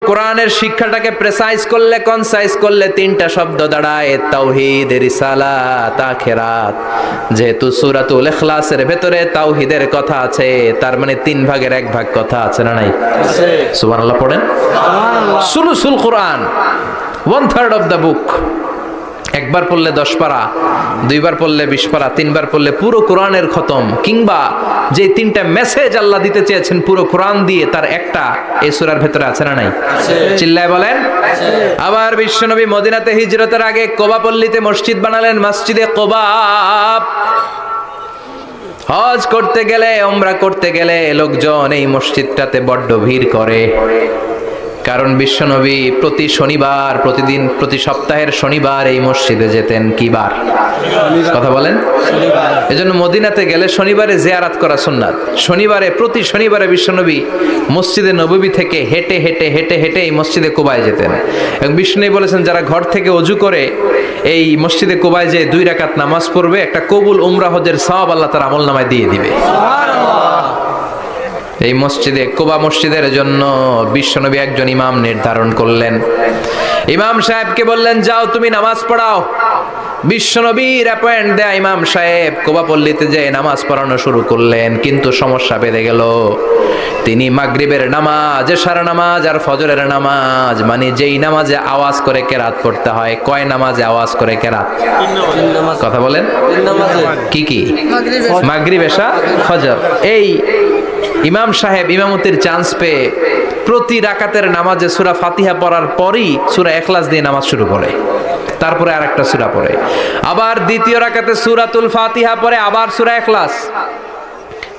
কোরআনের শিক্ষাটাকে প্রেসাইজ করলে, কনসাইজ করলে তিনটা শব্দ দাঁড়ায়, তাওহীদ, রিসালাত, আখিরাত। যেহেতু সূরাতুল ইখলাসের ভেতরে তাওহীদের কথা আছে, তার মানে 3 ভাগের 1 ভাগ কথা আছে না নাই? আছে। সুবহানাল্লাহ পড়েন। সুবহানাল্লাহ। সুলুসুল কোরআন, 1/3 অফ দ্য বুক। একবার পড়লে 10 পারা, 2 বার পড়লে 20 পারা, 3 বার পড়লে পুরো কোরআনের খতম। কিংবা যে 3টা মেসেজ আল্লাহ দিতে চেয়েছেন পুরো কোরআন দিয়ে, তার একটা এই সূরার ভেতরে আছে না নাই? আছে। চিল্লায় বলেন। আছে। আবার বিশ্বনবী মদিনাতে হিজরতের আগে কোবা পল্লীতে মসজিদ বানালেন, মসজিদে কোবা। হজ করতে গেলে, উমরা করতে গেলে লোকজন এই মসজিদটাতে বড্ড ভিড় করে। কারণ বিশ্বনবী প্রতি শনিবার, প্রতি সপ্তাহের শনিবার এই মসজিদে যেতেন। কি বার? কথা বলেন। এজন্য মদিনাতে গেলে শনিবারে জিয়ারত করা সুন্নাত। প্রতি শনিবারে বিশ্বনবী মসজিদে নববী থেকে হেঁটে হেঁটে হেঁটে হেঁটে এই মসজিদে কুবায় যেতেন। এবং বিশ্বনবী বলেছেন, যারা ঘর থেকে ওযু করে এই মসজিদে কুবায় যে 2 রাকাত নামাজ পড়বে, একটা কবুল উমরা হজের সওয়াব আল্লাহ তার আমলনামায় দিয়ে দিবে। এই মসজিদে, কুবা মসজিদের জন্য বিশ্বনবী একজন ইমাম নির্ধারণ করলেন। ইমাম সাহেবকে বললেন, যাও তুমি নামাজ পড়াও। বিশ্বনবীর অ্যাপয়েন্ট দেয়া ইমাম সাহেব কুবা পল্লীতে যে নামাজ পড়ানো শুরু করলেন। কিন্তু সমস্যা বেড়ে গেল। তিনি মাগরিবের নামাজ, এশার নামাজ আর ফজরের নামাজ, মানে যেই নামাজে আওয়াজ করে কেরাত পড়তে হয়, কয় নামাজে আওয়াজ করে কেরাত? কথা বলেন। কি কি? মাগরিব, এশা, ফজর। এই ইমাম সাহেব ইমামতির চান্স পেয়ে প্রতি রাকাতের নামাজে সূরা ফাতিহা পড়ার পরই সূরা ইখলাস দিয়ে নামাজ শুরু করে, তারপরে আরেকটা সূরা পড়ে। আবার দ্বিতীয় রাকাতে সূরাতুল ফাতিহা পড়ে, আবার সূরা ইখলাস।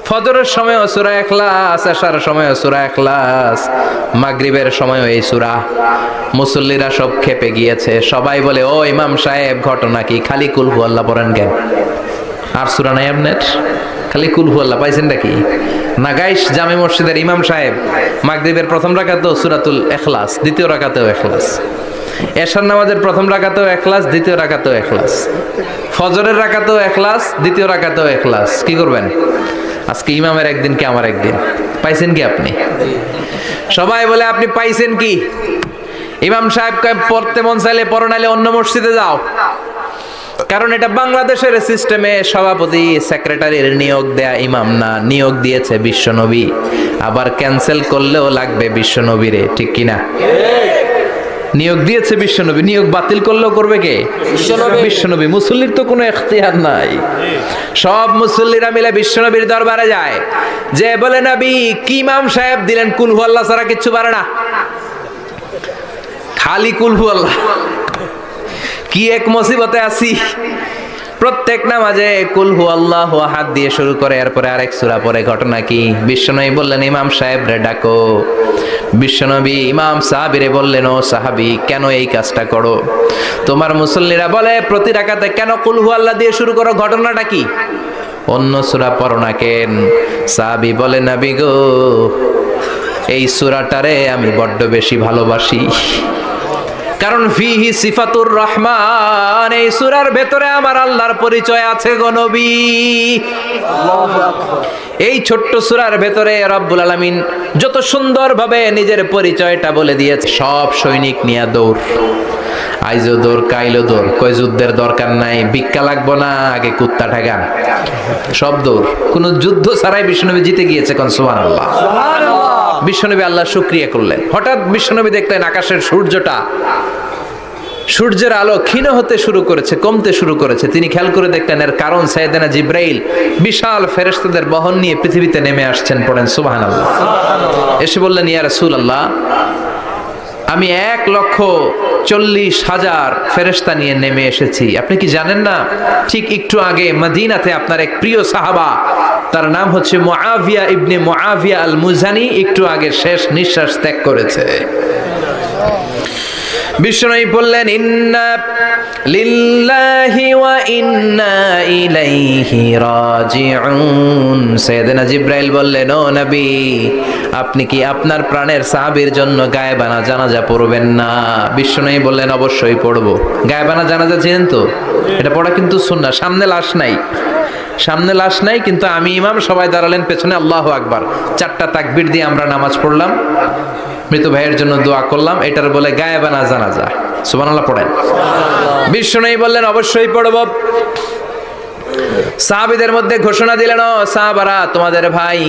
ফজরের সময়ও সূরা ইখলাস, এশার সময়ও সূরা ইখলাস, মাগরিবের সময়ও এই সূরা। মুসল্লিরা সব খেপে গিয়েছে। সবাই বলে, ও ইমাম সাহেব, ঘটনা কি? খালি কুল হু আল্লাহ পড়েন কেন? আর সূরা নাই আপনার? খালি কুল হু আল্লাহ পাইছেন নাকি? নাগাইশ জামে মসজিদের ইমাম সাহেব মাগরিবের প্রথম রাকাতেও সূরাতুল ইখলাস, দ্বিতীয় রাকাতেও ইখলাস। এশার নামাজের প্রথম রাকাতেও ইখলাস, দ্বিতীয় রাকাতেও ইখলাস। ফজরের রাকাতেও ইখলাস, দ্বিতীয় রাকাতেও ইখলাস। কি করবেন? আজকে ইমামের একদিন কি আমার একদিন। পাইছেন কি আপনি? সবাই বলে, আপনি পাইছেন কি? ইমাম সাহেব কয়, পড়তে মন চাইলে পড়ো, নাইলে অন্য মসজিদে যাও। কারণ এটা বাংলাদেশের সিস্টেমে সভাপতি সেক্রেটারির নিয়োগ দেয়া ইমাম না, নিয়োগ দিয়েছে বিশ্বনবী। আবার ক্যান্সেল করলেও লাগবে বিশ্বনবীরে, ঠিক কিনা? নিয়োগ দিয়েছে বিশ্বনবী, নিয়োগ বাতিল করলেও করবে কে? বিশ্বনবী। মুসল্লির তো কোনো এখতিয়ার নাই। সব মুসল্লিরা মিলে বিশ্বনবীর দরবারে যায়, যে বলে, নবী কি ইমাম সাহেব দিলেন, কুল হু আল্লাহ ছাড়া কিচ্ছু পারে না, খালি কুল হু আল্লাহ। কি এক মুসিবতে আছি। প্রত্যেক নামাজে কুল হু আল্লাহু আহাদ দিয়ে শুরু করে, এরপরে আরেক সূরা পড়ে। ঘটনা কি? বিশ্বনবী বললেন, ইমাম সাহেব রে ডাকো। বিশ্বনবী ইমাম সাহাবীরে বললেন, ও সাহাবী, কেন এই কাজটা করো? তোমার মুসল্লিরা বলে, প্রতি রাকাতে কেন কুল হু আল্লাহ দিয়ে শুরু করো? ঘটনাটা কি? অন্য সূরা পড়ো না কেন? সাহাবী বলে, নবী গো, এই সূরাটারে আমি বড্ড বেশি ভালোবাসি। কারণ ফিহি সিফাতুর রহমান, এই সূরার ভেতরে আমার আল্লাহর পরিচয় আছে গো নবী। এই ছোট্ট সূরার ভেতরে রব্বুল আলামিন যত সুন্দরভাবে নিজের পরিচয়টা বলে দিয়েছে। সব সৈনিক নিয়ে দৌড়, আইজো দৌড়, কাইলো দৌড়। কই যুদ্ধের দরকার নাই, ভিক্ষা লাগবো না, আগে কুত্তা ঠেকান। সব দৌড়, কোন যুদ্ধ ছাড়াই বিশ্বনবী জিতে গিয়েছে। কোন সুবহানাল্লাহ। বিশ্বনবী আল্লাহ শুকরিয়া করলেন। হঠাৎ বিশ্বনবী দেখলেন আকাশের সূর্যের আলো ক্ষীণ হতে শুরু করেছে, কমতে শুরু করেছে। তিনি খেয়াল করে দেখলেন এর কারণ সাইয়েদনা জিবরাইল বিশাল ফেরেশতাদের বহন নিয়ে পৃথিবীতে নেমে আসছেন। পড়েন সুবহানাল্লাহ। এসে বললেন, ইয়া রাসূলুল্লাহ, আমি 1,40,000 ফেরেশতা নিয়ে নেমে এসেছি। আপনি কি জানেন না, ঠিক একটু আগে মদিনাতে আপনার এক প্রিয় সাহাবা, তার নাম হচ্ছে মুআবিয়া ইবনে মুআবিয়া আল মুজানি, একটু আগে শেষ নিঃশ্বাস ত্যাগ করেছে। বিশ্বনবী বললেন, ইন্না লিল্লাহি ওয়া ইন্না ইলাইহি রাজিউন। সাইয়েদনা জিবরাইল বললেন, ও নবী, আপনি কি আপনার প্রাণের সাহাবীর জন্য গায়েবানা জানাজা পড়বেন না? বিশ্বনবী বললেন, অবশ্যই পড়ব। গায়েবানা জানাজা চেনেন তো? এটা পড়া কিন্তু সুন্নাহ। সামনে লাশ নাই, কিন্তু আমি ইমাম, সবাই দাঁড়ালেন পেছনে, আল্লাহু আকবার, 4টা তাকবীর দিয়ে আমরা নামাজ পড়লাম। মৃত ভাইয়ের জন্য দোয়া করলাম, এটার বলে গায়েবানা জানাজা। সুবহানাল্লাহ পড়েন। বিশ্বনবী বললেন অবশ্যই পড়ব। সাহাবীদের মধ্যে ঘোষণা দিলেন, ও সাহাবারা, তোমাদের ভাই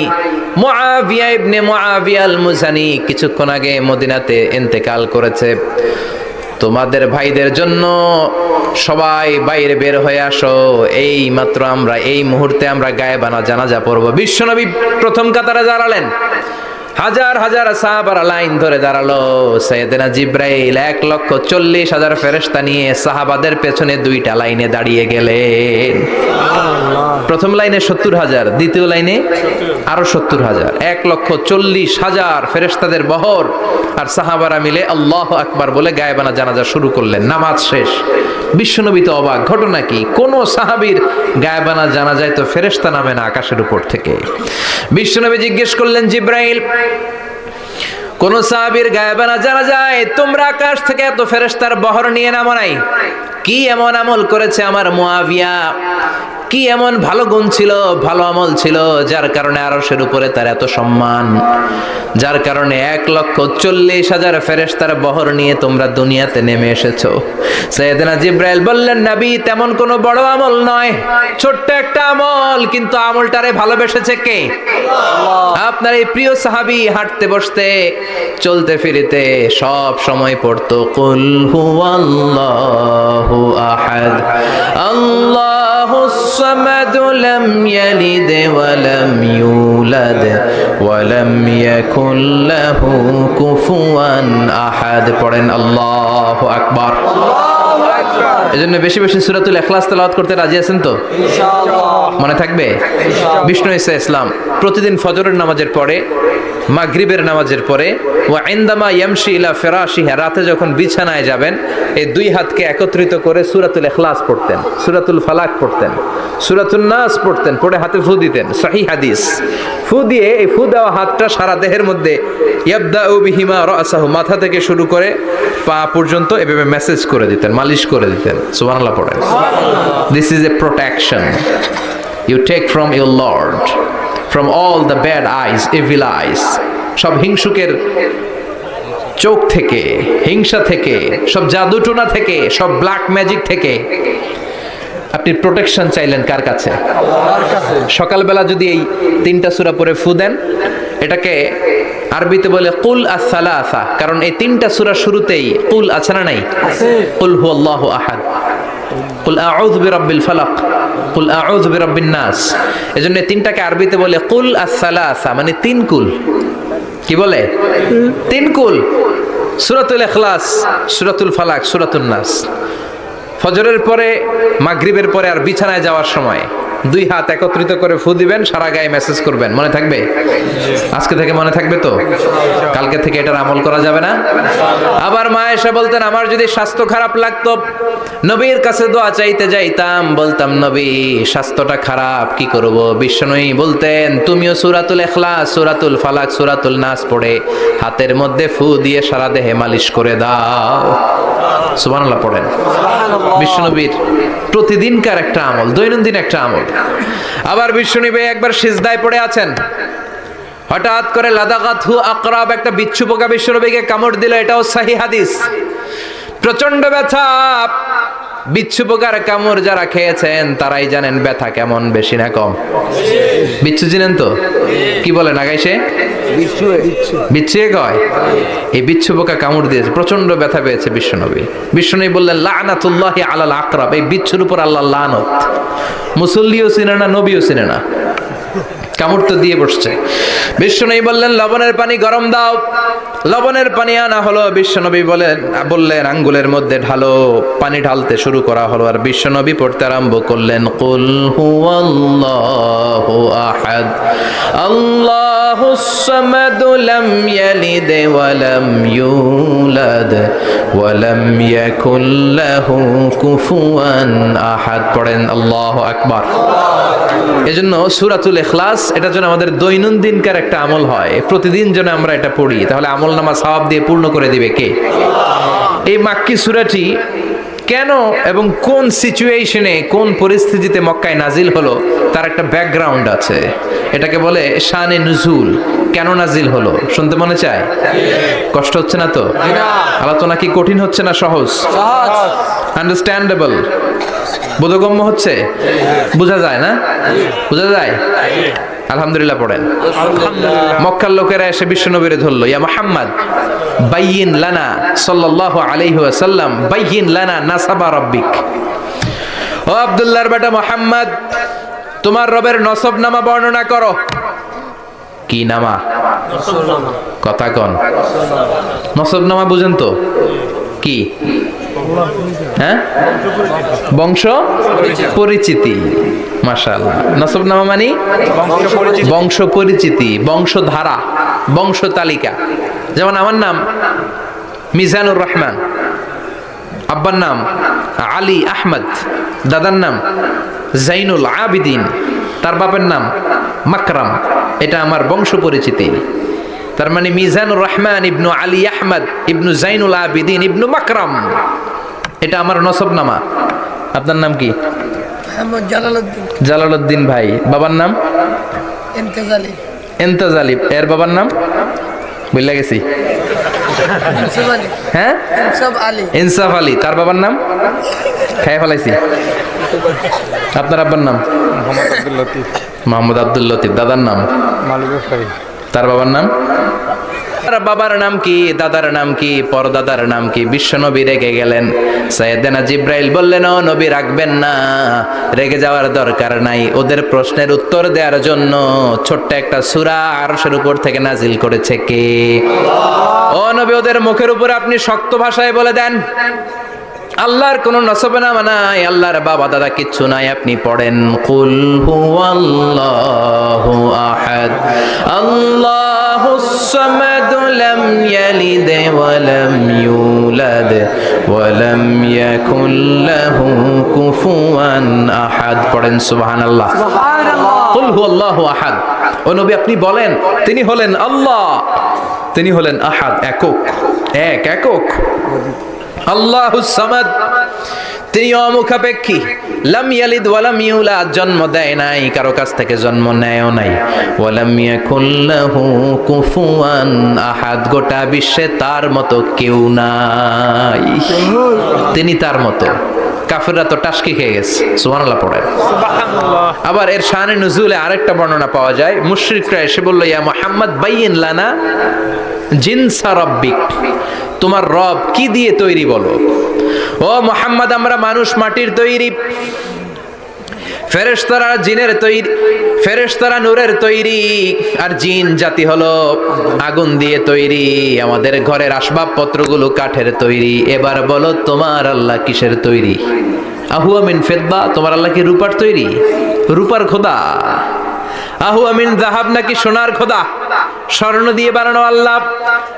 মুআবিয়া ইবনে মুআবিয়া আল মুজানি কিছুক্ষণ আগে মদিনাতে ইন্তেকাল করেছে। তোমাদের ভাইদের জন্য সবাই বাইরে বের হয়ে আসো, এই মাত্র আমরা এই মুহূর্তে আমরা গায়েবানা জানাজা পড়ব। বিশ্বনবী প্রথম কাতারে দাঁড়ালেন, হাজার হাজার সাহাবারা লাইন ধরে দাঁড়ালো। সাইয়েদনা জিব্রাইল 1,40,000 ফেরেশতা নিয়ে সাহাবাদের পেছনে দুইটা লাইনে দাঁড়িয়ে গেলেন। প্রথম লাইনে 70,000, দ্বিতীয় লাইনে আরো 70,000, 1,40,000 ফেরেশতাদের বহর। আর সাহাবারা মিলে আল্লাহু আকবার বলে গায়েবানা জানাজা শুরু করলেন। নামাজ শেষ। বিশ্বনবী তো অবাক, ঘটনা কি? কোন সাহাবীর গায়েবানা জানাজায় তো ফেরেশতা নামে না আকাশের উপর থেকে। বিশ্বনবী জিজ্ঞেস করলেন, জিব্রাইল, কোন সাহাবীর গায়েবানা জানাজায় তোমরা আকাশ থেকে এত ফেরেশতার বহর নিয়ে নামো নাই? কি এমন আমল করেছে আমার মুআবিয়া? কি এমন ভালো গুণ ছিল, ভালো আমল ছিল, যার কারণে আরশের উপরে তার এত সম্মান, যার কারণে 1,40,000 ফেরেশতার বহর নিয়ে তোমরা দুনিয়াতে নেমে এসেছো? সাইয়েদনা জিব্রাইল বললেন, নবী, তেমন কোনো বড় আমল নয়, ছোট্ট একটা আমল, কিন্তু আমলটারে ভালোবেসেছে কে? আপনার এই প্রিয় সাহাবী হাঁটতে বসতে চলতে ফিরিতে সব সময় পড়তো কুল হুয়াল্লাহু আহাদ আল্লাহুস সামাদ লাম ইয়ালিদ ওয়া লাম ইউলাদ ওয়া লাম ইয়াকুল লাহু কুফুয়ান আহাদ। পড়েন আল্লাহু আকবার। এজন্য বেশি বেশি সূরাতুল ইখলাস তেলাওয়াত করতে রাজি আছেন তো? ইনশাআল্লাহ। মনে থাকবে? বিষ্ণু ঈসা ইসলাম প্রতিদিন ফজরের নামাজের পরে, মাগরিবের নামাজের পরে, ওয়া ইনদামা ইয়ামশি ইলা ফিরাশিহি, রাতে যখন বিছানায় যাবেন, এই দুই হাতকে একত্রিত করে সূরাতুল ইখলাস পড়তেন, সূরাতুল ফালাক পড়তেন, সূরাতুন নাস পড়তেন, পড়ে হাতে ফু দিতেন। সহিহ হাদিস। ফু দিয়ে এই ফু দেওয়া হাতটা সারা দেহের মধ্যে ইয়াবদাউ বিহিমা রাসাহু, মাথা থেকে শুরু করে পা পর্যন্ত এভাবে মেসেজ করে দিতেন, মালিশ করে দিতেন। সুবহানাল্লাহ পড়েন। This is a protection you take from your lord, from all the bad eyes, evil eyes, সব হিংসুকের চোখ থেকে, হিংসা থেকে, সব জাদুটোনা থেকে, সব ব্ল্যাক ম্যাজিক থেকে আপনি প্রোটেকশন চাইলেন কার কাছে? আল্লাহর কাছে। সকালবেলা যদি এই 3টা সূরা পড়ে ফু দেন, এটাকে আরবিতে বলে কুল আস-সালাসা, কারণ এই 3টা সূরা শুরুতেই কুল আছে না নাই? আছে। কুল হুয়াল্লাহু আহাদ, কুল আউযু বিরাব্বিল ফালাক, কুল আউযু বিরাব্বিন নাস। এজন্য 3টাকে আরবিতে বলে কুল আস-সালাসা, মানে 3 কুল। কি বলে? 3 কুল। সূরাতুল ইখলাস, সূরাতুল ফালাক, সূরাতুন নাস। ফজরের পরে, মাগরিবের পরে আর বিছানায় যাওয়ার সময় 2 হাত একত্রিত করে ফু দিবেন, সারা গায়ে মেসেজ করবেন। মনে থাকবে? আজকে থেকে মনে থাকবে তো? কালকে থেকে এটার আমল করা যাবে না? আবার মা এসে বলতেন, আমার যদি স্বাস্থ্য খারাপ লাগতো, নবীর কাছে দোয়া চাইতে যাইতাম, বলতাম, নবী স্বাস্থ্যটা খারাপ, কি করব? বিশ্বনবী বলতেন, তুমিও সূরাতুল ইখলাস, সূরাতুল ফালাক, সূরাতুল নাস পড়ে হাতের মধ্যে ফু দিয়ে সারা দেহে মালিশ করে দাও। সুবহানাল্লাহ পড়েন। বিশ্বনবীর প্রতিদিনকার একটা আমল, দৈনন্দিন একটা আমল। আবার বিশ্বনবী একবার সিজদায় পড়ে আছেন, হঠাৎ করে লাদাগাতহু আকরাব, একটা বিচ্ছু পোকা বিশ্বনবীকে কামড় দিল। এটাও সহিহ হাদিস। প্রচন্ড ব্যথা। বিচ্ছু পোকার কামড় যারা খেয়েছেন তারাই জানেন ব্যথা কেমন, বেশি না কম? বিচ্ছু চিনেন তো? কি বলেন আগাইছে? বিচ্ছু কয়। এই বিচ্ছু পোকা কামড় দিয়েছে, প্রচন্ড ব্যথা পেয়েছে বিশ্বনবী। বিশ্বনবী বললেন, লানাতুল্লাহি আলাল আকরাব, এই বিচ্ছুর উপর আল্লাহর লানত। মুসল্লিও চিনে না, নবীও চিনে না, কামড় তো দিয়ে বসছে। বিশ্বনবী বললেন, লবণের পানি গরম দাও। লবণের পানি আনা হলো। বিশ্বনবী বললেন, আঙ্গুলের মধ্যে ঢালো। পানি ঢালতে শুরু করা হলো, আর বিশ্বনবী পড়তে আরম্ভ করলেন, কুল হুয়াল্লাহু আহাদ আল্লাহুস সামাদ লাম ইয়ালিদ ওয়া লাম ইউলাদ ওয়া লাম ইয়াকুল লাহু কুফুয়ান আহাদ। পড়েন আল্লাহু আকবার। এজন্য সূরাতুল ইখলাস, এটা যেন আমাদের দৈনন্দিনকার একটা আমল হয়, প্রতিদিন যেন আমরা এটা পড়ি, তাহলে আমল নামা সওয়াব দিয়ে পূর্ণ করে দিবে কে? এই মাক্কি সূরাটি কেন এবং কোন সিচুয়েশনে কোন পরিস্থিতিতে মক্কায় নাজিল হলো তার একটা ব্যাকগ্রাউন্ড আছে। এটাকে বলে শানে নুজুল। কেন নাজিল হলো শুনতে মনে চায়? কষ্ট হচ্ছে না তো? আলোচনা কি কঠিন হচ্ছে না সহজ? আন্ডারস্ট্যান্ডেবল, বোধগম্য হচ্ছে? বোঝা যায় না? বোঝা যায়? আলহামদুলিল্লাহ পড়েন। মক্কার লোকেরা এসে বিশ্বনবীরে ধরলো, ইয়া মুহাম্মদ বাইয়িন লানা সাল্লাল্লাহু আলাইহি ওয়াসাল্লাম বাইয়িন লানা নাসাবা রাব্বিক। ও আব্দুল্লাহর বেটা মুহাম্মদ, তোমার রবের নসবনামা বর্ণনা করো। কি নামা? কথা কন। নসবনামা বুঝেন তো কি? হ্যাঁ, বংশ পরিচিতি। মাশাআল্লাহ। নসবনামা মানে বংশ পরিচিতি, বংশধারা, বংশ তালিকা। যেমন আমার নাম মিজানুর রহমান, আব্বার নাম আলী আহমদ, দাদার নাম জাইনুল আবিদিন, তার বাপের নাম মাকরাম। এটা আমার বংশ পরিচিতি। তার মানে মিজানুর রহমান ইবনু আলী আহমদ ইবনু জাইনুল আবিদিন ইবনু মাকরাম, এটা আমার নসবনামা। আপনার নাম কি? জালালউদ্দিন। জালালউদ্দিন ভাই। বাবার নাম ইন্তেজালি। ইন্তেজালি। এর বাবার নাম বলে গেছি। হ্যাঁ, ইনসাফ আলী। তার বাবার নাম খেয়ে ফেলাইছি। আপনার আব্বার নাম মোহাম্মদ আব্দুল লতিফ। দাদার নাম তার বাবার নাম। বাবার নাম কি, দাদার নাম কি, পরদাদার নাম কি? বিশ্বনবী রেগে গেলেন। সাইয়েদনা জিব্রাইল বললেন, ও নবী রাখবেন না, রেগে যাওয়ার দরকার নাই। ওদের প্রশ্নের উত্তর দেওয়ার জন্য ছোট্ট একটা সূরা আরশের উপর থেকে নাজিল করেছে কে? ও নবী, ওদের মুখের উপর আপনি শক্ত ভাষায় বলে দেন আল্লাহর কোন নসবনামা নাই, আল্লাহর বাবা দাদা কিচ্ছু নাই। আপনি পড়েন কুল হুয়াল্লাহু আহাদ আল্লাহুস সামাদ লাম ইয়ালিদ ওয়া লাম ইউলাদ ওয়া লাম ইয়াকুল লাহু কুফুয়ান আহাদ। পড়েন সুবহানাল্লাহ। কুল হুয়াল্লাহু আহাদ। ও নবী আপনি বলেন তিনি হলেন আল্লাহ, তিনি হলেন আহাদ, একক, এক একক। আল্লাহুস সামাদ, তিনি অমুখাপেক্ষী। লাম ইয়ালিদ ওয়া লাম ইউলাদ, জন্ম দেয় নাই, কারো কাছ থেকে জন্ম নেয়ও নাই। ওয়া লাম ইয়াকুল লাহু কুফুয়ান আহাদ, গোটা বিশ্বে তার মতো কেউ নাই, তিনি তার মতো। কাফিররা তো টাসকি খেয়ে গেছে। সুবহানাল্লাহ পড়েন। আবার এর শানে নুজুলে আরেকটা বর্ণনা পাওয়া যায়। মুশরিকরা এসে বলল, ইয়া মুহাম্মদ বাইয়িন লানা জিনসা রাব্বিক, তোমার রব কি দিয়ে তৈরি বলো। ও মুহাম্মদ, আমরা মানুষ মাটির তৈরি, ফেরেশতারা জিনের তৈরি, ফেরেশতারা নূরের তৈরি, আর জিন জাতি হলো আগুন দিয়ে তৈরি। আমাদের ঘরের আসবাবপত্রগুলো কাঠের তৈরি। এবার বলো তোমার আল্লাহ কিসের তৈরি? আহুয়া মিন ফিদ্দা, তোমার আল্লাহ কি রূপার তৈরি? রূপার খোদা। আহু আমিন যাহাব, নাকি সোনার খোদা, স্বর্ণ দিয়ে বানানো আল্লাহ?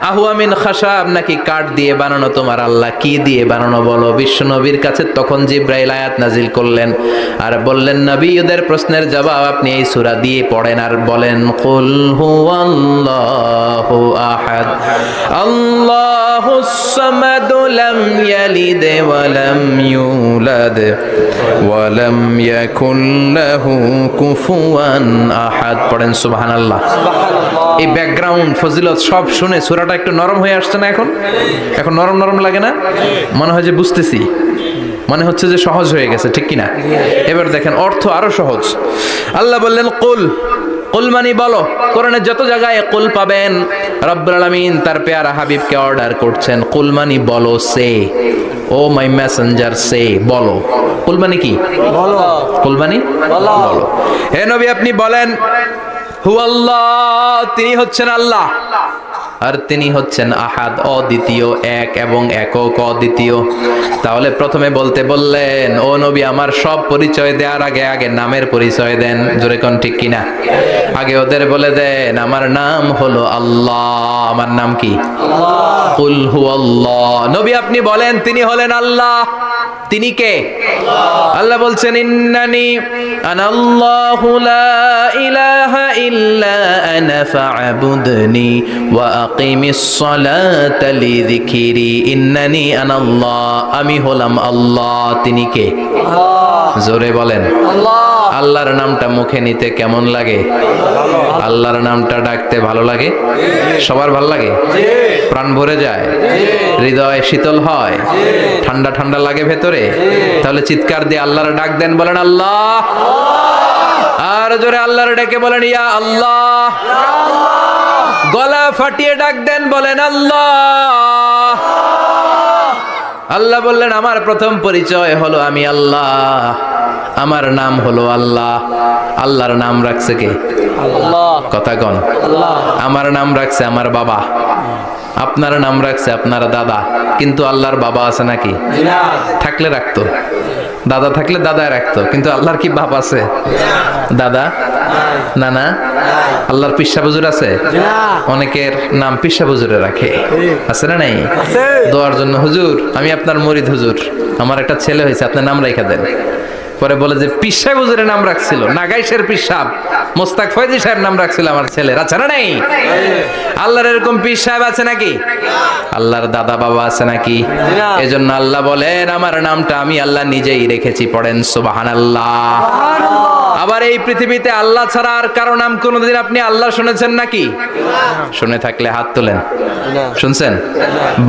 আহু আমিন খাসাব, নাকি কাঠ দিয়ে বানানো তোমার আল্লাহ? কি দিয়ে বানানো বলো? বিশ্ব নবীর কাছে তখন জিব্রাইল আয়াত নাজিল করলেন আর বললেন, নবী ওদের প্রশ্নের জবাব আপনি এই সূরা দিয়ে পড়েন আর বলেন কুল হুয়াল্লাহু আহাদ আল্লাহুস সামাদ লাম ইয়ালিদ ওয়া লাম ইউলাদ ওয়া লাম ইয়াকুল লাহু কুফুয়ান আহাদ। পড়েন সুবহানাল্লাহ। এই ব্যাকগ্রাউন্ড ফজিলত সব শুনে সূরাটা একটু নরম হয়ে আসছে না? এখন এখন নরম নরম লাগে না? মনে হয় যে বুঝতেছি, মনে হচ্ছে যে সহজ হয়ে গেছে, ঠিক কিনা? এবার দেখেন অর্থ আরো সহজ। আল্লাহ বললেন কুল, কুল মানে বলো। কোরআনের যত জায়গায় কুল পাবেন, রব্বুল আলামিন তার পেয়ারা হাবিবকে অর্ডার করছেন কুল মানে বলো, সে ও মাই মেসেঞ্জার সে, বলো। কুল মানে কি? বলো। কুল মানে বলো। হে নবী আপনি বলেন হু আল্লাহ, তিনি হচ্ছেন আল্লাহ, আর তিনি হচ্ছেন আহাদ, অদ্বিতীয়, এক এবং একক, অদ্বিতীয়। তাহলে প্রথমে বলতে বললেন, ও নবী আমার সব পরিচয় দেওয়ার আগে আগে নামের পরিচয় দেন। জোরে কোন ঠিক কিনা? আগে ওদের বলে দেন আমার নাম হলো আল্লাহ। আমার নাম কি? কুল হু আল্লাহ। নবী আপনি বলেন তিনি হলেন আল্লাহ, তিনি কে? আল্লাহ বলছেন ইন্নানি আনাল্লাহু লা ইলাহা ইল্লা আনা ফা'বুদনি ওয়া আকিমিস সালাতা লিযিকরি। ইন্নানি আনাল্লাহ, আমি হলাম আল্লাহ। তিনি কে? জোরে বলেন আল্লাহ। আল্লাহর নামটা মুখে নিতে কেমন লাগে? আল্লাহর নামটা ডাকতে ভালো লাগে? সবার ভালো লাগে? প্রাণ ভরে যায়, হৃদয় শীতল হয়, ঠান্ডা ঠান্ডা লাগে ভেতরে? তাহলে চিৎকার দিয়ে আল্লাহর ডাক দেন, বলেন আল্লাহ। আর জোরে আল্লাহর ডেকে বলেন ইয়া আল্লাহ। গলা ফাটিয়ে ডাক দেন, বলেন আল্লাহ। আল্লাহ বললেন আমার প্রথম পরিচয় হলো আমি আল্লাহ, আমার নাম হলো আল্লাহ। আল্লাহর নাম রাখছে কে? আল্লাহ। কথা কন। আমার নাম রাখছে আমার বাবা, আপনার নাম রাখছে আপনার দাদা, কিন্তু আল্লাহর বাবা আছে নাকি? থাকলে রাখতো, দাদা থাকলে দাদায় রাখতো, কিন্তু আল্লাহর কি বাপ আছে? দাদা নানা? আল্লাহর পিসা হুজুর আছে? অনেকের নাম পিসা হুজুরে রাখে, আছে না নাই? দোয়ার জন্য হুজুর আমি আপনার মুরিদ হুজুর, আমার একটা ছেলে হয়েছে, আপনার নাম রাখা দেন। পরে বলে যে পীর সাহেব হুজুরের নাম রাখছিল, নাগাইশের পীর সাহেব মোস্তাক ফয়জি সাহেব নাম রাখছিল আমার ছেলের, আছে না নাই? আল্লাহর এরকম পীর সাহেব আছে নাকি? আল্লাহর দাদা বাবা আছে নাকি? এজন্য আল্লাহ বলেন আমার নামটা আমি আল্লাহ নিজেই রেখেছি। পড়েন সুবহানাল্লাহ। আবার এই পৃথিবীতে আল্লাহ ছাড়া আর কারো নাম কোনোদিন আপনি আল্লাহ শুনেছেন নাকি? শুনে থাকলে হাত তোলেন। শুনছেন?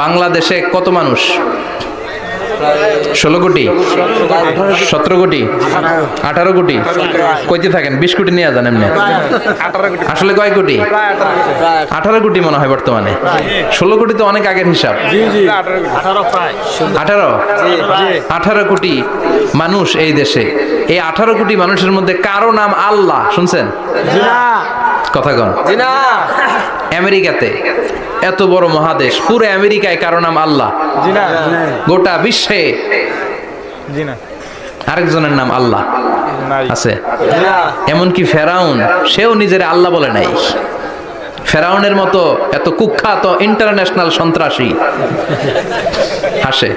বাংলাদেশে কত মানুষ? 16 কোটি, 17 কোটি, 18 কোটি। কইতে থাকেন 20 কোটি নিয়ে যান এমনি। আসলে কয় কোটি? 18 কোটি মনে হয় বর্তমানে। 16 কোটি তো অনেক আগের হিসাব। 18 কোটি মানুষ এই দেশে। এই 18 কোটি মানুষের মধ্যে কারো নাম আল্লাহ শুনছেন? কথা কন। আমেরিকাতে, এত বড় মহাদেশ, পুরো আমেরিকায় কারো নাম আল্লাহ? গোটা বিশ্বে আরেকজনের নাম আল্লাহ আছে? এমনকি ফেরাউন, সেও নিজের আল্লাহ বলে নাই। ফেরাউনের মতো এত কুখ্যাত ইন্টারন্যাশনাল সন্ত্রাসী আসে।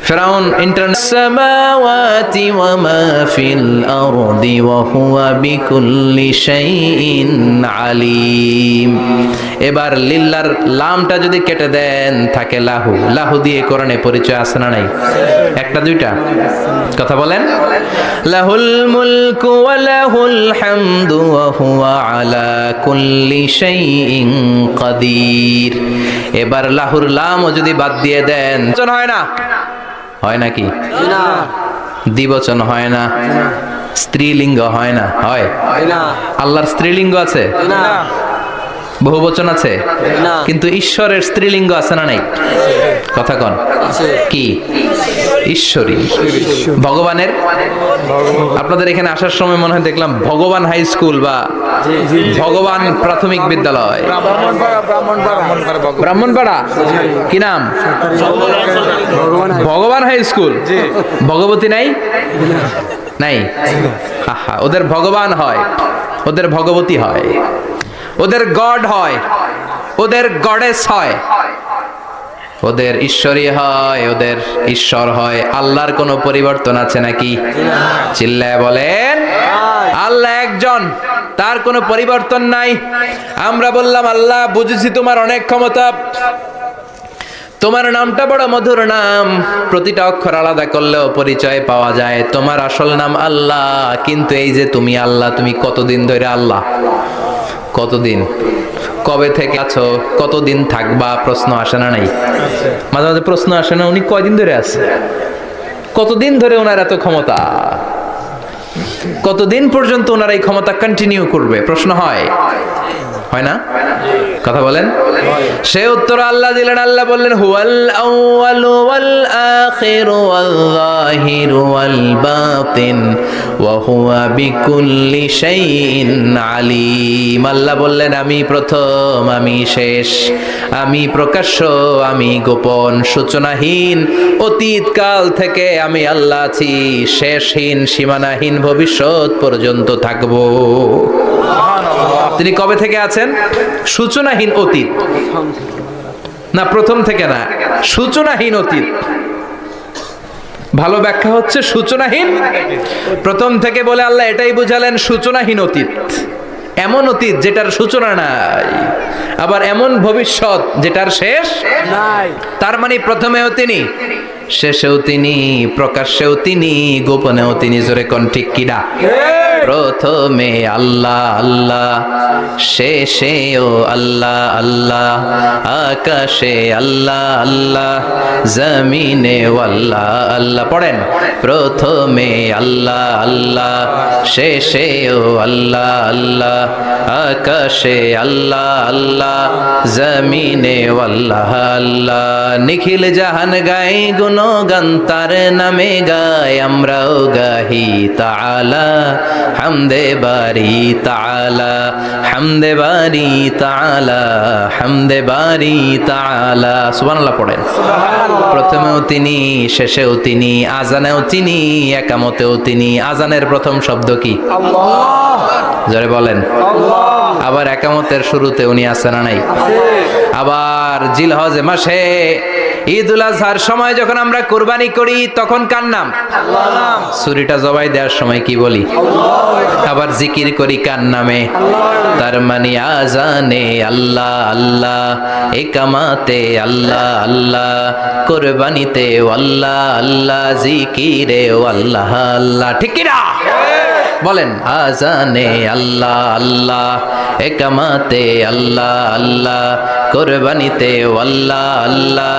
ফেরাউন ইন্টারন্যাশনাল ওয়া মা ফিল আরদি ওয়া হুয়া বিকুল্লি শাইইন আলিম। এবার লিল্লার লামটা যদি কেটে দেন থাকে লাহু। লাহু দিয়ে কোরআনে পরিচয় আছে না নাই? একটা দুইটা? কথা বলেন। লাহুল মুলকু ওয়া লাহুল হামদু ওয়া হুয়া আলা কুল্লি শাইইন কাদির। এবার লাহুর লামও যদি বাদ দিয়ে দেন হয় না? হয় নাকি? দ্বিবচন হয় না, স্ত্রীলিঙ্গ হয় না? হয়। আল্লাহর স্ত্রীলিঙ্গ আছে? বহুবচন আছে? কিন্তু ঈশ্বরের স্ত্রীলিঙ্গ আছে না নাই? কথা কন। কি? ঈশ্বরী। ভগবানের? আপনাদের এখানে আসার সময় মনে হয় দেখলাম ভগবান হাই স্কুল বা ভগবান প্রাথমিক বিদ্যালয়। ব্রাহ্মণপাড়া? কি নাম? ভগবান হাই স্কুল। ভগবতী নাই? নাই। আহা, ওদের ভগবান হয়, ওদের ভগবতী হয়, ওদের গড হয়, ওদের গডেস হয়, ওদের ঈশ্বরী হয়, ওদের ঈশ্বর হয়। আল্লাহর কোনো পরিবর্তন আছে নাকি? চিল্লায় বলেন আল্লাহ একজন, তার কোনো পরিবর্তন নাই। আমরা বললাম আল্লাহ বুঝেছি তোমার অনেক ক্ষমতা, তোমার নামটা বড় মধুর নাম, প্রতিটা অক্ষর আলাদা করলেও পরিচয় পাওয়া যায়। তোমার আসল নাম আল্লাহ, কিন্তু এই যে তুমি আল্লাহ, তুমি কতদিন ধরে আল্লাহ? কতদিন? কবে থেকে আছো? কতদিন থাকবা? প্রশ্ন আসে না নাই? মাঝে মাঝে প্রশ্ন আসে না উনি কয়দিন ধরে আছে? কতদিন ধরে ওনার এত ক্ষমতা? কতদিন পর্যন্ত ওনার এই ক্ষমতা কন্টিনিউ করবে? প্রশ্ন হয়? হয় না? কথা বলেন। সে উত্তর আল্লাহ দিলেন। আল্লাহ বললেন হুয়াল আউয়ালু ওয়াল আখিরু ওয়াল যাহিরু ওয়াল বাতিন ওয়া হুয়া বিকুল্লি শাইইন আলিম। আল্লাহ বললেন আমি প্রথম, আমি শেষ, আমি প্রকাশ্য, আমি গোপন, সূচনাহীন, অতীত কাল থেকে আমি আল্লাহ আছি, শেষহীন, সীমানাহীন, ভবিষ্যৎ পর্যন্ত থাকবো। তিনি কবে থেকে আছেন? সূচনাহীন অতীত না, প্রথম থেকে না, সূচনাহীন অতীত। ভালো ব্যাখ্যা হচ্ছে সূচনাহীন। প্রথম থেকে বলে আল্লাহ এটাই বুঝালেন সূচনাহীন অতীত, এমন অতীত যেটার সূচনা নাই, আবার এমন ভবিষ্যৎ যেটার শেষ নাই। তার মানে প্রথমেও তিনি, শেষেও তিনি, প্রকাশ্যেও তিনি, গোপনেও তিনি। জোরে কোন ঠিক কিনা? প্রথমে আল্লাহ আল্লাহ, শেষেও আল্লাহ আল্লাহ, আকাশে আল্লাহ আল্লাহ, জমিনে আল্লাহ আল্লাহ। পড়েন, প্রথমে আল্লাহ আল্লাহ, শেষেও আল্লাহ আল্লাহ, আকাশে আল্লাহ আল্লাহ, জমিনে আল্লাহ আল্লাহ। নিখিল জাহান গায় গুণগান তার নামে গায়, আমরাও গাহি তাআলা হামদে বারি তাআলা, হামদে বারি তাআলা, হামদে বারি তাআলা। সুবহানাল্লাহ পড়েন। প্রথমেও তিনি, শেষেও তিনি, আজানেও তিনি, একামতেও তিনি। আজানের প্রথম শব্দ কি? আল্লাহ। জোরে বলেন আল্লাহ। আবার একামতের শুরুতে উনি আছেন না নাই? আবার জিলহজ মাসে ঈদুল আজহার সময় যখন আমরা কুরবানি করি তখন কার নাম? আল্লাহর নাম। ছুরিটা জবাই দেওয়ার সময় কি বলি? আল্লাহ। আবার জিকির করি কার নামে? আল্লাহ। তার মানে আজানে আল্লাহ আল্লাহ, একামাতে আল্লাহ আল্লাহ, কুরবানিতে আল্লাহ আল্লাহ, জিকিরে আল্লাহ আল্লাহ। ঠিক কি না? বলেন, আজানে আল্লাহ আল্লাহ, একামাতে আল্লাহ আল্লাহ, কুরবানিতে আল্লাহ আল্লাহ,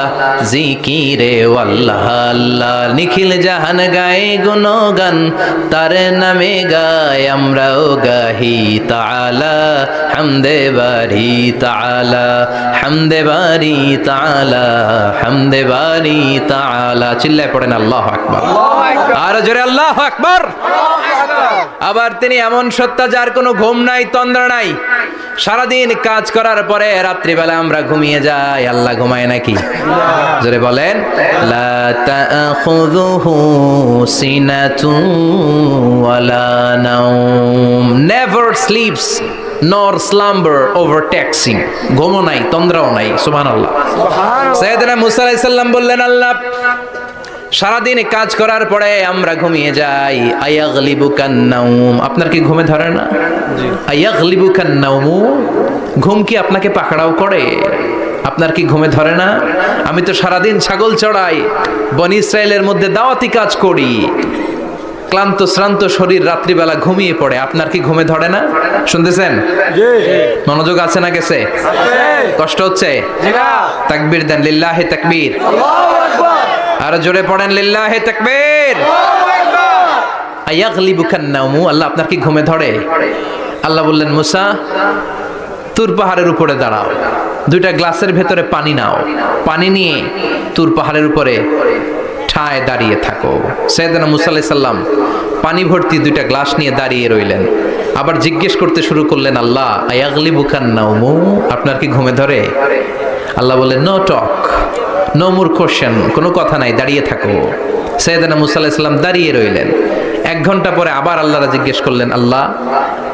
জিকিরে আল্লাহ আল্লাহ। নিখিল জাহান গায়ে গুণগান তার নামে গায়, আমরাও গাহি তাআলা হামদে বারি তাআলা, হামদে বারি তাআলা, হামদে বারি তাআলা। চিল্লায় পড়েন আল্লাহু আকবার। আর জোরে আল্লাহু আকবার। আবার তিনি এমন সত্তা যার কোনো ঘুম নাই, তন্দ্রা নাই। সারাদিন কাজ করার পরে রাত্রিবেলা আমরা ঘুমিয়ে যাই, আল্লাহ ঘুমায় নাকি? জোরে বলেন, লা তাখুযুহু সিনাতুন ওয়ালা নাওম, never sleeps nor slumber overtaxing। ঘুমও নাই, তন্দ্রাও নাই। সুবহানাল্লাহ। সাইয়েদনা মুসা আলাইহিস সালাম বললেন, আল্লাহ সারাদিন কাজ করার পরে আমরা ঘুমিয়ে যাই, আয়াগলিবুকান নাওম, আপনার কি ঘুমে ধরে না? জি। আয়াগলিবুকান নাওম, ঘুম কি আপনাকে পাকড়াও করে? আপনার কি ঘুমে ধরে না? আমি তো সারাদিন ছাগল চড়াই, বনি ইসরাইলের মধ্যে দাওয়াতি কাজ করি, ক্লান্ত শ্রান্ত শরীর রাত্রিবেলা ঘুমিয়ে পড়ে, আপনার কি ঘুমে ধরে না? শুনতেছেন? জি। মনোযোগ আছে না গেছে? আছে। কষ্ট হচ্ছে? জি না। তাকবীর দেন, লিল্লাহি তাকবীর। আল্লাহু আকবার। আর জোরে পড়েন, লিল্লাহি তাকবীর। আল্লাহু আকবার। আয়াগলিবুকান নাওম, আল্লাহ আপনার কি ঘুমে ধরে? আল্লাহ বললেন, মুসা তুর পাহাড়ের উপরে দাঁড়াও, দুইটা গ্লাসের ভেতরে পানি নাও, পানি নিয়ে তুর পাহাড়ের উপরে ঠায় দাঁড়িয়ে থাকো। সাইয়েদনা মুসা আলাইহিস সালাম পানি ভর্তি দুইটা গ্লাস নিয়ে দাঁড়িয়ে রইলেন। আবার জিজ্ঞেস করতে শুরু করলেন, আল্লাহ আয়াগলিবুকান নাওম, আপনার কি ঘুমে ধরে? আল্লাহ বললেন, no talk, no more question, কোনো কথা নাই, দাঁড়িয়ে থাকো। সাইয়েদনা মুসা আলাইহিস সালাম দাঁড়িয়ে রইলেন। 1 ঘন্টা পরে আবার আল্লাহরা জিজ্ঞেস করলেন, আল্লাহ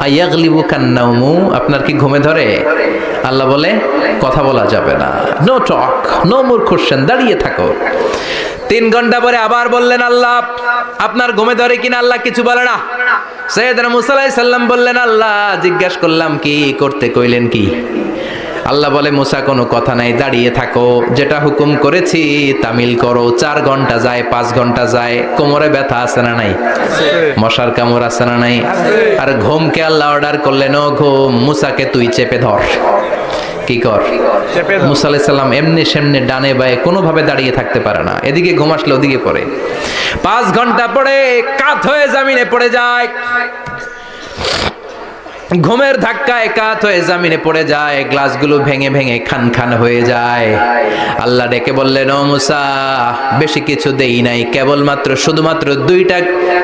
আয়াগলিবুকান নাওম, আপনার কি ঘুমে ধরে? আল্লাহ বলে, কথা বলা যাবে না, no talk, no more question, দাঁড়িয়ে থাকো। 3 ঘন্টা পরে আবার বললেন, আল্লাহ আপনার ঘুমে ধরে কিনা? আল্লাহ কিছু বলে না। সাইয়েদনা মুসা আলাইহিস সালাম বললেন, আল্লাহ জিজ্ঞাসা করলাম কি, করতে কইলেন কি? আল্লাহ বলে, মুসা কোনো কথা নাই, দাঁড়িয়ে থাকো, যেটা হুকুম করেছি তামিল করো। 4 ঘন্টা যায়, 5 ঘন্টা যায়, কোমরে ব্যথা আছে না নাই? মশার কামড় আছে না নাই? আর ঘুমকে আল্লাহ অর্ডার করলেন, ও ঘুম, মুসাকে তুই চেপে ধর। কি কর? মুসা আলাইহিস সালাম এমনি সেমনি ডানে বায়ে কোনোভাবে দাঁড়িয়ে থাকতে পারে না, এদিকে ঘুম আসলে ওদিকে পড়ে। 5 ঘন্টা পরে কাত হয়ে জমিনে পড়ে যায়, ঘুমের ধাক্কায় কাত হয়ে জমিনে পড়ে যায়, গ্লাসগুলো ভেঙে ভেঙে খান খান হয়ে যায়। আল্লাহ ডেকে বললেন, ও মুসা বেশি কিছু দেই নাই, কেবলমাত্র শুধুমাত্র 2টা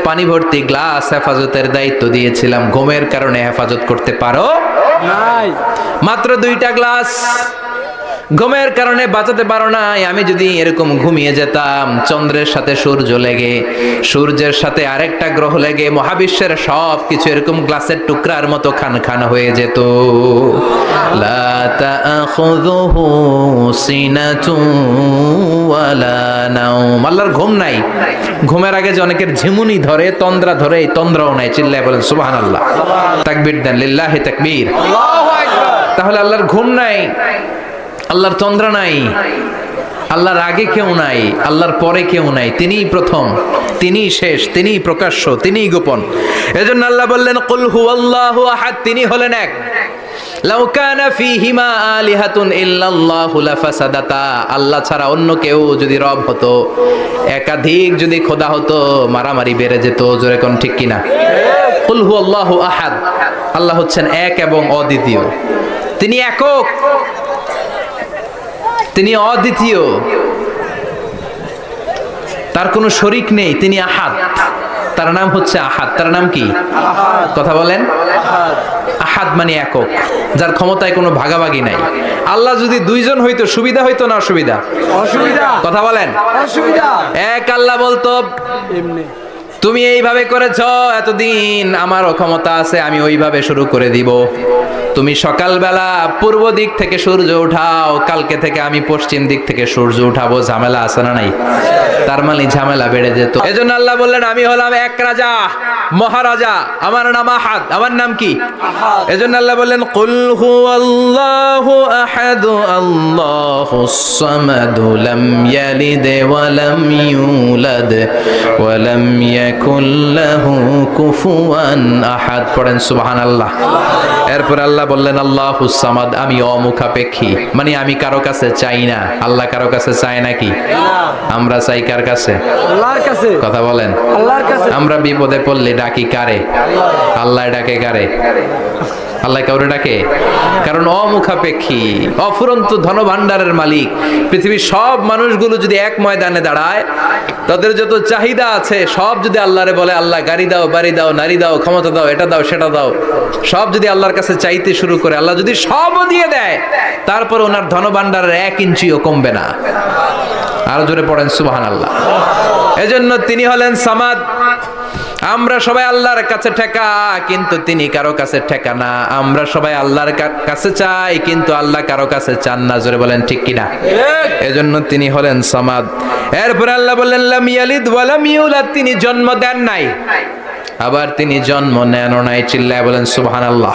পানি ভর্তি গ্লাস হেফাজতের দায়িত্ব দিয়েছিলাম, ঘুমের কারণে হেফাজত করতে পারো নাই। মাত্র 2টা গ্লাস, ঘুমের কারণে বাঁচাতে পারো নাই। আমি যদি এরকম ঘুমিয়ে যেতাম, চন্দ্রের সাথে সূর্য লেগে, সূর্যের সাথে আরেকটা গ্রহ লেগে মহাবিশ্বের সব কিছু এরকম গ্লাসের টুকরার মতো খান খান হয়ে যেত। লা তাখুযুহু সিনাতুন ওয়ালা নাওম। আল্লাহর ঘুম নাই। ঘুমের আগে যে অনেকের ঝিমুনি ধরে, তন্দ্রা ধরে, এই তন্দ্রাও নাই। চিল্লায় বলেন সুবহানাল্লাহ। তাকবীর দেন, লিল্লাহি তাকবীর। আল্লাহু আকবার। তাহলে আল্লাহর ঘুম নাই, আল্লাহর তন্দ্রা নাই, আল্লাহর আগে কেউ নাই, আল্লাহর পরে কেউ নাই। তিনিই প্রথম, তিনিই শেষ, তিনিই প্রকাশ্য, তিনিই গোপন। এজন্য আল্লাহ বললেন কুল হুয়াল্লাহু আহাদ, তিনি হলেন এক। লাউ কানা ফীহিমা আলিহাতুন ইল্লাল্লাহু লাফাসাদাতা, আল্লাহ ছাড়া অন্য কেউ যদি রব হতো, একাধিক যদি খোদা হতো, মারামারি বেড়ে যেত। জোরে কোন ঠিক কিনা? কুল হুয়াল্লাহু আহাদ, আল্লাহ হচ্ছেন এক এবং অদ্বিতীয়। তিনি একক, তিনি অদ্বিতীয়, তার কোনো শরীক নেই। তিনি আহাদ, তার নাম হচ্ছে আহাদ। তার নাম কি? কথা বলেন। আহাদ মানে একক, যার ক্ষমতায় কোনো ভাগাভাগি নাই। আল্লাহ যদি দুইজন হইতো সুবিধা হইতো না অসুবিধা? অসুবিধা। কথা বলেন। অসুবিধা। এক আল্লাহ বলতো তুমি এইভাবে করেছ এতদিন, আমারও ক্ষমতা আছে, আমি ওইভাবে শুরু করে দিব। তুমি সকালবেলা পূর্ব দিক থেকে সূর্য উঠাও, কালকে থেকে আমি পশ্চিম দিক থেকে সূর্য উঠাবো। ঝামেলা আছে না নাই? তার মানে ঝামেলা বেড়ে যেত। এজন্য আল্লাহ বললেন আমি হলাম এক রাজা, মহারাজা, আমার নাম আহাদ। আমার নাম কি? এজন্য আল্লাহ বললেন কুল হুয়াল্লাহু আহাদ আল্লাহুস সামাদ লাম ইয়ালিদ ওয়া লাম ইউলাদ ওয়া লাম ইয়াকুল লাহু কুফুয়ান আহাদ। পড়েন সুবহানাল্লাহ। এরপর আল্লাহ বললেন আল্লাহুস সামাদ, আমি অমুখাপেক্ষী, মানে আমি কারো কাছে চাই না। আল্লাহ কারো কাছে চায় নাকি? আমরা চাই কার কাছে? আল্লাহর কাছে। কথা বলেন। আল্লাহর কাছে। আমরা বিপদে পড়লে ডাকি কারে? আল্লাহ ডাকে কারে? আল্লাহ কাউরে ডাকে? কারণ অমুখাপেক্ষী, অফুরন্ত ধনভাণ্ডারের মালিক। পৃথিবীর সব মানুষগুলো যদি এক ময়দানে দাঁড়ায়, তাদের যত চাহিদা আছে সব যদি আল্লাহরে বলে আল্লাহ গাড়ি দাও, বাড়ি দাও, নারী দাও, ক্ষমতা দাও, এটা দাও, সেটা দাও, সব যদি আল্লাহর কাছে চাইতে শুরু করে, আল্লাহ যদি সবও দিয়ে দেয়, তারপর ওনার ধনভাণ্ডারের 1 ইঞ্চিও কমবে না। আরো জোরে পড়েন সুবহানাল্লাহ। এজন্য তিনি হলেন সামাদ। আমরা সবাই আল্লাহর কাছে ঠেকা, কিন্তু তিনি কারো কাছে ঠেকা না। আমরা সবাই আল্লাহর কাছে চাই, কিন্তু আল্লাহ কারো কাছে চান না। জোরে বলেন ঠিক কিনা? এজন্য তিনি হলেন সামাদ। এরপর আল্লাহ বললেন লাম ইয়ালিদ ওয়া লাম ইউলাদ, তিনি জন্ম দেন নাই, আবার তিনি জন্ম নেনও নাই। চিল্লায় বলেন সুবহানাল্লাহ।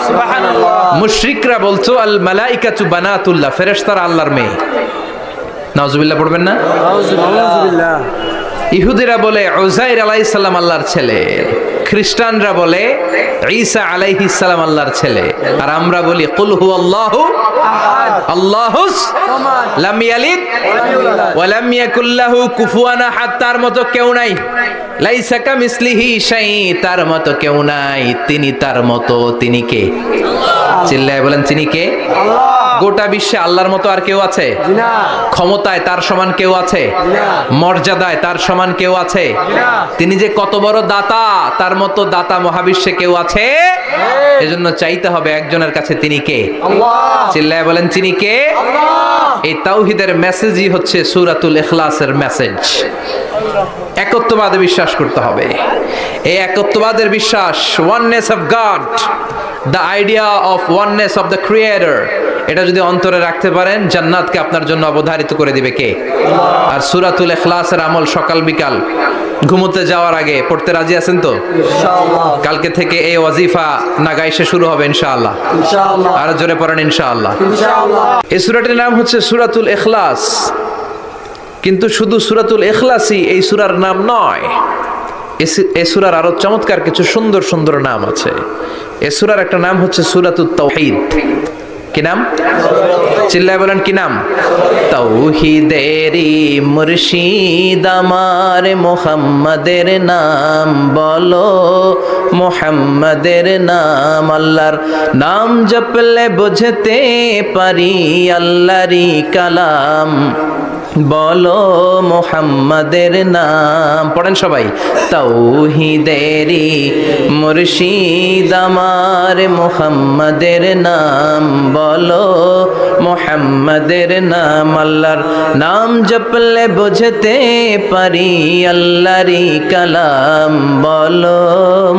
মুশরিকরা বলতো আল মালাইকাতু বানাতুল্লাহ, ফেরেশতারা আল্লাহর মেয়ে। নাউজুবিল্লাহ পড়বেন না? নাউজুবিল্লাহ। ইহুদিরা বলে উযাইর আলাইহিস সালাম আল্লাহর ছেলে, খ্রিস্টানরা বলে ঈসা আলাইহিস সালাম আল্লাহর ছেলে, আর আমরা বলি কুল হুয়াল্লাহু আহাদ আল্লাহুস সামাদ লাম ইয়ালিদ ওয়া লাম ইয়াকুল লাহু কুফুয়ান আহাদ। তার মতো কেউ নাই। লাইসা কামিসলিহি শাই, তার মতো কেউ নাই। তিনি তার মতো। তিনি কে? চিল্লায় বলেন তিনি কে? আল্লাহ। গোটা বিশ্বে আল্লাহর মতো আর কেউ আছে? না। ক্ষমতায় তার সমান কেউ আছে? না। মর্যাদায় তার সমান কেউ আছে? না। তিনি যে কত বড় দাতা, তার মতো দাতা মহাবিশ্বে কেউ আছে? এজন্য চাইতে হবে একজনের কাছে। তিনি কে? আল্লাহ। চিল্লায় বলেন তিনি কে? আল্লাহ। এই তাওহীদের মেসেজই হচ্ছে সূরাতুল ইখলাসের মেসেজ। একত্ববাদে বিশ্বাস করতে হবে। এই একত্ববাদের বিশ্বাস, oneness of god, the idea of oneness of the creator, এটা যদি অন্তরে রাখতে পারেন, জান্নাতকে আপনার জন্য অবধারিত করে দিবে কে? আর সূরাতুল ইখলাসের আমল সকাল বিকাল ঘুমোতে যাওয়ার আগে পড়তে রাজি আছেন তো? ইনশাআল্লাহ। কালকে থেকে এই ওয়াজিফা নাগাইশে শুরু হবে ইনশাআল্লাহ। ইনশাআল্লাহ। আর জোরে পড়েন ইনশাআল্লাহ। ইনশাআল্লাহ। এই সূরাটির নাম হচ্ছে সূরাতুল ইখলাস। কিন্তু শুধু সূরাতুল ইখলাসই এই সূরার নাম নয়। এই সূরার আরো চমৎকার কিছু সুন্দর সুন্দর নাম আছে। এই সূরার একটা নাম হচ্ছে সূরাতুত তাওহীদ। কি নাম? চিল্লায় বলেন কি নাম? তাওহীদেরই মুর্শিদ আমার মুহাম্মাদের নাম বলো, মুহাম্মাদের নাম। আল্লাহর নাম জপলে বুঝতে পারি আল্লাহরই কালাম। বলো মুহাম্মাদের নাম। পড়েন সবাই। তাওহীদেরি মুর্শিদ আমার মুহাম্মাদের নাম, বলো মুহাম্মাদের নাম। আল্লাহর নাম জপলে বুঝতে পারি আল্লাহরই কালাম, বলো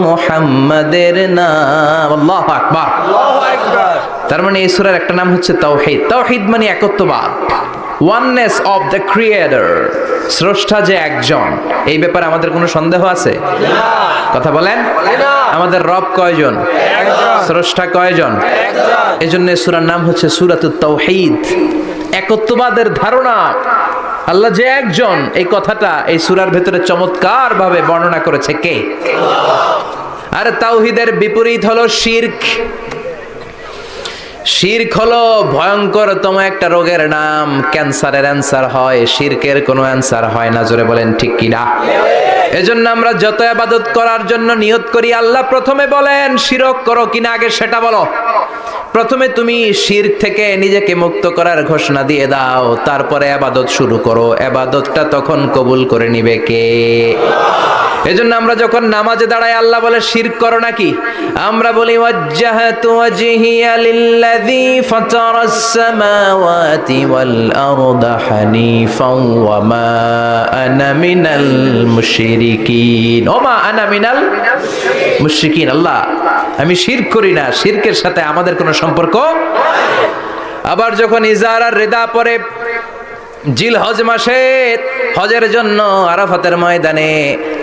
মুহাম্মাদের নাম। আল্লাহু আকবার, আল্লাহু আকবার। তার মানে এই সূরার একটা নাম হচ্ছে তাওহীদ। তাওহীদ মানে একত্ববাদ, ওয়াননেস অফ দ্য ক্রিয়েটর। স্রষ্টা যে একজন, এই ব্যাপারে আমাদের কোনো সন্দেহ আছে? কথা বলেন। আমাদের রব কয়জন? স্রষ্টা কয়জন? এজন্য সূরার নাম হচ্ছে সূরাতুত তাওহীদ। একত্ববাদের ধারণা, আল্লাহ যে একজন, এই কথাটা এই সূরার ভেতরে চমৎকার ভাবে বর্ণনা করেছে কে? আর তাওহীদের বিপরীত হলো শিরক। শিরক হলো ভয়ঙ্করতম একটা রোগের নাম। ক্যান্সারের অ্যান্সার হয়, শিরকের কোনো অ্যান্সার হয় না। জোরে বলেন ঠিক কিনা? এজন্য আমরা যত ইবাদত করার জন্য নিয়ত করি, আল্লাহ প্রথমে বলেন শিরক করো কিনা আগে সেটা বলো। প্রথমে তুমি শিরক থেকে নিজেকে মুক্ত করার ঘোষণা দিয়ে দাও, তারপরে ইবাদত শুরু করো। ইবাদতটা তখন কবুল করে নিবে কে? এজন্য আমরা যখন নামাজে দাঁড়াই আল্লাহ বলে শিরক করো নাকি? আমরা বলি ওয়াজ্জাহাতু ওয়াজহিয়া লিল্লাযী ফাতারাস সামাওয়াতি ওয়াল আরদা হানিফাও ওয়া মা আনা মিনাল মুশরিকিন। ওমা আনা মিনাল মুশরিকিন। আল্লাহ আমি শিরক করি না, শিরকের সাথে আমাদের কোনো সম্পর্ক। আবার যখন ইজার আর রিদা পরে জিল হজ মাসে হজের জন্য আরাফাতের ময়দানে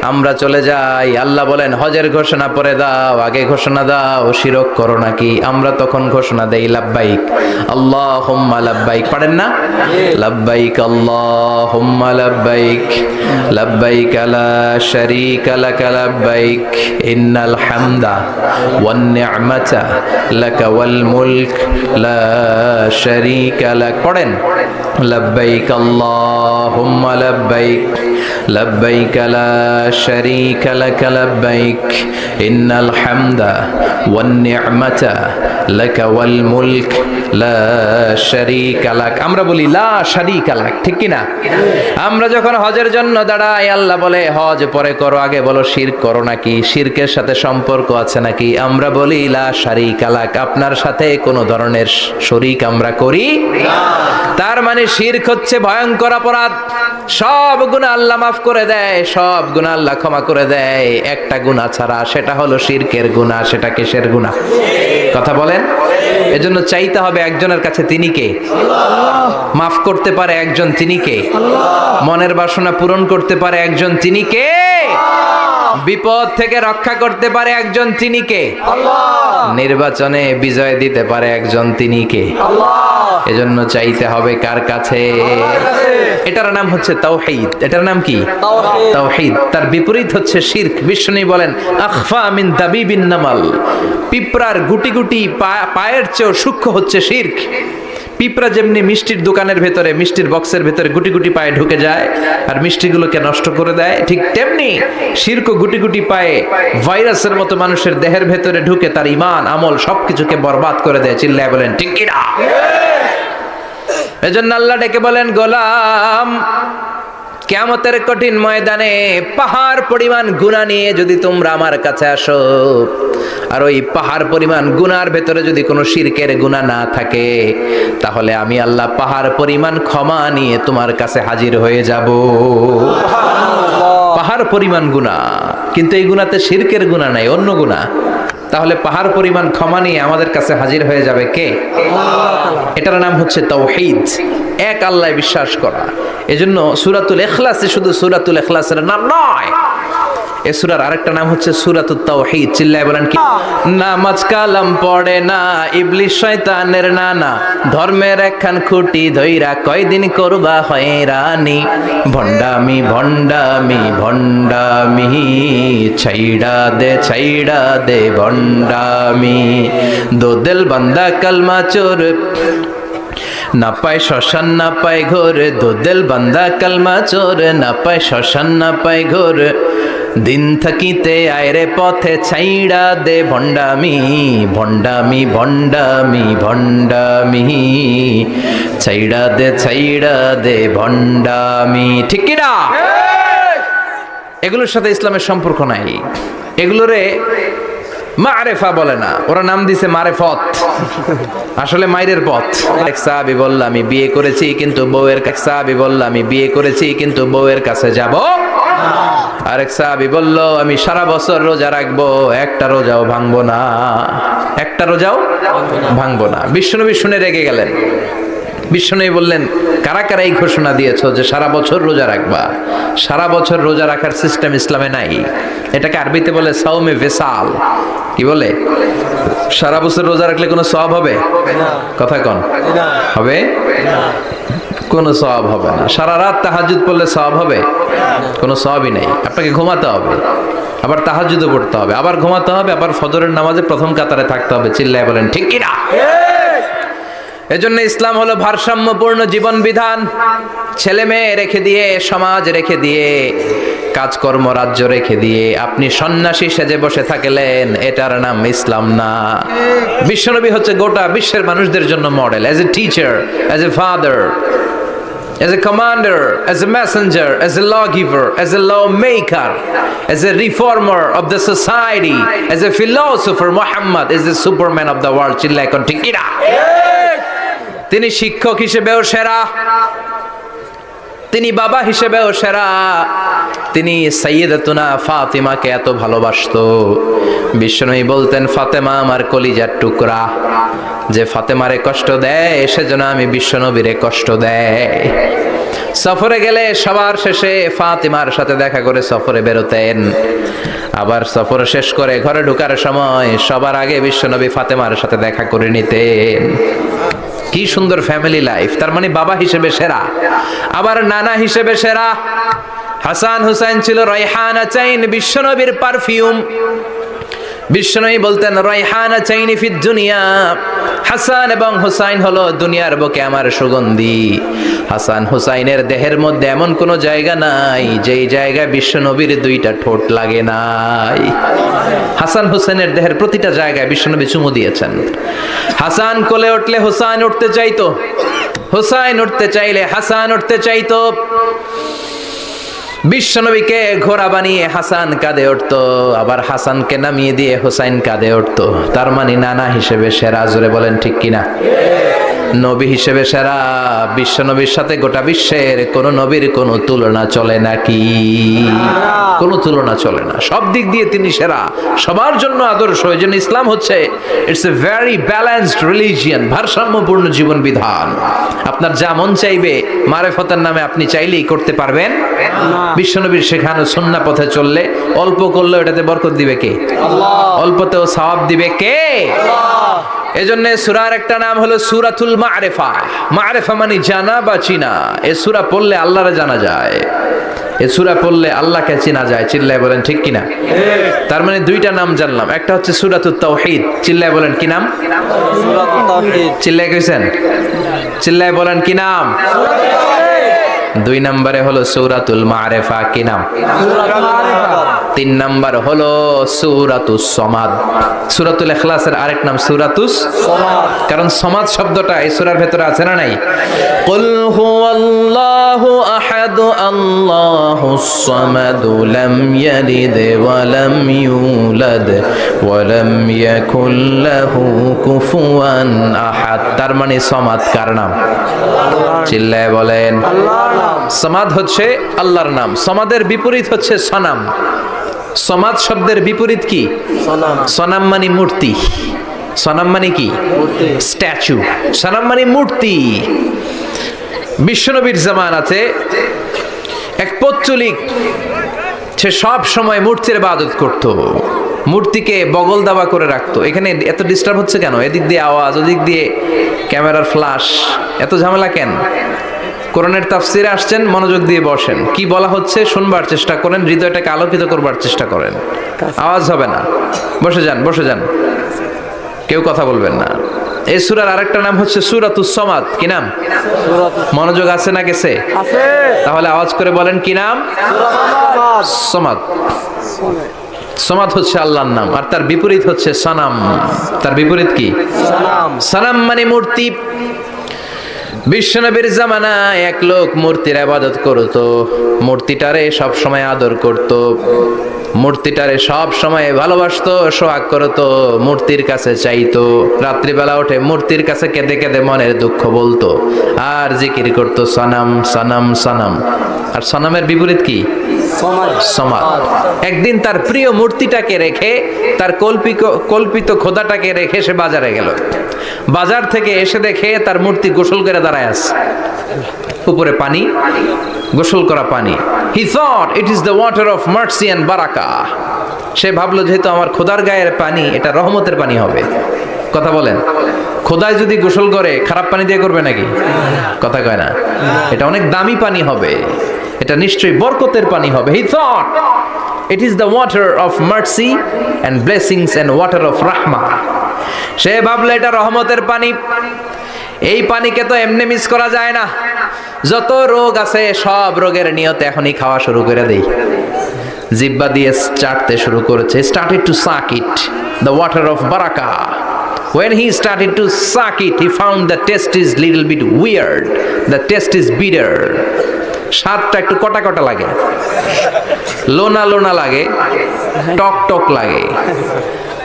আমরা চলে যাই, আল্লাহ বলেন হজের ঘোষণা পরে দাও, আগে ঘোষণা দাও শিরক করো নাকি? আমরা তখন ঘোষণা দেই লাব্বাইক আল্লাহুম্মা লাব্বাইক। পারেন না? লাব্বাইক আল্লাহুম্মা লাব্বাইক, লাব্বাইক লা শারীকা লাকা লাব্বাইক, ইন্নাল হামদা ওয়ান নি'মাতা লাকা ওয়াল মুলক লা শারীকা লাক। পড়েন লাব্বাইক আল্লাহুম্মা লাব্বাইক, লাব্বাইক লা শারীকা লাকা লাব্বাইক, ইন্নাল হামদা ওয়ান নি'মাতা লাকা ওয়াল মুলক লা শারীকা লাক। আমরা বলি লা শারীকা লাক, ঠিক কি না? আমরা যখন হজের জন্য দাঁড়াই আল্লাহ বলে হজ পরে করো, আগে বলো শিরক করো নাকি? শিরকের সাথে সম্পর্ক আছে নাকি? আমরা বলি লা শারীকা লাক, আপনার সাথে কোনো ধরনের শরীক আমরা করি না। তার মানে শিরক হচ্ছে ভয়ঙ্কর অপরাধ। সব গুনাহ আল্লাহ মাফ করে দেয়, সব গুনাহ আল্লাহ ক্ষমা করে দেয়, একটা গুনাহ ছাড়া, সেটা হলো শিরকের গুনাহ। সেটা কিসের গুনাহ? কথা বলেন। এজন্য চাইতে হবে একজনের কাছে, তিনি কে? মাফ করতে পারে একজন, তিনি কে? মনের বাসনা পূরণ করতে পারে একজন, তিনি কে? বিপদ থেকে রক্ষা করতে পারে একজন, তিনি কে? নির্বাচনে বিজয় দিতে পারে একজন, তিনি কে? এজন্য চাইতে হবে কার কাছে? এটার নাম হচ্ছে তাওহীদ। এটার নাম কি? তাওহীদ। তার বিপরীত হচ্ছে শিরক। বিষ্ণু বলেন আখফা মিন দাবিবিন নামাল, পিঁপড়ার গুটি গুটি পায়ের চেয়েও সূক্ষ্ম হচ্ছে শিরক। পিঁপড়া যেমনি মিষ্টির দোকানের ভেতরে, মিষ্টির বক্সের ভেতরে গুটি গুটি পায়ে ঢুকে যায় আর মিষ্টিগুলোকে নষ্ট করে দেয়, ঠিক তেমনি শিরক গুটি গুটি পায়ে ভাইরাসের মতো মানুষের দেহের ভেতরে ঢুকে তার ঈমান আমল সবকিছুকে বরবাদ করে দেয়। চিল্লায় বলেন ঠিক কি না? এজন্য আল্লাহ ডেকে বলেন গোলাম, কিয়ামতের কঠিন ময়দানে পাহাড় পরিমাণ গুনাহ নিয়ে যদি তোমরা আমার কাছে আসো, আর ওই পাহাড় পরিমাণ গুনার ভেতরে যদি কোনো শিরকের গুনাহ না থাকে, তাহলে আমি আল্লাহ পাহাড় পরিমাণ ক্ষমা নিয়ে তোমার কাছে হাজির হয়ে যাব। পাহাড় পরিমাণ গুনাহ, কিন্তু এই গুনাতে শিরকের গুনাহ নাই, অন্য গুনাহ। তাহলে পাহাড় পরিমাণ ক্ষমা নিয়ে আমাদের কাছে হাজির হয়ে যাবে কে? এটার নাম হচ্ছে তাওহীদ, এক আল্লাহ বিশ্বাস করা। এজন্য সূরাতুল ইখলাস শুধু সূরাতুল ইখলাসের নাম নয়, এই সূরার আরেকটা নাম হচ্ছে সূরাতুত তাওহীদ। চিল্লায় বলেন কি? নামাজ কালাম পড়ে না ইবলিস শয়তানের নানা, ধর্মের একখান খুঁটি ধইরা কয়দিন করবা হয়রানি, ভণ্ডামি ভণ্ডামি ভণ্ডামি, ছাইড়া দে ভণ্ডামি, দোদেল বান্দা কালমা চোর, না পায় শ্মশান না পায় ঘোর, দোদেল বান্দা কালমা চোর, না পায় শ্মশান না পায় ঘোর, দিন থাকিতে আয়রে পথে ছাইড়া দে ভণ্ডামি ভণ্ডামি ভণ্ডামি ভণ্ডামি ছাইড়া দে ভণ্ডামি। ঠিক কি না? এগুলোর সাথে ইসলামের সম্পর্ক নাই। এগুলোরে মারেফা বলে না, ওরা নাম দিছে মারেফত, আসলে মাইরের পথ। এক সাহাবী বলল আমি বিয়ে করেছি কিন্তু বউয়ের কাছে যাব। আরেক সাহাবী বলল আমি সারা বছর রোজা রাখবো, একটা রোজাও ভাঙবো না। বিশ্বনবী শুনে রেগে গেলেন। বিশ্বনবী বললেন কারা কারা এই ঘোষণা দিয়েছো যে সারা বছর রোজা রাখবা? সারা বছর রোজা রাখার সিস্টেম ইসলামে নাই। এটাকে আরবিতে বলে সাওমে ভিসাল। কি বলে? সারা বছর রোজা রাখলে কোনো সওয়াব হবে? কথা কন, হবে? কোনো সওয়াব হবে না। সারা রাত তাহাজ্জুদ পড়লে সওয়াব হবে? কোনো সওয়াবই নেই। আপনাকে ঘুমাতে হবে, আবার তাহাজ্জুদও পড়তে হবে, আবার ঘুমাতে হবে, আবার ফজরের নামাজে প্রথম কাতারে থাকতে হবে। চিল্লায় বলেন ঠিক কি না? এজন্য ইসলাম হলো ভারসাম্যপূর্ণ জীবন বিধান। ছেলে মেয়ে রেখে দিয়ে, সমাজ রেখে দিয়ে, কাজকর্ম রাজ্য রেখে দিয়ে আপনি সন্ন্যাসী সেজে বসে থাকলেন, এটার নাম ইসলাম না। বিশ্বনবী হচ্ছে গোটা বিশ্বের মানুষদের জন্য model, as a teacher, as a father, as a commander, as a messenger, as a lawgiver, as a lawmaker, as a reformer of the society, as a philosopher, Muhammad is the superman of the world. চিল্লায় কোন ঠিক কি না? তিনি শিক্ষক হিসেবেও সেরা, তিনি বাবা হিসেবেও সেরা। তিনি সাইয়্যিদাতুনা ফাতিমাকে এত ভালোবাসতো, বিশ্বনবী বলতেন ফাতেমা আমার কলিজার টুকরা, যে ফাতেমারে কষ্ট দেয় সেজন্য আমি বিশ্বনবীরে কষ্ট দেয়। সফরে গেলে সবার শেষে ফাতিমার সাথে দেখা করে সফরে বেরোতেন, আবার সফর শেষ করে ঘরে ঢোকার সময় সবার আগে বিশ্বনবী ফাতেমার সাথে দেখা করে নিতেন। কি সুন্দর ফ্যামিলি লাইফ। তার মানে বাবা হিসেবে সেরা, আবার নানা হিসেবে সেরা। হাসান হুসাইন ছিল রায়হানা চাইন, বিশ্বনবীর পারফিউম। বিশ্বনবী বলতেন রায়হানা চাইনি ফিদ দুনিয়া, হাসান এবং হুসাইন হলো দুনিয়ার বুকে আমার সুগন্ধি। হাসান হুসাইনের দেহের মধ্যে এমন কোনো জায়গা নাই যেই জায়গায় বিশ্বনবীর দুইটা ঠোঁট লাগে নাই। হাসান হুসাইনের দেহের প্রতিটা জায়গায় বিশ্বনবী চুমু দিয়েছেন। হাসান কোলে উঠলে হুসাইন উঠতে চাইতো, হুসাইন উঠতে চাইলে হাসান উঠতে চাইতো। বিশ্বনবীকে ঘোড়া বানিয়ে হাসান কাঁধে উঠতো, আবার হাসানকে নামিয়ে দিয়ে হুসাইন কাঁধে উঠতো। তার মানে নানা হিসেবে সেরা। জোরে বলেন ঠিক কিনা? নবী হিসেবে সেরা। বিশ্বনবীর সাথে গোটা বিশ্বের কোন নবীর কোনো তুলনা চলে নাকি? কোনো তুলনা চলে না। সব দিক দিয়ে তিনি সেরা, সবার জন্য আদর্শ। এই জন্য ইসলাম হচ্ছে it's a very balanced religion, ভারসাম্যপূর্ণ জীবন বিধান। আপনার যা মন চাইবে মারেফতের নামে আপনি চাইলেই করতে পারবেন। বিশ্বনবীর শেখানো সুন্নাহ পথে চললে অল্প করলেও এটাতে বরকত দিবে কে? আল্লাহ। অল্পতেও সওয়াব দিবে কে? আল্লাহ। এজন্য সূরার একটা নাম হলো সূরাতুল মা'রিফা। মা'রিফা মানে জানা বা চিনা। এই সূরা পড়লে আল্লাহরে জানা যায়, এই সূরা পড়লে আল্লাহকে চেনা যায়। চিল্লায় বলেন ঠিক কিনা? তার মানে দুইটা নাম জানলাম। একটা হচ্ছে সূরাতুত তাওহীদ। চিল্লায় বলেন কি নাম? সূরাতুত তাওহীদ। চিল্লায় কইছেন? চিল্লায় বলেন কি নাম? দুই নম্বরে হলো সূরাতুল মা'রিফা। কি নাম? সূরাতুল মা'রিফা। তিন নম্বর হলো সূরাতুস সমাদ। সূরাতুল ইখলাসের আরেক নাম সূরাতুস সমাদ, কারণ সমাদ শব্দটা এই সূরার ভেতরে আছে না নাই? কুল হুয়াল্লাহু আহাদ আল্লাহুস সামাদ লাম ইয়ালিদ ওয়া লাম ইউলাদ ওয়া লাম ইয়াকুল লাহু কুফুয়ান আহাদ। তার মানে সমাদ কার নাম? চিল্লায় বলেন আল্লাহর নাম। সমাদ হচ্ছে আল্লাহর নাম। সমাদের বিপরীত হচ্ছে সনাম। সমাদ শব্দের বিপরীত কি? সনাম। সনাম মানে মূর্তি। সনাম মানে কি? স্ট্যাচু। সনাম মানে মূর্তি। বিশ্বনবীর জামানাতে এক পৌত্তলিক, সে সব সময় মূর্তির ইবাদত করত, মূর্তিকে বগল দাবা করে রাখতো। এখানে এত ডিস্টার্ব হচ্ছে কেন? এদিক দিয়ে আওয়াজ, ওদিক দিয়ে ক্যামেরার ফ্ল্যাশ, এত ঝামেলা কেন? কোরআনের তাফসিরে আসছেন, মনোযোগ দিয়ে বসেন। কি বলা হচ্ছে শুনবার চেষ্টা করেন, হৃদয়টাকে আলোকিত করবার চেষ্টা করেন। আওয়াজ হবে না, বসে যান, বসে যান, কেউ কথা বলবেন না। এই সূরার আরেকটা নাম হচ্ছে সূরাতুস সামাদ। কি নাম? মনোযোগ আছে না গেছে? আছে। তাহলে আওয়াজ করে বলেন কি নাম? সামাদ। সামাদ হচ্ছে আল্লাহর নাম, আর তার বিপরীত হচ্ছে সানাম। তার বিপরীত কি? সানাম মানে মূর্তি। বিশ্বনবীর জামানায় এক লোক মূর্তির ইবাদত করত, মূর্তিটারে সব সময় আদর করত, মূর্তিটারে সব সময় ভালোবাসতো, সোহাগ করতো, মূর্তির কাছে চাইতো, রাত্রিবেলা উঠে মূর্তির কাছে কেঁদে কেঁদে মনের দুঃখ বলতো আর জিকির করতো সানাম সানাম সানাম। আর সানামের বিপরীত কি? সমাদ। একদিন তার প্রিয় মূর্তিটাকে রেখে, তার কল্পিত খোদাটাকে রেখে সে বাজারে গেল। বাজার থেকে এসে দেখে তার মূর্তি গোসল করে দাঁড়ায় আছে, উপরে পানি, গোসল করা পানি। He thought it is the water of mercy and বারাকা। সে ভাবলো যেহেতু আমার খোদার গায়ের পানি, এটা রহমতের পানি হবে। কথা বলেন, খোদায় যদি গোসল করে খারাপ পানি দিয়ে করবে নাকি? কথা কয় না, এটা অনেক দামি পানি হবে, এটা নিশ্চয়ই বরকতের পানি হবে। He thought it is the water of mercy and blessings and water of rahmah। সে ভাবলো এটা রহমতের পানি, এই পানিকে তো এমনি মিস করা যায় না। যত রোগ আছে সব রোগের নিয়তে এখনই খাওয়া শুরু করে দেই। জিহ্বা দিয়ে চাটতে শুরু করেছে। Started to suck it, the water of barakah. When he started to suck it, he found the taste is little bit weird. The taste is bitter. স্বাদটা একটু কটা কটা লাগে, লোনা লোনা লাগে, টক টক লাগে।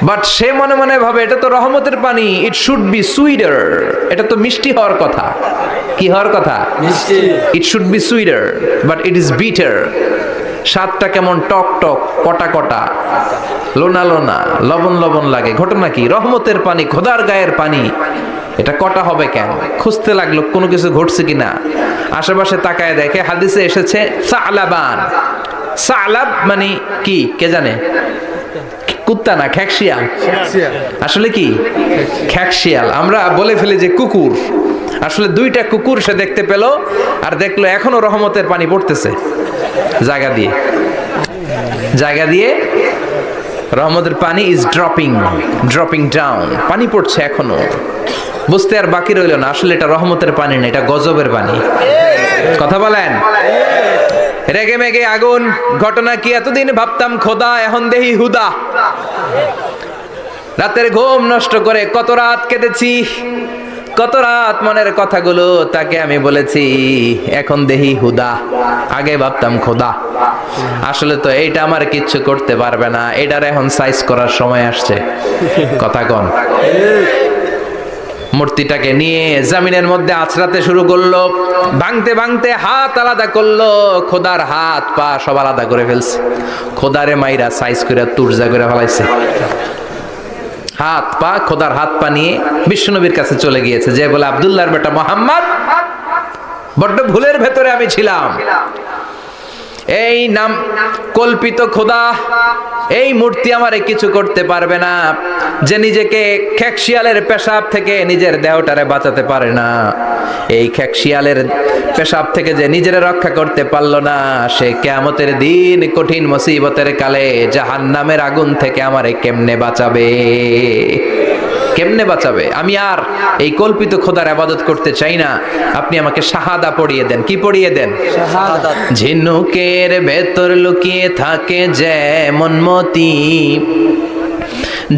বাট সে মনে মনে ভাবে এটা তো রহমতের পানি, ইট শুড বি সুইটার, এটা তো মিষ্টি হওয়ার কথা। কি হওয়ার কথা? মিষ্টি। It should be sweeter but it is bitter. স্বাদটা কেমন টক টক, কটা কটা, লোনা লোনা, লবণ লবণ লাগে। ঘটনা কি? রহমতের পানি, খোদার গায়ের পানি, এটা কটা হবে কেন? খুঁজতে লাগলো কোনো কিছু ঘটছে কিনা। আশেপাশে তাকায় দেখে হাদিসে এসেছে সালাবান। সালাব মানে কি কে জানে? কুত্তা না, খ্যাকশিয়াল। আসলে কি? খ্যাকশিয়াল। আমরা বলে ফেলি যে কুকুর, আসলে দুইটা কুকুর সে দেখতে পেল, আর দেখলো এখনো রহমতের পানি পড়তেছে জায়গা দিয়ে, জায়গা দিয়ে রহমতের পানি ইজ ড্রপিং ডাউন, পানি পড়ছে এখনো। বুঝতে আর বাকি রইল না আসলে এটা রহমতের পানি না, এটা গজবের পানি। কথা বলেন, রেগে মেগে আগুন। ঘটনা কি? এতদিন ভাবতাম খোদা, এখন দেহি হুদা। রাতের ঘুম নষ্ট করে কত রাত কেঁদেছি, কত রাত মনের কথাগুলো তাকে আমি বলেছি, এখন দেহি হুদা। আগে ভাবতাম খোদা, আসলে তো এইটা আমার কিচ্ছু করতে পারবে না, এটার এখন সাইজ করার সময় আসছে। কথা কন। মূর্তিটাকে নিয়ে জমিনের মধ্যে আছড়াতে শুরু করলো, ভাঙতে ভাঙতে হাত আলাদা করলো, খোদার হাত পা সব আলাদা করে ফেলছে। খোদারে মাইরা সাইজ করে তুরজা করে ফেলাইছে। হাত পা, খোদার হাত পা নিয়ে বিশ্বনবীর কাছে চলে গিয়েছে, যে বলে আব্দুল্লাহর বেটা মোহাম্মদ, বড্ড ভুলের ভেতরে আমি ছিলাম। এই নাম কল্পিত খোদা, এই মূর্তি আমারে কিছু করতে পারবে না। যে নিজেকে খ্যাকশিয়ালের পেশাব থেকে নিজের দেহটারে বাঁচাতে পারে না, এই খ্যাকশিয়ালের পেশাব থেকে যে নিজের রক্ষা করতে পারলো না, সে কিয়ামতের দিন কঠিন মুসিবতের কালে জাহান্নামের আগুন থেকে আমারে কেমনে বাঁচাবে? কেমনে বাঁচাবে? আমি আর এই কল্পিত খোদার ইবাদত করতে চাই না, আপনি আমাকে শাহাদা পড়িয়ে দেন। কি পড়িয়ে দেন? শাহাদাত। ঝিনুকের ভেতর লুকিয়ে থাকে যেমন মতি,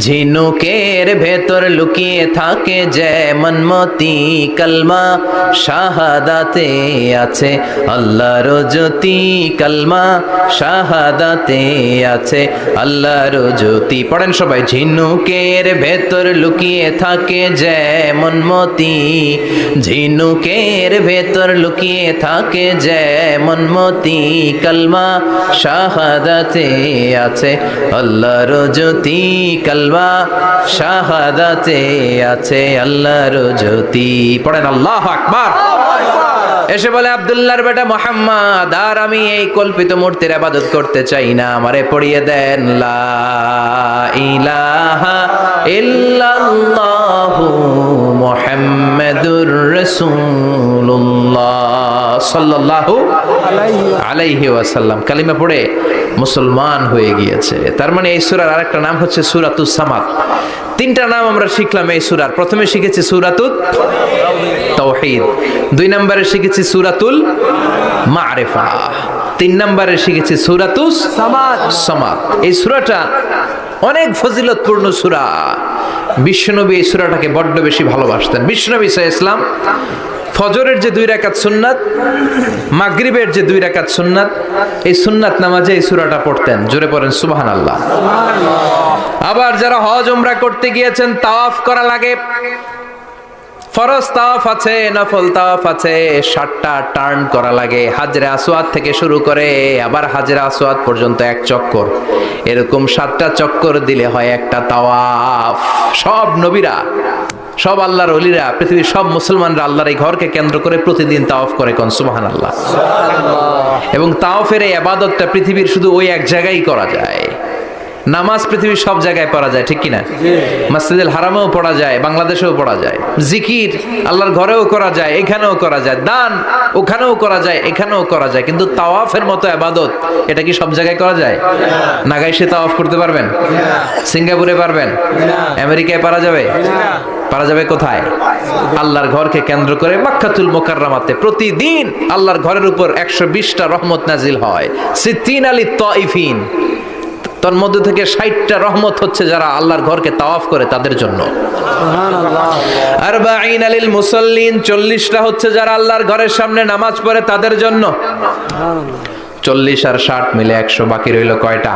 ঝিনুকের ভেতর লুকিয়ে থাকে যেমন মতি, কলমা শাহাদাতে আছে আল্লাহর জ্যোতি, কলমা শাহাদাতে আছে আল্লাহর জ্যোতি। পড়েন সবাই। ঝিনুকের ভেতর লুকিয়ে থাকে যেমন মতি, ঝিনুকের ভেতর লুকিয়ে থাকে যেমন মতি, কলমা শাহাদাতে আছে আল্লাহর জ্যোতি, কলমা শাহাদাতে আছে আল্লাহর জ্যোতি। পড়েন আল্লাহু আকবার। এসে বলে আব্দুল্লাহর বেটা মুহাম্মদ, আর আমি এই কল্পিত মূর্তির ইবাদত করতে চাই না, আমারে পড়িয়ে দেন লা ইলাহা ইল্লাল্লাহু মুহাম্মাদুর রাসূলুল্লাহ সাল্লাল্লাহু আলাইহি ওয়াসাল্লাম। কালিমা পড়ে মুসলমান হয়ে গিয়েছে। তার মানে এই সূরার আরেকটা নাম হচ্ছে সূরাতুস সামাদ। তিনটা নাম আমরা শিখলাম এই সূরার। প্রথমে শিখেছি সূরাতুত তাওহীদ, 2 নম্বরে শিখেছি সূরাতুল মারিফা, 3 নম্বরে শিখেছি সূরাতুস সামাদ। এই সূরাটা অনেক ফজিলতপূর্ণ সূরা। বিশ্বনবী এই সূরাটাকে বড্ড বেশি ভালোবাসতেন। বিশ্বনবী সাল্লাল্লাহু আলাইহি ওয়াসাল্লাম ফজরের যে 2 রাকাত সুন্নাত, মাগরিবের যে 2 রাকাত সুন্নাত, এই সুন্নাত নামাজে এই সূরাটা পড়তেন। জোরে পড়েন সুবহানাল্লাহ। আবার যারা হজ উমরা করতে গিয়েছেন, তাওয়াফ করা লাগে, ফরজ তাওয়াফ আছে, নফল তাওয়াফ আছে, 7টা টার্ন করা লাগে। হাজরে আসওয়াদ থেকে শুরু করে আবার হাজরে আসওয়াদ পর্যন্ত 1 চক্কর, এরকম 7টা চক্কর দিলে হয় একটা তাওয়াফ। সব নবীরা, সব আল্লাহর ওলিরা, পৃথিবীর সব মুসলমানরা আল্লাহর এই ঘরকে কেন্দ্র করে প্রতিদিন তাওয়াফ করে। কোন সুবহানাল্লাহ। এবং তাওয়াফের এই ইবাদতটা পৃথিবীর শুধু ওই এক জায়গায় করা যায়। নামাজ পৃথিবীর সব জায়গায় পড়া যায়, ঠিক কিনা? মসজিদুল হারামেও পড়া যায়, বাংলাদেশেও পড়া যায়। জিকির আল্লাহর ঘরেও করা যায়, এখানেও করা যায়। দান ওখানেও করা যায়, এখানেও করা যায়। কিন্তু তাওয়াফের মতো ইবাদত, এটা কি সব জায়গায় করা যায়? নাগাইশে তাওয়াফ করতে পারবেন? সিঙ্গাপুরে পারবেন? আমেরিকায় পারা যাবে? পারা যাবে কোথায়? আল্লাহর ঘরকে কেন্দ্র করে মক্কাতুল মুকাররমাতে প্রতিদিন আল্লাহর ঘরের উপর 120টা রহমত নাজিল হয়। সিত্তিন আলিত তাইফিন, তার মধ্যে থেকে 60টা রহমত হচ্ছে যারা আল্লাহর ঘরকে তাওয়াফ করে তাদের জন্য। সুবহানাল্লাহ। 40 আলিল মুসাল্লিন, 40টা হচ্ছে যারা আল্লাহর ঘরের সামনে নামাজ পড়ে তাদের জন্য। সুবহানাল্লাহ। 40 আর 60 মিলে 100, বাকি রইল কয়টা?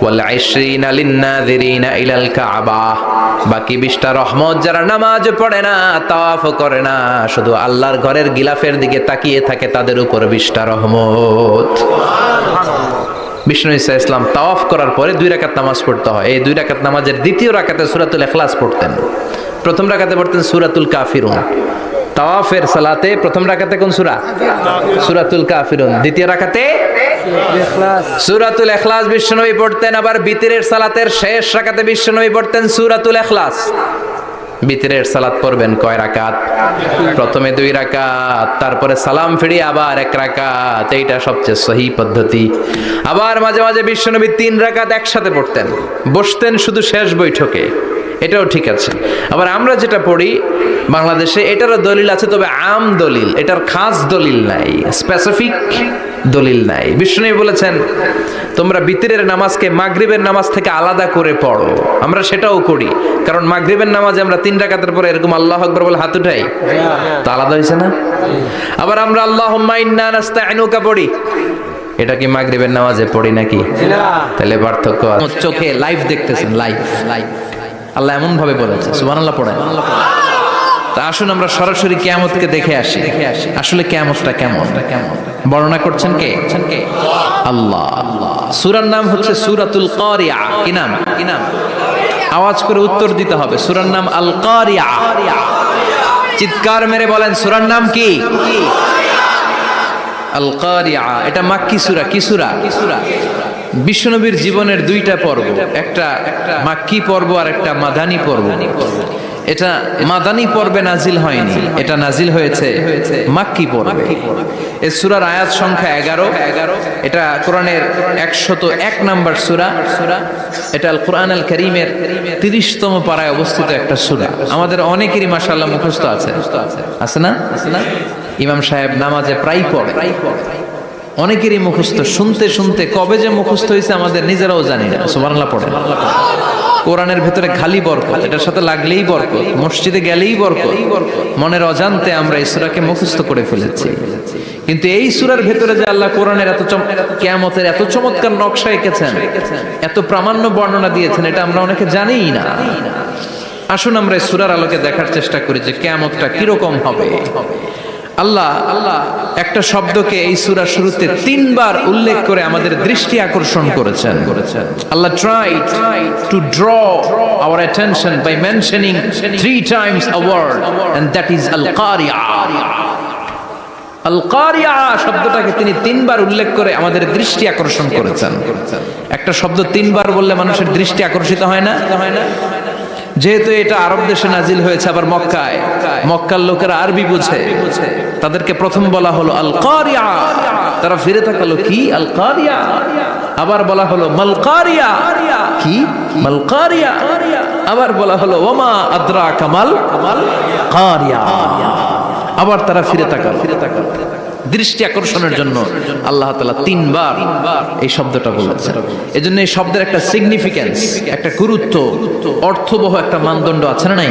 ওয়াল 20 লিন-নাযিরিনা ইলাল কাবা, বাকি 20টা রহমত যারা নামাজ পড়ে না, তাওয়াফ করে না, শুধু আল্লাহর ঘরের গিলাফের দিকে তাকিয়ে থাকে, তাদের উপর 20টা রহমত। বিষ্ণু ঈসা ইসলাম তাওয়াফ করার পরে 2 রাকাত নামাজ পড়তে হয়। এই 2 রাকাত নামাজের দ্বিতীয় রাকাতে সূরাতুল ইখলাস পড়তেন, প্রথম রাকাতে পড়তেন সূরাতুল কাফিরুন। তাওয়াফের সালাতে প্রথম রাকাতে কোন সূরা? সূরাতুল কাফিরুন। দ্বিতীয় রাকাতে ইখলাস, সূরাতুল ইখলাস বিশ্বনবী পড়তেন। আবার বিতরের সালাতের শেষ রাকাতে বিশ্বনবী পড়তেন সূরাতুল ইখলাস। বিতরের সালাত পড়বেন কয় রাকাত? প্রথমে 2 রাকাত, তারপরে সালাম ফিরিয়ে আবার 1 রাকাত। এইটা সবচেয়ে সহি পদ্ধতি। আবার মাঝে মাঝে বিশ্বনবী 3 রাকাত একসাথে পড়তেন, বসতেন শুধু শেষ বৈঠকে, এটাও ঠিক আছে। আবার আমরা যেটা পড়ি বাংলাদেশে, এটারও দলিল আছে, তবে আম দলিল, এটার খাস দলিল নাই, স্পেসিফিক দলিল নাই। বিষ্ণু বলেছেন তোমরা বিতরের নামাজকে মাগরিবের নামাজ থেকে আলাদা করে পড়ো। আমরা সেটাও করি, কারণ মাগরিবের নামাজে আমরা 3 রাকাতের পরে এরকম আল্লাহু আকবার বলে হাত উঠাই, তো আলাদা হয়েছে না? আবার আমরা আল্লাহুম্মা ইন্না নাস্তাইনুকা পড়ি, এটা কি মাগরিবের নামাজে পড়ি নাকি? তাহলে পার্থক্য আছে। চোখে লাইভ দেখতেছেন, লাইভ আল্লাহ এমন ভাবে বলেছে। সুবহানাল্লাহ পড়েন। তা আসুন আমরা সরাসরি কিয়ামতকে দেখে আসি। আসলে কিয়ামতটা কেমন বর্ণনা করছেন কে? আল্লাহ। সূরার নাম হচ্ছে সূরাতুল কারিয়া। কি নাম? আওয়াজ করে উত্তর দিতে হবে। সূরার নাম আল কারিয়া। চিৎকার মেরে বলেন সূরার নাম কি? আল কারিয়া। এটা মাক্কি সূরা। কি সূরা? বিশ্বনবীর জীবনের 2টা পর্ব, একটা মাক্কি পর্ব আর একটা মাদানী পর্ব। এটা মাদানী পর্বে নাজিল হয়নি, এটা নাজিল হয়েছে মাক্কি পর্বে। এই সূরার আয়াত সংখ্যা 11। এটা কোরআনের 101 নম্বর সূরা। এটা আল কোরআন আল কারীমের 30তম পারায় অবস্থিত একটা সূরা। আমাদের অনেকেরই মাশাআল্লাহ মুখস্থ আছে, আছে না? ইমাম সাহেব নামাজে প্রায় পড়ে, অনেকেরই মুখস্থ। শুনতে শুনতে কবে যে মুখস্থ হয়েছে আমাদের নিজেরাও জানি না। সুবহানাল্লাহ পড়ে। কোরআনের ভেতরে খালি বরকত, এটার সাথে লাগলেই বরকত, মসজিদে গেলেই বরকত। মনের অজান্তে আমরা এই সূরাকে মুখস্থ করে ফেলেছি। কিন্তু এই সূরার ভেতরে যে আল্লাহ কোরআনের কিয়ামতের এত চমৎকার নকশা এঁকেছেন, এত প্রামাণ্য বর্ণনা দিয়েছেন, এটা আমরা অনেকে জানিই না। আসুন আমরা এই সূরার আলোকে দেখার চেষ্টা করি যে কিয়ামতটা কিরকম হবে। আল্লাহ একটা শব্দকে এই সূরার শুরুতে 3 বার উল্লেখ করে আমাদের দৃষ্টি আকর্ষণ করেছেন। আল্লাহ tried to draw our attention by mentioning 3 times a word, and that is al-qari'ah. আল-কারিয়া শব্দটাকে তিনি 3 বার উল্লেখ করে আমাদের দৃষ্টি আকর্ষণ করেছেন। একটা শব্দ 3 বার বললে মানুষের দৃষ্টি আকর্ষিত হয় না? যেহেতু এটা আরব দেশে নাজিল হয়েছে, আবার মক্কায়, মক্কার লোকেরা আরবি বুঝে, তাদেরকে প্রথম বলা হলো আল কারিয়া, তারা ফিরে তাকালো কি আল কারিয়া। আবার বলা হলো মাল কারিয়া, কি মাল কারিয়া। আবার বলা হলো ওমা আদরাকা মাল কারিয়া। আবার তারা ফিরে তাকালো। দৃষ্টি আকর্ষণের জন্য আল্লাহ তাআলা তিনবার এই শব্দটা বলেছেন। এজন্য এই শব্দের একটা সিগনিফিকেন্স, একটা গুরুত্ব, অর্থবহ একটা মানদণ্ড আছে না নাই?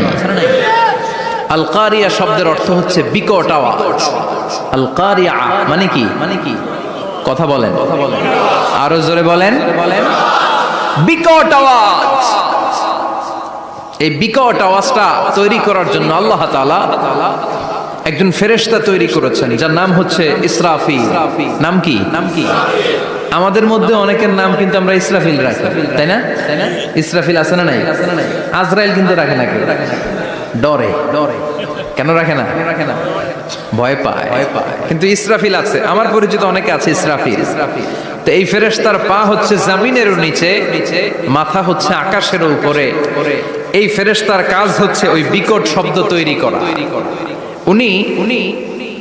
আল কারিয়া শব্দের অর্থ হচ্ছে বিকট আওয়াজ। আল কারিয়া মানে কি? কথা বলেন, আরো জোরে বলেন। বিকট আওয়াজ। এই বিকট আওয়াজটা তৈরি করার জন্য আল্লাহ তাআলা একজন ফেরেশতা তৈরি করেছেন, যার নাম হচ্ছে ইসরাফিল। নাম কি? আমাদের মধ্যে অনেকের নাম কিন্তু আমরা ইসরাফিল রাখি, তাই না? ইসরাফিল আছে না নাই? আজরাইল কিন্তু রাখে না, ডরে। কেন রাখে না? ভয় পায়। কিন্তু ইসরাফিল আছে, আমার পরিচিত অনেকে আছে ইসরাফিল। তো এই ফেরেশতার পা হচ্ছে জমিনের নিচে, মাথা হচ্ছে আকাশের উপরে। এই ফেরেশতার কাজ হচ্ছে ওই বিকট শব্দ তৈরি করা। উনি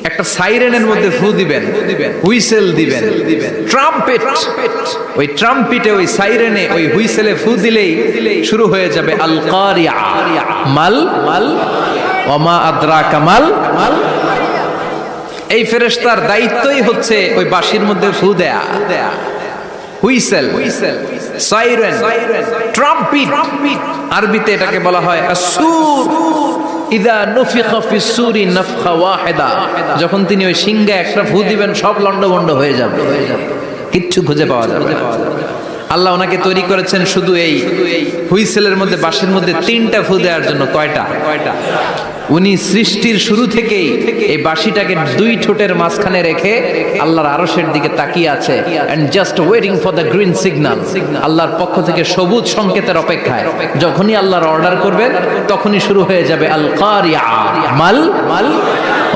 একটা সাইরেনের মধ্যে ফু দিবেন, হুইসেল দিবেন, ট্রাম্পেট। ওই ট্রাম্পিটে, ওই সাইরেনে, ওই হুইসেলে ফু দিলেই শুরু হয়ে যাবে আল কারিয়া। মাল ওমা আদরাকা মাল। এই ফেরেশতার দায়িত্বই হচ্ছে ওই বাঁশির মধ্যে ফু দেয়া। Whistle, siren, trumpet. আরবিতে এটাকে বলা হয় আসুর। ইদা নুফিখা ফিস সূরি নাফখা ওয়াহিদা, যখন তিনি ওই সিংহে একটা ফু দিবেন সব লন্ডভন্ড হয়ে যাবে, কিচ্ছু খুঁজে পাওয়া যাবে না। আল্লাহ ওনাকে তৈরি করেছেন শুধু এই হুইসেলের মধ্যে, বাঁশির মধ্যে 3টা ফু দেওয়ার জন্য। কয়টা? উনি সৃষ্টির শুরু থেকেই এই বাঁশিটাকে 2 ঠোঁটের মাঝখানে রেখে আল্লাহর আরশের দিকে তাকিয়ে আছে, and just waiting for the green signal. আল্লাহর পক্ষ থেকে সবুজ সংকেতের অপেক্ষায়। যখনই আল্লাহর অর্ডার করবেন তখনই শুরু হয়ে যাবে আল কারিয়া। মাল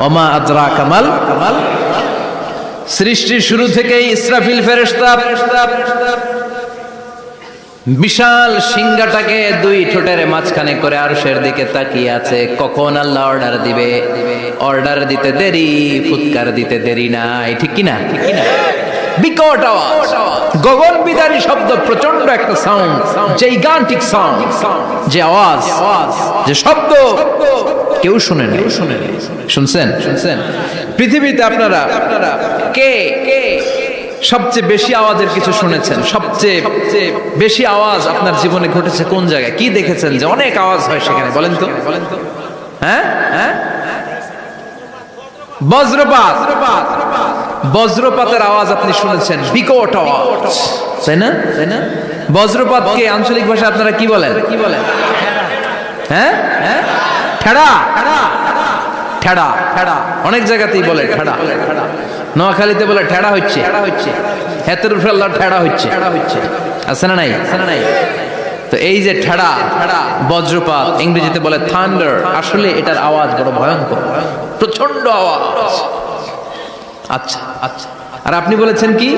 ওমা আদরাকা মাল। সৃষ্টির শুরু থেকেই ইসরাফিল ফেরেশতা বিশাল সিংহাটাকে 2 ঠোঁটের মাঝখানে করে আরশের দিকে তাকিয়ে আছে, কখন আল্লাহ অর্ডার দিবে। অর্ডার দিতে দেরি, ফুৎকার দিতে দেরি নাই, ঠিক কিনা? বিকট আওয়াজ, গগন বিদারী শব্দ, প্রচন্ড একটা সাউন্ড, জাইগান্টিক সাউন্ড, যে আওয়াজ, যে শব্দ কেউ শুনে না। শুনছেন? পৃথিবীতে আপনারা কে সবচেয়ে বেশি আওয়াজের কিছু শুনেছেন? সবচেয়ে বেশি আওয়াজ আপনার জীবনে ঘটেছে কোন জায়গায়? কি দেখেছেন যে অনেক আওয়াজ হয় সেখানে? বলেন তো। হ্যাঁ, বজ্রপাত। বজ্রপাতের আওয়াজ আপনি শুনেছেন, বিকট আওয়াজ, তাই না? বজ্রপাতকে আঞ্চলিক ভাষা আপনারা কি বলেন? হ্যাঁ, ঠেড়া। অনেক জায়গাতেই বলে ঠেড়া। নোয়াখালীতে বলে ঠেড়া হচ্ছে, হেতের উপরে আল্লাহ ঠেড়া হচ্ছে। আছে না নাই? তো এই যে ঠেড়া, বজ্রপাত, ইংরেজিতে বলে থান্ডার, আসলে এটার আওয়াজ বড় ভয়ঙ্কর, প্রচন্ড আওয়াজ। আচ্ছা, আর আপনি বলেছেন কি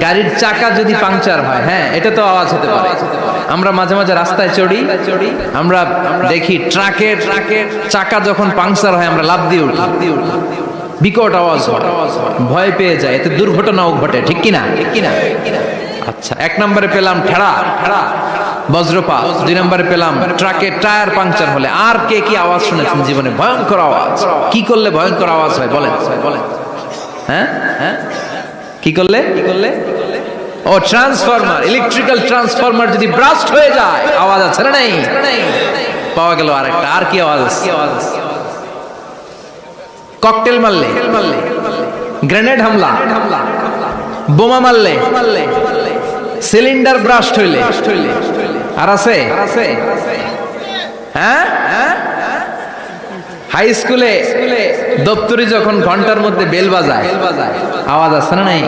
গাড়ির চাকা যদি পাংচার হয়, হ্যাঁ এটা তো আওয়াজ হতে পারে। আমরা মাঝে মাঝে রাস্তায় চড়ি, আমরা দেখি ট্রাকের চাকা যখন পাংচার হয় আমরা লাফ দিয়ে উঠি, বিকট আওয়াজ হয়, ভয় পেয়ে যায়, এতে দুর্ঘটনাও ঘটে, ঠিক কিনা? আচ্ছা, 1 নম্বরে পেলাম ঠেড়া, বজ্রপাত। 2 নম্বরে পেলাম ট্রাকের টায়ার পাংচার হলে। আর কে কি আওয়াজ শুনেছেন জীবনে? ভয়ঙ্কর আওয়াজ। কি করলে ভয়ঙ্কর আওয়াজ হয় বলেন? হ্যাঁ, কি করলে? ও ট্রান্সফরমার, ইলেকট্রিক্যাল ট্রান্সফরমার যদি ব্রাস্ট হয়ে যায় আওয়াজ আছে না নাই? পাওয়া গেল আরেকটা। আর কি আওয়াজ? ককটেল মারলে, গ্রেনেড হামলা, বোমা মারলে, সিলিন্ডার ব্রাস্ট হইলে। আর আছে? হ্যাঁ, হাই স্কুলে দপ্তরি যখন ঘন্টার মধ্যে বেল বাজায় আওয়াজ আছে না নাই?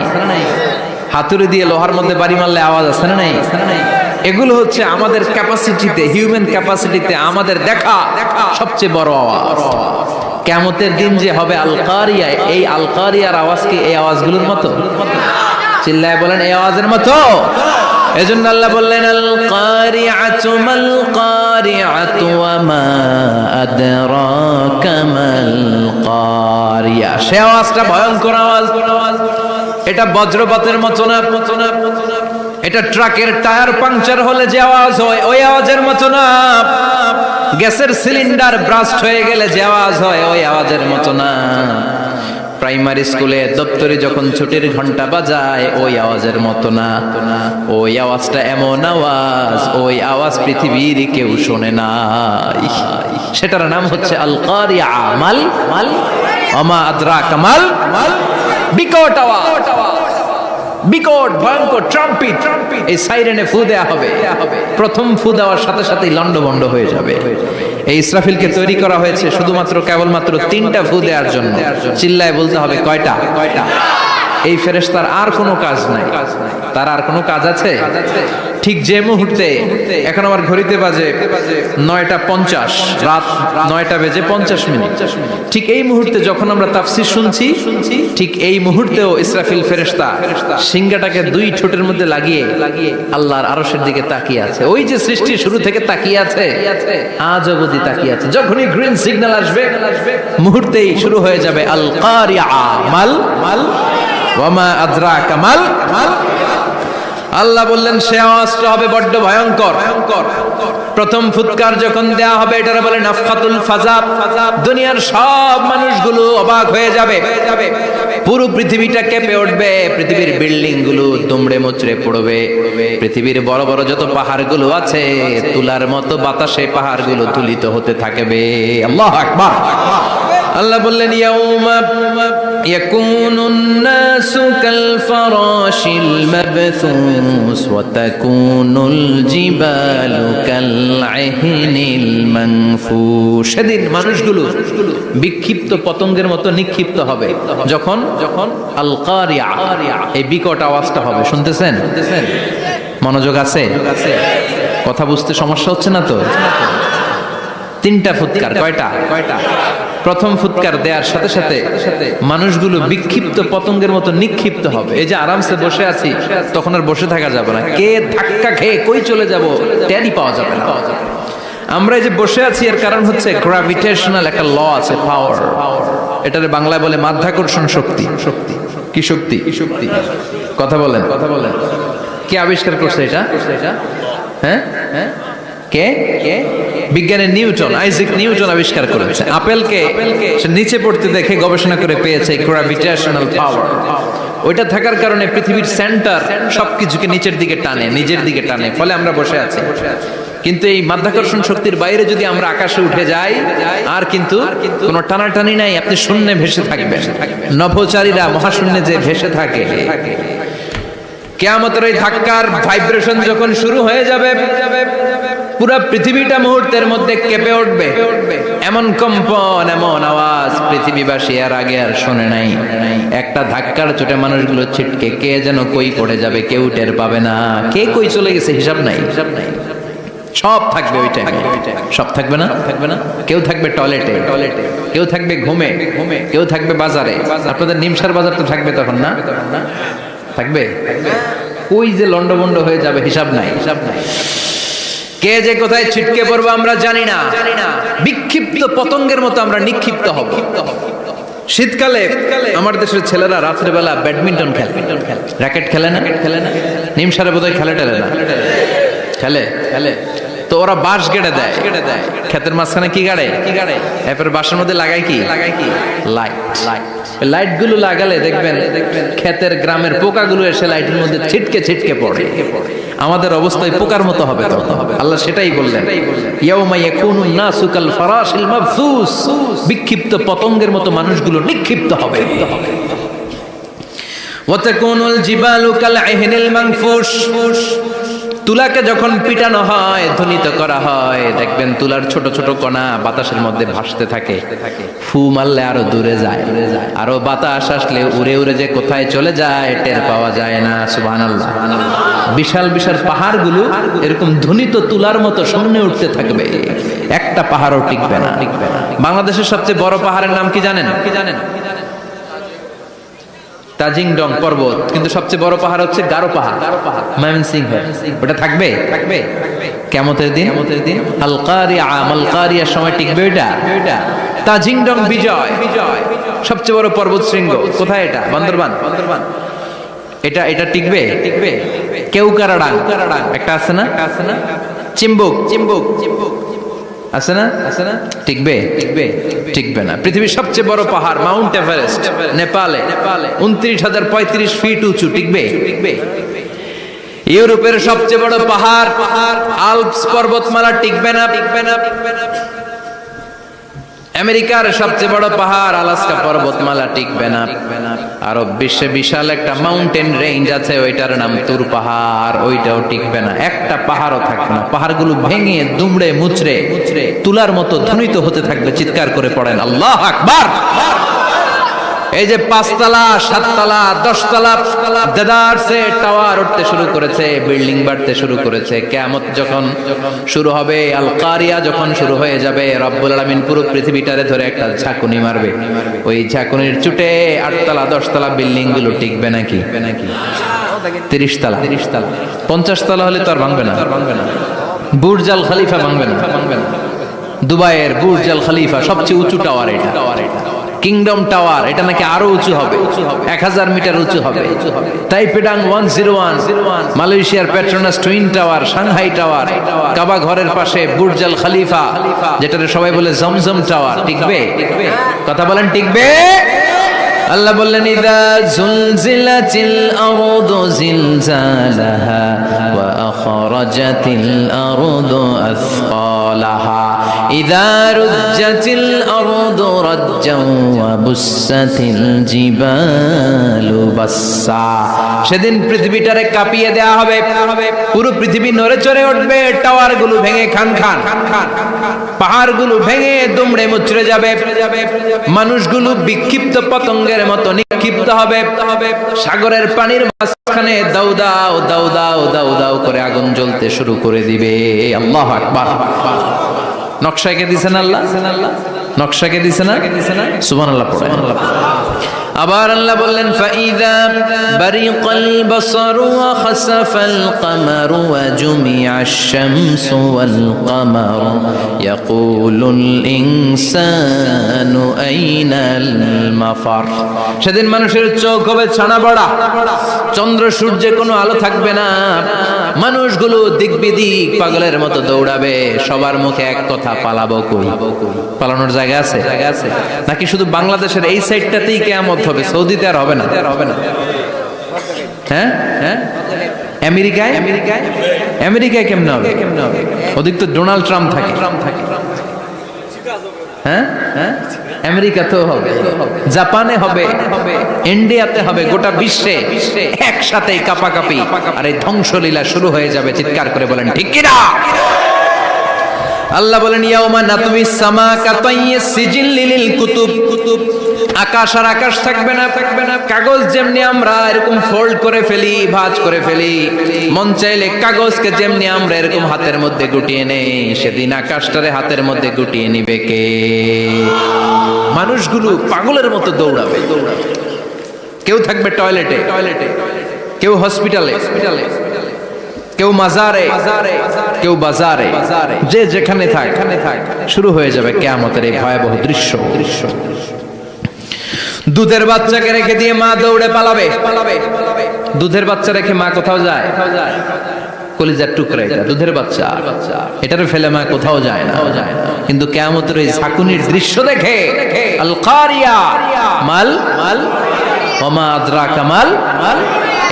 হাতুড়ি দিয়ে লোহার মধ্যে বাড়ি মারলে আওয়াজ আছে না নাই? এগুলো হচ্ছে আমাদের ক্যাপাসিটিতে, হিউম্যান ক্যাপাসিটিতে আমাদের দেখা সবচেয়ে বড় আওয়াজ। কিয়ামতের দিন যে হবে আল কারিয়া, এই আল কারিয়ার আওয়াজ কি এই আওয়াজগুলোর মতো? চিল্লায় বলেন, এই আওয়াজের মতো? এজন্য আল্লাহ বললেন আল কারিআতু মাল কারিআতু ওয়া মা আদরাকা মাল কারিয়া। সে আওয়াজটা ভয়ঙ্কর আওয়াজ, এটা বজ্রপাতের মতো না, এটা ট্রাকের টায়ার পাংচার হলে যে আওয়াজ হয় ওই আওয়াজের মতো না, গ্যাসের সিলিন্ডার ব্রাস্ট হয়ে গেলে যে আওয়াজ হয় ওই আওয়াজের মতো না, প্রাইমারি স্কুলে দপ্তরে যখন ছুটির ঘন্টা বাজায় ওই আওয়াজের মতো না। ওই আওয়াজটা এমন আওয়াজ, ওই আওয়াজ পৃথিবীর কেউ শোনে না। সেটার নাম হচ্ছে আল কারিআ মাল ওমা আদরাকা মাল, বিকট আওয়াজ, বিকট ভয়ঙ্কর ট্রাম্পিট। এই সাইরেনে ফু দেয়া হবে, প্রথম ফু দেওয়ার সাথে সাথেই লন্ডভন্ড হয়ে যাবে। এই ইসরাফিলকে তৈরি করা হয়েছে শুধুমাত্র কেবলমাত্র 3টা ফু দেওয়ার জন্য। চিল্লায় বলতে হবে কয়টা? এই ফেরেশতার আর কোনো কাজ নাই, তার আর কোনো কাজ আছে? ঠিক যে মুহূর্তে, এখন আমার ঘড়িতে বাজে 9:50, রাত 9:50, ঠিক এই মুহূর্তে যখন আমরা তাফসীর শুনছি, ঠিক এই মুহূর্তেও ইসরাফিল ফেরেশতা সিংহাটাকে 2 ঠোঁটের মধ্যে লাগিয়ে আল্লাহর আরশের দিকে তাকিয়ে আছে। ওই যে সৃষ্টি শুরু থেকে তাকিয়ে আছে, আজ অবধি তাকিয়ে আছে। যখনই গ্রিন সিগন্যাল আসবে মুহূর্তেই শুরু হয়ে যাবে আল কারিআ মাল ওয়া মা আদরাকা মাল। আল্লাহ বললেন সে আওয়াজটা হবে বড্ড ভয়ঙ্কর। প্রথম ফুৎকার যখন দেয়া হবে এটারে বলে নাফখাতুল ফাজা। দুনিয়ার সব মানুষগুলো অবাক হয়ে যাবে, পুরো পৃথিবীটা কেঁপে উঠবে, পৃথিবীর বিল্ডিং গুলো দুমড়ে মুচড়ে পড়বে, পৃথিবীর বড় বড় যত পাহাড়গুলো আছে তুলার মতো বাতাসে পাহাড়গুলো তুলিত হতে থাকবে। আল্লাহু আকবার। আল্লাহ বললেন ইয়াউমা ইয়াকুনুন নাসু কাল ফারাশিল মাবথুস ওয়া তাকুনুল জিবালু কাল ইহনিল মানফুশ। সেদিন মানুষগুলো বিক্ষিপ্ত পতঙ্গের মতো নিক্ষিপ্ত হবে যখন আল কারিআ এই বিকট আওয়াজটা হবে। শুনতেছেন? মনোযোগ আছে? কথা বুঝতে সমস্যা হচ্ছে না তো? 3টা ফুৎকার। কয়টা? প্রথম ফুৎকার দেওয়ার সাথে সাথে মানুষগুলো বিক্ষিপ্ত পতঙ্গের মতো নিক্ষিপ্ত হবে। এই যে আরামসে বসে আছি তখন আর বসে থাকা যাবে না, কে ধাক্কা খেয়ে কই চলে যাব টেরই পাওয়া যাবে না। আমরা এই যে বসে আছি এর কারণ হচ্ছে গ্র্যাভিটেশনাল একটা ল আছে, পাওয়ার। এটারে বাংলায় বলে মাধ্যাকর্ষণ শক্তি। কি শক্তি? কথা বলেন। কে আবিষ্কার করছে এটা? হ্যাঁ, কে? বিজ্ঞানের নিউটন, আইজাক নিউটন আবিষ্কার করেছে। আপেলকে নিচে পড়তে দেখে গবেষণা করে পেয়েছে গ্র্যাভিটেশনাল পাওয়ার। ওইটা থাকার কারণে পৃথিবীর সেন্টার সবকিছুকে নিচের দিকে টানে, নিজের দিকে টানে, ফলে আমরা বসে আছি। কিন্তু এই মাধ্যাকর্ষণ শক্তির বাইরে যদি আমরা আকাশে উঠে যাই আর কিন্তু কোনো টানাটানি নাই, আপনি শূন্যে ভেসে থাকবেন। নভোচারীরা মহাশূন্যে যে ভেসে থাকে, কিয়ামতের ওই ধাক্কার ভাইব্রেশন যখন শুরু হয়ে যাবে পুরো পৃথিবীটা মুহূর্তের মধ্যে কেঁপে উঠবে। এমন কম্পন, এমন আওয়াজ পৃথিবীবাসী আর আগে আর শোনে নাই। একটা ধাক্কার চোটে মানুষগুলো ছিটকে কে যেন কই পড়ে যাবে, কেউ টের পাবে না। কে কই চলে গেছে হিসাব নাই। সব থাকবে ওই টাইমে। সব থাকবে না? কেউ থাকবে টয়লেটে, কেউ থাকবে ঘুমে, কেউ থাকবে বাজারে। আপনাদের নিমসার বাজার তো থাকবে তখন না? থাকবে। ওই যে লন্ডভন্ড হয়ে যাবে, হিসাব নাই। কে যে কোথায় ছিটকে পড়বো আমরা জানি না। বিক্ষিপ্ত পতঙ্গের মতো আমরা নিক্ষিপ্ত হব। শীতকালে আমার দেশের ছেলেরা রাত্রেবেলা ব্যাডমিন্টন খেলে, র্যাকেট খেলে না? নিমসারে বোধহয় খেলে না? খেলে। তো ওরা বাঁশ গেড়ে দেয়, ক্ষেতের মাঝখানে কি গাড়ে? এরপর বাঁশের মধ্যে লাগায় কি? লাইট গুলো লাগালে দেখবেন ক্ষেতের গ্রামের পোকাগুলো এসে লাইটের মধ্যে ছিটকে পড়ে। আমাদের অবস্থা পোকার মতো হবে তখন। আল্লাহ সেটাই বললেন, ইয়াউমা ইয়াকুনুন নাসু কাল ফারাশিল মাবথুস। বিক্ষিপ্ত পতঙ্গের মতো মানুষগুলো নিক্ষিপ্ত হবে। ওয়া তাকুনুল জিবালু কাল ইহনিল মানফুশ। তুলাকে যখন পিটানো হয়, ধ্বনিত করা হয়, দেখবেন তুলার ছোট ছোট কণা বাতাসের মধ্যে ভাসতে থাকে। ফু মারলে আরো দূরে যায়, আরো বাতাস আসলে উড়ে উড়ে যে কোথায় চলে যায় টের পাওয়া যায় না। সুবহানাল্লাহ। বিশাল বিশাল পাহাড়গুলো এরকম ধ্বনিত তুলার মতো সামনে উঠতে থাকবে, একটা পাহাড়ও টিকবে না। বাংলাদেশের সবচেয়ে বড় পাহাড়ের নাম কি জানেন? তাজিংডং পর্বত, কিন্তু সবচেয়ে বড় পাহাড় হচ্ছে গারো পাহাড়, ময়মনসিংহ। ওটা থাকবে কিয়ামতের দিন। আল কারিয়া, আল কারিয়ার সময় টিকবে ওটা। তাজিংডং বিজয়, সবচেয়ে বড় পর্বত শৃঙ্গ। কোথায় এটা? বান্দরবান। এটা টিকবে। কেউকারাডাং একটা আছে না? চিম্বুক আছে না? টিকবে না। পৃথিবীর সবচেয়ে বড় পাহাড় মাউন্ট এভারেস্ট নেপালে 29,035 ফিট উঁচু, টিকবে? ইউরোপের সবচেয়ে বড় পাহাড় আল্পস পর্বতমালা টিকবে না। আমেরিকার সবচেয়ে বড় পাহাড় আলাস্কা পর্বতমালা টিকবে না। আরব বিশ্বে বিশাল একটা মাউন্টেন রেঞ্জ আছে, ওইটার নাম তুর পাহাড়, ওইটাও টিকবে না। একটা পাহাড়ও থাকবে না। পাহাড়গুলো ভেঙে দুমড়ে মুচড়ে তুলার মতো ধ্বনিত হতে থাকবে। চিৎকার করে পড়েন আল্লাহু আকবার। এই যে 5 তলা 7 তলা 10 তলা দেদারসে টাওয়ার উঠতে শুরু করেছে, বিল্ডিং বাড়তে শুরু করেছে। কিয়ামত যখন শুরু হবে, আল কারিয়া যখন শুরু হয়ে যাবে, রব্বুল আলামিন পুরো পৃথিবীটারে ধরে একটা ঝাঁকুনি মারবে। ওই ঝাঁকুনির চুটে 8 তলা 10 তলা বিল্ডিং গুলো টিকবে নাকি? 30 তলা 50 তলা হলে তো আর ভাঙবে না। বুর্জ আল খলিফা ভাঙবে না। দুবাইয়ের বুর্জ আল খলিফা সবচেয়ে উঁচু টাওয়ার এটা। কিংডম টাওয়ার, এটা নাকি আরো উঁচু হবে, 1000 মিটার উঁচু হবে। তাইপেডাং 101, মালয়েশিয়ার Petronas twin tower, Shanghai tower, Kaaba ঘরের পাশে বুর্জ আল খলিফা, যেটাকে সবাই বলে জমজম টাওয়ার, টিকবে? কথা বলেন, টিকবে? আল্লাহ বললেন ইযা জুলজিলাতিল আরদু জিলজালাহা ওয়া আখরাজাতিল আরদু আসকালাহা ইযা রুজ্জাতিল আরদু রাজ্জান ওয়া বুসাতিল জিবালু বাসসা। সেদিন পৃথিবীটারে কাঁপিয়ে দেয়া হবে, পুরো পৃথিবী নড়ে চড়ে উঠবে, টাওয়ারগুলো ভেঙে খান, পাহাড়গুলো ভেঙে দুমড়ে মুচড়ে যাবে, মানুষগুলো বিক্ষিপ্ত পতঙ্গের মতো নিক্ষিপ্ত হবে। সাগরের পানির মাঝখানে দাউ দাউ দাউ দাউ দাউ দাউ করে আগুন জ্বলতে শুরু করে দিবে। আল্লাহু আকবার। নকশাকে দিছেন আল্লাহ, নকশাকে দিছে না? সুবহানাল্লাহ পড়ে। আবার আল্লাহ বললেন ফাইযা বারিকাল বাসারু ওয়া খাসাফাল কামারু ওয়া জুমিআশ শামসু ওয়াল কামারু ইয়াকুলুল ইনসানু আইনাল মাফার। সেদিন মানুষের চোখ হবে ছানা বড়া, চন্দ্র সূর্যে কোনো আলো থাকবে না, মানুষগুলো দিক বিদিক পাগলের মতো দৌড়াবে, সবার মুখে এক কথা, পালাবো কই? পালানোর জায়গা আছে? নাকি শুধু বাংলাদেশের এই সাইডটাতেই কিয়ামত হবে, সৌদিতে আর হবে না? হ্যাঁ, আমেরিকায় কেমনে হবে? ওদিক তো ডোনাল্ড ট্রাম্প থাকে। হ্যাঁ, আমেরিকাতেও হবে, জাপানে হবে, ইন্ডিয়াতে হবে, গোটা বিশ্বে একসাথে কাপাকাপি আর এই ধ্বংসলীলা শুরু হয়ে যাবে। চিৎকার করে বলেন ঠিক কিনা? আল্লাহ বলেন ইয়াউমা নাতমিস সামা কাতাইয়িস সিজিল লিল কুতুব। আকাশ আর আকাশ থাকবে না। কাগজ যেমনি আমরা এরকম ফোল্ড করে ফেলি, ভাঁজ করে ফেলি, মন চাইলে কাগজকে যেমনি আমরা এরকম হাতের মধ্যে গুটিয়ে নেই, সেদিন আকাশটারে হাতের মধ্যে গুটিয়ে নিবে কে? মানুষগুলো পাগলের মতো দৌড়াবে। কেউ থাকবে টয়লেটে, কেউ হসপিটালে, কেউ মাজারে, কেউ বাজারে, যে যেখানে থাক শুরু হয়ে যাবে কিয়ামতের এই ভয়াবহ দৃশ্য। দুধের বাচ্চাকে রেখে দিয়ে মা দৌড়ে পালাবে। দুধের বাচ্চা রেখে মা কোথাও যায়? কলিজার টুকরা এটা, দুধের বাচ্চা, এটারে ফেলে মা কোথাও যায় না। কিন্তু কিয়ামতের এই ঝাঁকুনির দৃশ্য দেখে আল কারিয়া মাল ওয়া মা আদরাকা মাল,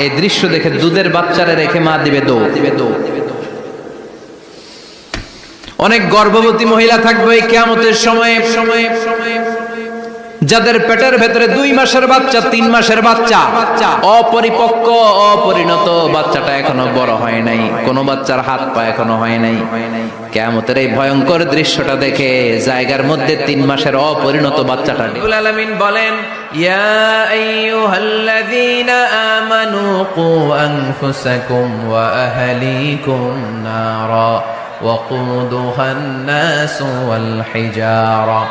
এই দৃশ্য দেখে দুধের বাচ্চারে রেখে মা দিবে দৌড়। অনেক গর্ভবতী মহিলা থাকবে এই কিয়ামতের সময়ে, যাদের পেটের ভেতরে 2 মাসের বাচ্চা, 3 মাসের বাচ্চা, অপরিপক্ক অপরিণত, বাচ্চাটা এখনো বড় হয় নাই, কোন বাচ্চার হাত পা এখনো হয় নাই। কিয়ামতের এই ভয়ঙ্কর দৃশ্যটা দেখে জায়গার মধ্যে 3 মাসের অপরিণত বাচ্চাটা, রব্বুল আলামিন বলেন ইয়া আইয়ুহাল্লাযীনা আমানু কু আনফুসাকুম ওয়া আহলিকুম নারা ওয়াকুদুহান নাসু ওয়াল হিজারা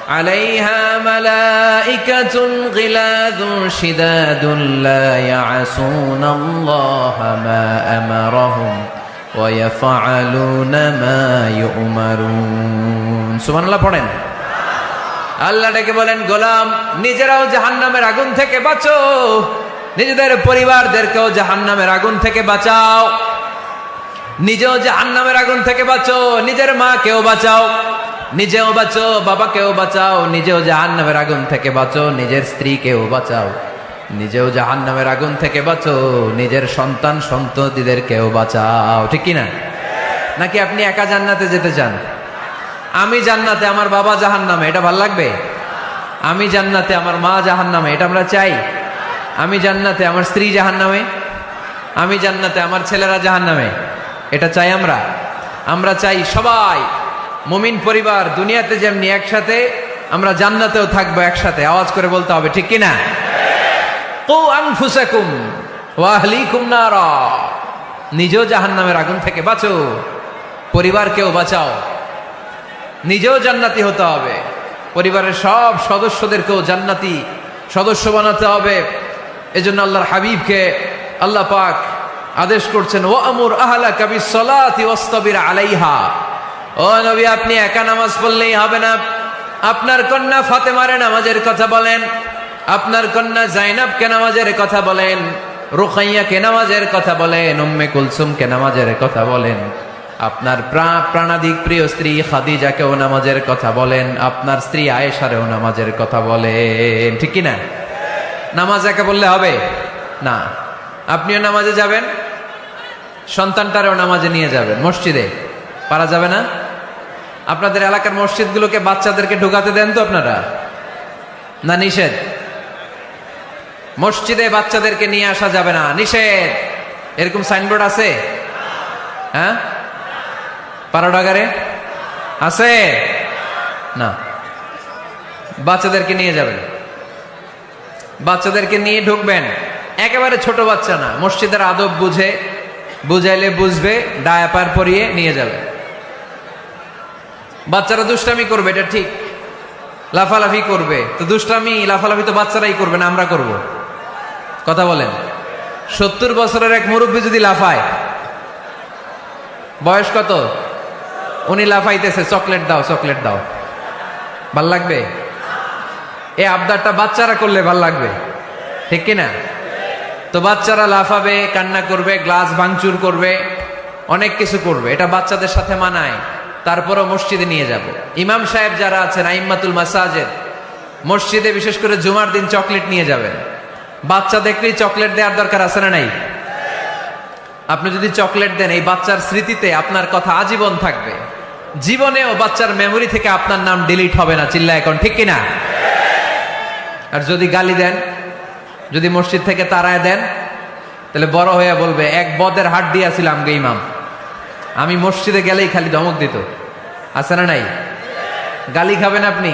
আলাইহা মালাইকাতুন গিলাযুন শিদাদুন লা ইয়াসুনাল্লাহা মা আমারাহুম ওয়া ইয়াফআলুনা মা ইউমারুন। সুবহানাল্লাহ পড়েন। আল্লাহ ডেকে বলেন, গোলাম নিজেরাও জাহান্নামের আগুন থেকে বাঁচো, নিজেদের পরিবারদেরকেও জাহান্নামের আগুন থেকে বাঁচাও, নিজেও জাহান্নামের আগুন থেকে বাঁচো, নিজের মাকেও বাঁচাও, নিজেও বাঁচো, বাবাকেও বাঁচাও, নিজেও জাহান্নামের আগুন থেকে বাঁচো, নিজের স্ত্রীকেও বাঁচাও, নিজেও জাহান্নামের আগুন থেকে বাঁচো, নিজের সন্তান সন্ততিদেরকেও বাঁচাও। ঠিক কিনা? নাকি আপনি একা জান্নাতে যেতে চান? আমি জান্নাতে, আমার বাবা জাহান্নামে, এটা ভাল লাগবে? আমি জান্নাতে, আমার মা জাহান্নামে, এটা আমরা চাই? আমি জান্নাতে, আমার স্ত্রী জাহান্নামে, আমি জান্নাতে, আমার ছেলেরা জাহান্নামে, এটা চাই আমরা? আমরা চাই সবাই মুমিন পরিবার দুনিয়াতে যেমনি একসাথে, আমরা জান্নাতেও থাকবো একসাথে। আওয়াজ করে বলতে হবে, ঠিক কিনা? কু আনফুসাকুম ওয়া আহলিকুম নারা, নিজেও জাহান্নামের আগুন থেকে বাঁচো, পরিবারকেও বাঁচাও, নিজেও জান্নাতি হতে হবে, পরিবারের সব সদস্যদেরকেও জান্নাতি সদস্য বানাতে হবে। এজন্য আল্লাহর হাবিবকে আল্লাহ পাক আদেশ করছেন, ওয়ামুর আহলাকা বিসসালাতি ওয়াসতাবির আলাইহা। ও নবী, আপনি একা নামাজ পড়লেই হবে না, আপনার কন্যা ফাতেমার নামাজের কথা বলেন, আপনার কন্যা জাইনাবকে নামাজের কথা বলেন, রুকাইয়াকে নামাজের কথা বলেন, উম্মে কুলসুমকে নামাজের কথা বলেন, আপনার প্রাণাধিক প্রিয় স্ত্রী খাদিজাকেও নামাজের কথা বলেন, আপনার স্ত্রী আয়েশারেও নামাজের কথা বলেন। ঠিক কিনা? নামাজ একা বললে হবে না, আপনিও নামাজে যাবেন, সন্তানটারেও নামাজে নিয়ে যাবেন। মসজিদে পারা যাবে না? আপনাদের এলাকার মসজিদগুলোকে বাচ্চাদেরকে ঢুকাতে দেন তো আপনারা, না নিষেধ? মসজিদে বাচ্চাদেরকে নিয়ে আসা যাবে না, নিষেধ, এরকম সাইনবোর্ড আছে? হ্যাঁ, পারোডাগারে আছে না? বাচ্চাদেরকে নিয়ে যাবেন, বাচ্চাদেরকে নিয়ে ঢুকবেন, একেবারে ছোট বাচ্চা না, মসজিদের আদব বুঝে, বুঝাইলে বুঝবে, ডায়াপার পরিয়ে নিয়ে যাবে। বাচ্চারা দুষ্টামি করবে, এটা ঠিক, লাফালাফি করবে, তো দুষ্টামি লাফালাফি তো বাচ্চারাই করবে না, আমরা করব? কথা বলেন। 70 বছরের এক মুরব্বী যদি লাফায়, বয়স কত, উনি লাফাইতেছে, চকলেট দাও চকলেট দাও, ভাল লাগবে? এই আবদারটা বাচ্চারা করলে ভাল লাগবে, ঠিক কিনা? তো বাচ্চারা লাফাবে, কান্না করবে, গ্লাস ভাঙচুর করবে, অনেক কিছু করবে, এটা বাচ্চাদের সাথে মানায়। তারপরও মসজিদে নিয়ে যাব। ইমাম সাহেব যারা আছেন, আইম্মাতুল মাসাজিদ, মসজিদে বিশেষ করে জুমার দিন চকলেট নিয়ে যাবেন। বাচ্চা দেখলেই চকলেট দেওয়ার দরকার আছে না নাই? আপনি যদি চকলেট দেন, এই বাচ্চার স্মৃতিতে আপনার কথা আজীবন থাকবে, জীবনেও বাচ্চার মেমোরি থেকে আপনার নাম ডিলিট হবে না। চিল্লা এখন, ঠিক কিনা? আর যদি গালি দেন, যদি মসজিদ থেকে তাড়ায় দেন, তাহলে বড় হয়ে বলবে, এক বদের হাট দিয়েছিলাম গে ইমাম, আমি মসজিদে গেলেই খালি ধমক দিত। আছে না নাই? গালি খাবেন আপনি,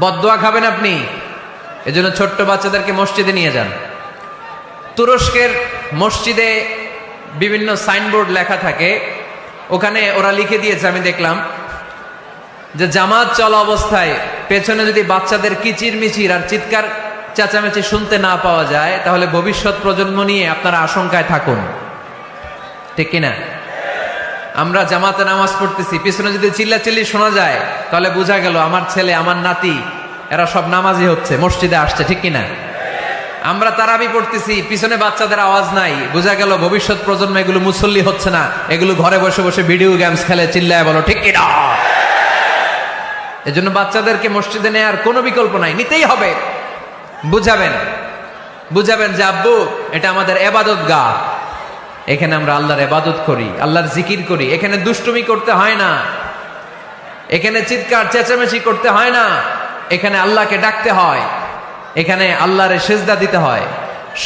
বদদোয়া খাবেন আপনি। এজন্য ছোট্ট বাচ্চাদেরকে মসজিদে নিয়ে যান। তুরস্কের মসজিদে বিভিন্ন সাইনবোর্ড লেখা থাকে, ওখানে ওরা লিখে দিয়েছে, আমি দেখলাম, যে জামাত চলা অবস্থায় পেছনে যদি বাচ্চাদের কিচির মিচির আর চিৎকার চেঁচামেচি শুনতে না পাওয়া যায়, তাহলে ভবিষ্যৎ প্রজন্ম নিয়ে আপনারা আশঙ্কায় থাকুন। ঠিক কিনা? আমরা জামাতে নামাজ পড়তেছি, পিছনে যদি চিল্লাচিল্লি শোনা যায়, তাহলে বোঝা গেল আমার ছেলে, আমার নাতি, এরা সব নামাজি হচ্ছে, মসজিদে আসছে। ঠিক কিনা? আমরা তারাবি পড়তেছি, পিছনে বাচ্চাদের আওয়াজ নাই, বোঝা গেল ভবিষ্যৎ প্রজন্ম এগুলো মুসল্লি হচ্ছে না, এগুলো ঘরে বসে বসে ভিডিও গেমস খেলে। চিল্লায় বলো, ঠিক কিনা? এজন্য বাচ্চাদেরকে মসজিদে নেওয়ার কোনো বিকল্প নাই, নিতেই হবে। বুঝাবেন, বুঝাবেন যে আব্বু, এটা আমাদের এবাদত গা, এখানে আমরা আল্লাহর ইবাদত করি, আল্লাহর জিকির করি, এখানে দুষ্টুমি করতে হয় না, এখানে চিৎকার চেঁচামেচি করতে হয় না, এখানে আল্লাহকে ডাকতে হয়, এখানে আল্লাহরে সেজদা দিতে হয়।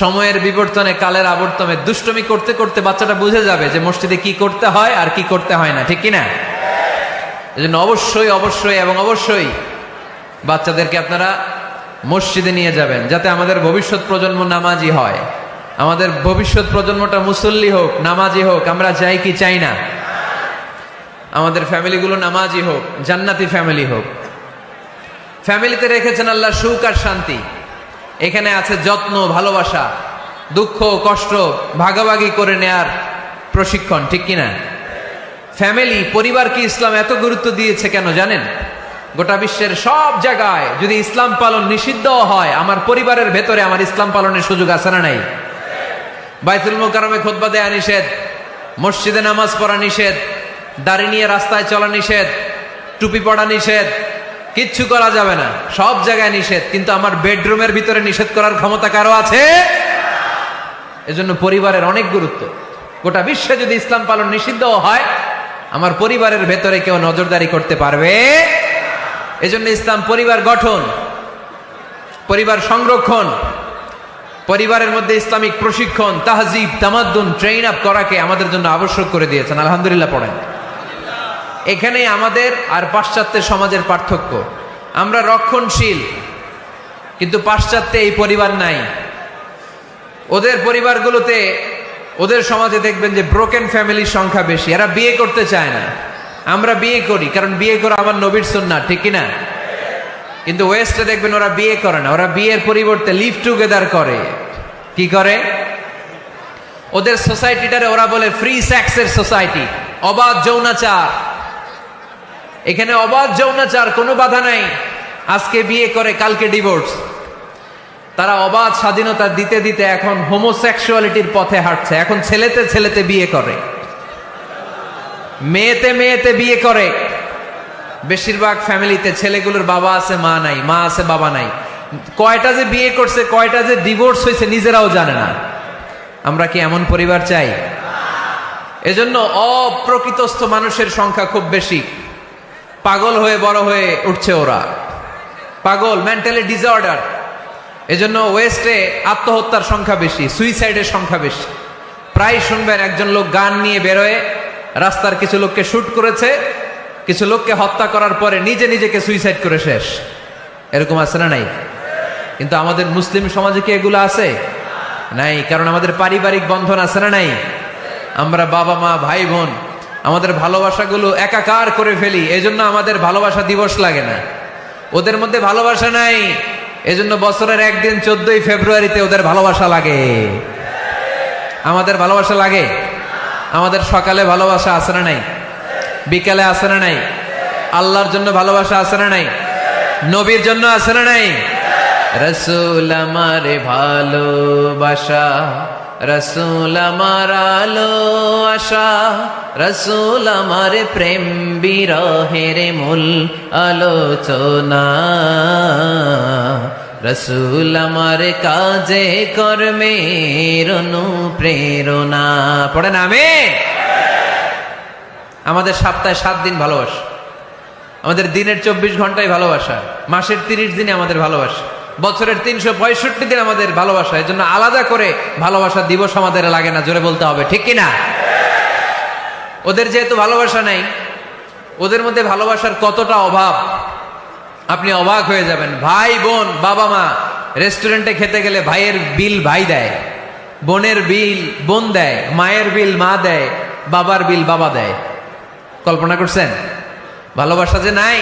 সময়ের বিবর্তনে, কালের আবর্তনে দুষ্টুমি করতে করতে বাচ্চাটা বুঝে যাবে যে মসজিদে কি করতে হয় আর কি করতে হয় না। ঠিক কিনা? এজন্য অবশ্যই অবশ্যই এবং অবশ্যই বাচ্চাদেরকে আপনারা মসজিদে নিয়ে যাবেন, যাতে আমাদের ভবিষ্যৎ প্রজন্ম নামাজি হয়, আমাদের ভবিষ্যৎ প্রজন্মটা মুসল্লি হোক, নামাজি হোক। আমরা চাই কি চাই না? আমাদের ফ্যামিলিগুলো নামাজি হোক, জান্নাতি ফ্যামিলি হোক। ফ্যামিলিতে রেখেছেন আল্লাহ সুখ আর শান্তি। এখানে আছে যত্ন, ভালোবাসা, দুঃখ কষ্ট ভাগাভাগি করে নেয়ার প্রশিক্ষণ, ঠিক কিনা? ফ্যামিলি, পরিবারকে ইসলাম এত গুরুত্ব দিয়েছে কেন জানেন? গোটা বিশ্বের সব জায়গায় যদি ইসলাম পালন নিষিদ্ধ হয়, আমার পরিবারের ভেতরে আমার ইসলাম পালনের সুযোগ আছে না নাই? বাইতুল মুকাররমে খুতবা দেয়া নিষেধ, মসজিদে নামাজ পড়া নিষেধ, দাড়ি নিয়ে রাস্তায় চলা নিষেধ, টুপি পড়া নিষেধ, কিচ্ছু করা যাবে না, সব জায়গায় নিষেধ। কিন্তু আমার বেডরুমের ভিতরে নিষেধ করার ক্ষমতা কারো আছে? এজন্য পরিবারের অনেক গুরুত্ব। গোটা বিশ্বে যদি ইসলাম পালন নিষিদ্ধ হয়, আমার পরিবারের ভেতরে কেউ নজরদারি করতে পারবে? এজন্য ইসলাম পরিবার গঠন, পরিবার সংরক্ষণ, পরিবারের মধ্যে ইসলামিক প্রশিক্ষণ, তাহজিব, তামাদ্দুন, ট্রেইন আপ করাকে আমাদের জন্য আবশ্যক করে দিয়েছেন। আলহামদুলিল্লাহ পড়েন। এখানে আমাদের আর পাশ্চাত্যের সমাজের পার্থক্য। আমরা রক্ষণশীল, কিন্তু পাশ্চাত্যে এই পরিবার নাই। ওদের পরিবারগুলোতে, ওদের সমাজে দেখবেন যে ব্রোকেন ফ্যামিলির সংখ্যা বেশি, এরা বিয়ে করতে চায় না। আমরা বিয়ে করি, কারণ বিয়ে করা আমার নবীর সুন্নাহ, ঠিক কিনা? কিন্তু ওয়েস্টে দেখবেন ওরা বিয়ে করে না, ওরা বিয়ের পরিবর্তে লিভ টুগেদার করে। কি করে? ওদের সোসাইটিটারে ওরা বলে ফ্রি সেক্সের সোসাইটি, অবাধ যৌনাচার। এখানে অবাধ যৌনাচার, কোনো বাধা নাই। আজকে বিয়ে করে, কালকে ডিভোর্স। তারা অবাধ স্বাধীনতা দিতে দিতে এখন হোমোসেক্সুয়ালিটির পথে হাঁটছে। এখন ছেলেতে ছেলেতে বিয়ে করে, মেয়েতে মেয়েতে বিয়ে করে। বেশিরভাগ ফ্যামিলিতে ছেলেগুলোর বাবা আছে, মা নাই, মা আছে, বাবা নাই। কয়টা যে বিয়ে করছে, কয়টা যে ডিভোর্স হয়েছে নিজেরাও জানে না। আমরা কি এমন পরিবার চাই? এজন্য অপ্রকৃতস্থ মানুষের সংখ্যা খুব বেশি। পাগল হয়ে বড় হয়ে উঠছে ওরা, পাগল, মেন্টালি ডিসঅর্ডার। এজন্য ওয়েস্টে আত্মহত্যার সংখ্যা বেশি, সুইসাইডের সংখ্যা বেশি। প্রায় শুনবেন একজন লোক গান নিয়ে বেরোয়, রাস্তার কিছু লোককে শুট করেছে, কিছু লোককে হত্যা করার পরে নিজে নিজেকে সুইসাইড করে শেষ। এরকম আছে না নাই? কিন্তু আমাদের মুসলিম সমাজে কি এগুলো আছে? নাই। কারণ আমাদের পারিবারিক বন্ধন আছে না নাই? আমরা বাবা মা ভাই বোন আমাদের ভালোবাসাগুলো একাকার করে ফেলি। এজন্য আমাদের ভালোবাসা দিবস লাগে না। ওদের মধ্যে ভালোবাসা নাই, এজন্য বছরের একদিন 14ই ফেব্রুয়ারিতে ওদের ভালোবাসা লাগে। আমাদের ভালোবাসা লাগে? আমাদের সকালে ভালোবাসা আছে না নাই? বিকালে আছে না নাই? আল্লাহর জন্য ভালোবাসা আছে না নাই? নবীর জন্য আছে না নাই? রাসূল আমারে ভালোবাসা, রাসূল আমার আলো আশা, রাসূল আমার প্রেম বিরহের মূল আলোচনা, রাসূল আমার কাজে কর্মের অনুপ্রেরণা। পড়েন আমিন। আমাদের সপ্তাহে 7 দিন ভালোবাসা, আমাদের দিনের 24 ঘন্টায় ভালোবাসা, মাসের 30 দিনে আমাদের ভালোবাসা, বছরের 365 দিন আমাদের ভালোবাসা। এর জন্য আলাদা করে ভালোবাসা দিবস আমাদের লাগে না। জোরে বলতে হবে, ঠিক কিনা? ওদের যেহেতু ভালোবাসা নাই, ওদের মধ্যে ভালোবাসার কতটা অভাব আপনি অবাক হয়ে যাবেন। ভাই বোন, বাবা মা রেস্টুরেন্টে খেতে গেলে ভাইয়ের বিল ভাই দেয়, বোনের বিল বোন দেয়, মায়ের বিল মা দেয়, বাবার বিল বাবা দেয়। কল্পনা করছেন? ভালোবাসা যে নাই,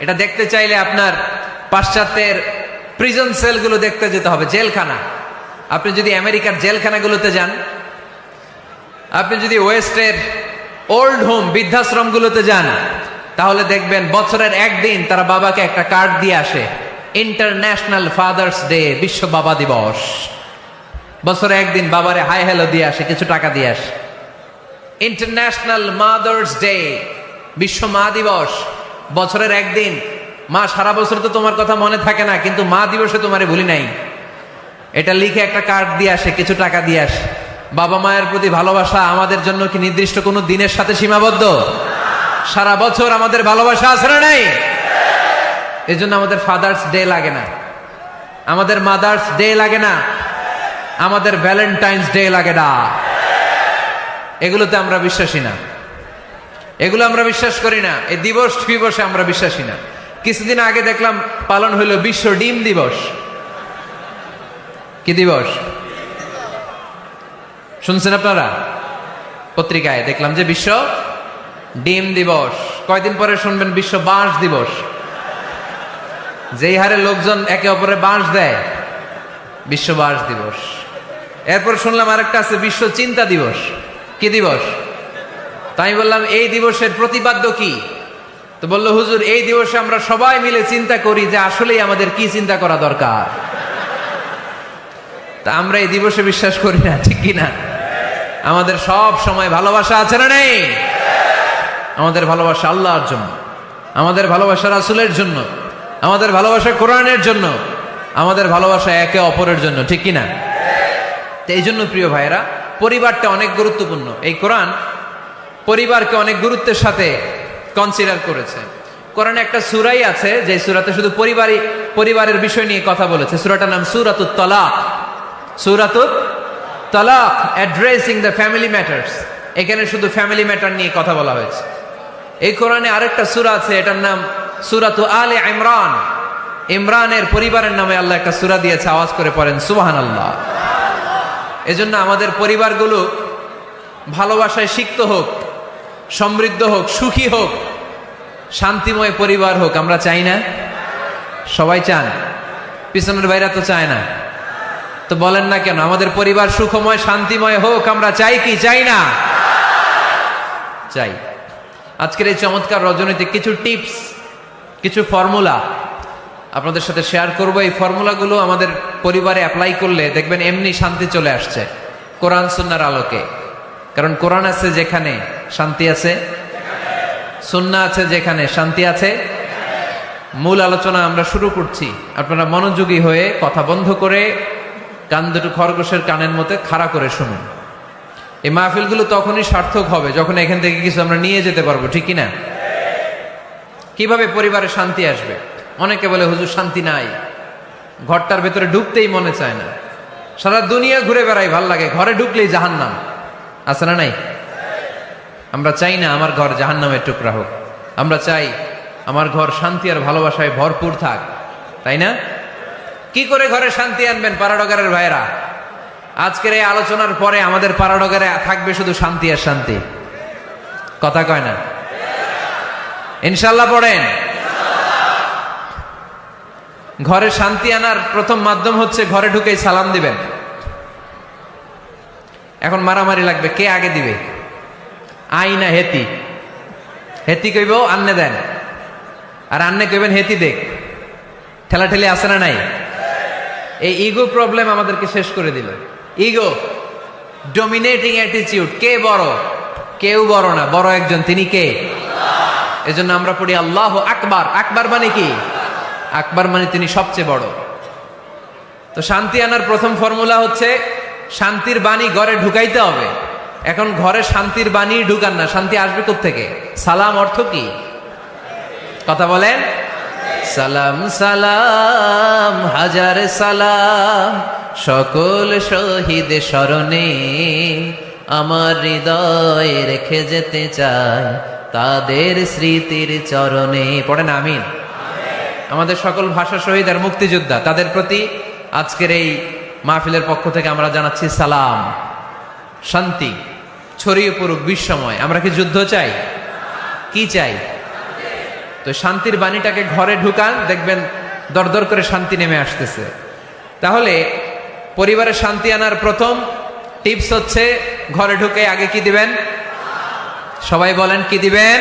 এটা দেখতে চাইলে আপনার পাশ্চাত্যের প্রিজন সেলগুলো দেখতে যেতে হবে, জেলখানা। আপনি যদি আমেরিকার জেলখানাগুলোতে যান, আপনি যদি ওয়েস্টের ওল্ড হোম বৃদ্ধাশ্রমগুলোতে যান, তাহলে দেখবেন বছরের একদিন তারা বাবাকে একটা কার্ড দিয়ে আসে, ইন্টারন্যাশনাল ফাদার্স ডে, বিশ্ব বাবা দিবস। বছরে একদিন বাবারে হাই হ্যালো দিয়ে আসে, কিছু টাকা দিয়ে আসে। ইন্টারন্যাশনাল মাদার্স ডে, বিশ্ব মা দিবস। বছরের একদিন। মা, সারা বছর তো তোমার কথা মনে থাকে না, কিন্তু মা দিবসে তোমারে ভুলি নাই, এটা লিখে একটা কার্ড দিয়ে আসে, কিছু টাকা দিয়ে আসে। বাবা মায়ের প্রতি ভালোবাসা আমাদের জন্য কি নির্দিষ্ট কোনো দিনের সাথে সীমাবদ্ধ? সারা বছর আমাদের ভালোবাসা আছে না নাই? এজন্য আমাদের ফাদার্স ডে লাগে না, আমাদের মাদার্স ডে লাগে না, আমাদের ভ্যালেন্টাইন্স ডে লাগে না। এগুলোতে আমরা বিশ্বাসী না, এগুলো আমরা বিশ্বাস করি না। এই দিবস ফিবসে আমরা বিশ্বাসী না। কিছুদিন আগে দেখলাম পালন হইল বিশ্ব ডিম দিবস। কি দিবস শুনছেন আপনারা? পত্রিকায় দেখলাম যে বিশ্ব ডিম দিবস। কয়দিন পরে শুনবেন বিশ্ব বাঁশ দিবস। যেই হারে লোকজন একে অপরে বাঁশ দেয়, বিশ্ব বাঁশ দিবস। এরপর শুনলাম আরেকটা আছে বিশ্ব চিন্তা দিবস। কি দিবস? তাই বললাম এই দিবসের প্রতিপাদ্য কি? তো বললো হুজুর এই দিবসে আমরা সবাই মিলে চিন্তা করি যে আসলেই আমাদের কি চিন্তা করা দরকার। তা আমরা এই দিবসে বিশ্বাস করি না, ঠিক কি না? আমাদের সব সময় ভালোবাসা আছে না নেই? আমাদের ভালোবাসা আল্লাহর জন্য, আমাদের ভালোবাসা রাসূলের জন্য, আমাদের ভালোবাসা কোরআনের জন্য, আমাদের ভালোবাসা একে অপরের জন্য, ঠিক কি না? তো এই জন্য প্রিয় ভাইরা, পরিবারটা অনেক গুরুত্বপূর্ণ। এই কোরআন পরিবারকে অনেক গুরুত্বের সাথে কনসিডার করেছে। কোরআনে একটা সূরাই আছে যে সূরাতে শুধু পরিবারের বিষয় নিয়ে কথা বলেছে। সূরাটার নাম সূরাতুত তালাক। সূরাতুত তালাক, অ্যাড্রেসিং দ্য ফ্যামিলি ম্যাটার্স। এখানে শুধু ফ্যামিলি ম্যাটার নিয়ে কথা বলা হয়েছে। এই কোরআনে আরেকটা সূরা আছে, এটার নাম সূরাতু আলে ইমরান। ইমরানের পরিবারের নামে আল্লাহ একটা সূরা দিয়েছে। আওয়াজ করে পড়েন সুবহানাল্লাহ। এজন্য আমাদের পরিবারগুলো ভালোবাসায় সিক্ত হোক, সমৃদ্ধ হোক, সুখী হোক, শান্তিময় পরিবার হোক। আমরা চাই না? সবাই চান? পিছনের বাইরা তো চায় না। তো বলেন না কেন? আমাদের পরিবার সুখময় শান্তিময় হোক আমরা চাই কি চাই না? চাই। আজকের এই চমৎকার রজনীতে কিছু টিপস, কিছু ফর্মুলা আপনাদের সাথে শেয়ার করব। এই ফর্মুলাগুলো আমাদের পরিবারে অ্যাপ্লাই করলে দেখবেন এমনি শান্তি চলে আসছে কোরআন সুন্নাহর আলোকে। কারণ কোরআন আছে যেখানে শান্তি আছে, সুন্নাহ আছে যেখানে শান্তি আছে। মূল আলোচনা আমরা শুরু করছি। আপনারা মনোযোগী হয়ে কথা বন্ধ করে কান দুটো খরগোশের কানের মধ্যে খাড়া করে শুনুন। এই মাহফিলগুলো তখনই সার্থক হবে যখন এখান থেকে কিছু আমরা নিয়ে যেতে পারবো, ঠিক কি না? কিভাবে পরিবারে শান্তি আসবে? অনেকে বলে হুজুর শান্তি নাই, ঘরটার ভেতরে ঢুকতেই মনে চায় না, সারা দুনিয়া ঘুরে বেড়াই, ভাল লাগে, ঘরে ঢুকলেই জাহান্নাম। আছে না নাই? আমরা চাই না আমার ঘর জাহান্নামের টুকরা হোক। আমরা চাই আমার ঘর শান্তি আর ভালোবাসায় ভরপুর থাক, তাই না? কি করে ঘরে শান্তি আনবেন পাড়াডগারের ভাইরা? আজকের এই আলোচনার পরে আমাদের পাড়াডগারে থাকবে শুধু শান্তি আর শান্তি। কথা কয় না? ইনশাল্লাহ পড়েন। ঘরে শান্তি আনার প্রথম মাধ্যম হচ্ছে ঘরে ঢুকেই সালাম দিবেন। এখন মারামারি লাগবে, কে আগে দিবে? আই না হেতি? হেতি কইব আন্নে দেন, আর আন্নে কইবেন হেতি দেখ। ঠেলাঠেলি আছে না নাই? এই ইগো প্রবলেম আমাদেরকে শেষ করে দিল। Ego, dominating attitude. কে বড়? কেউ বড় না, বড় একজন, তিনি কে? এজন্য আমরা পড়ি আল্লাহু আকবার। আকবার মানে কি? আকবার মানে তিনি সবচেয়ে বড়। তো শান্তি আনার প্রথম ফর্মুলা হচ্ছে শান্তির বাণী ঘরে ঢুকাইতে হবে। এখন ঘরে শান্তির বাণী ঢুকান না, শান্তি আসবে কোত্থেকে? সালাম অর্থ কি? কথা বলেন। সালাম সালাম হাজার সালাম সকল শহীদ স্মরণে, আমার হৃদয় রেখে যেতে চাই তাদের স্মৃতির চরণে। পড়েন আমিন। আমাদের সকল ভাষা শহীদ আর মুক্তিযোদ্ধা, তাদের প্রতি আজকের এই মাহফিলের পক্ষ থেকে আমরা জানাচ্ছি সালাম। শান্তি ছড়িয়ে পড়ুক বিশ্বময়। আমরা কি যুদ্ধ চাই? কি চাই? তো শান্তির বাণীটাকে ঘরে ঢুকান, দেখবেন দরদর করে শান্তি নেমে আসতেছে। তাহলে পরিবারে শান্তি আনার প্রথম টিপস হচ্ছে ঘরে ঢুকে আগে কি দিবেন? সবাই বলেন কি দিবেন?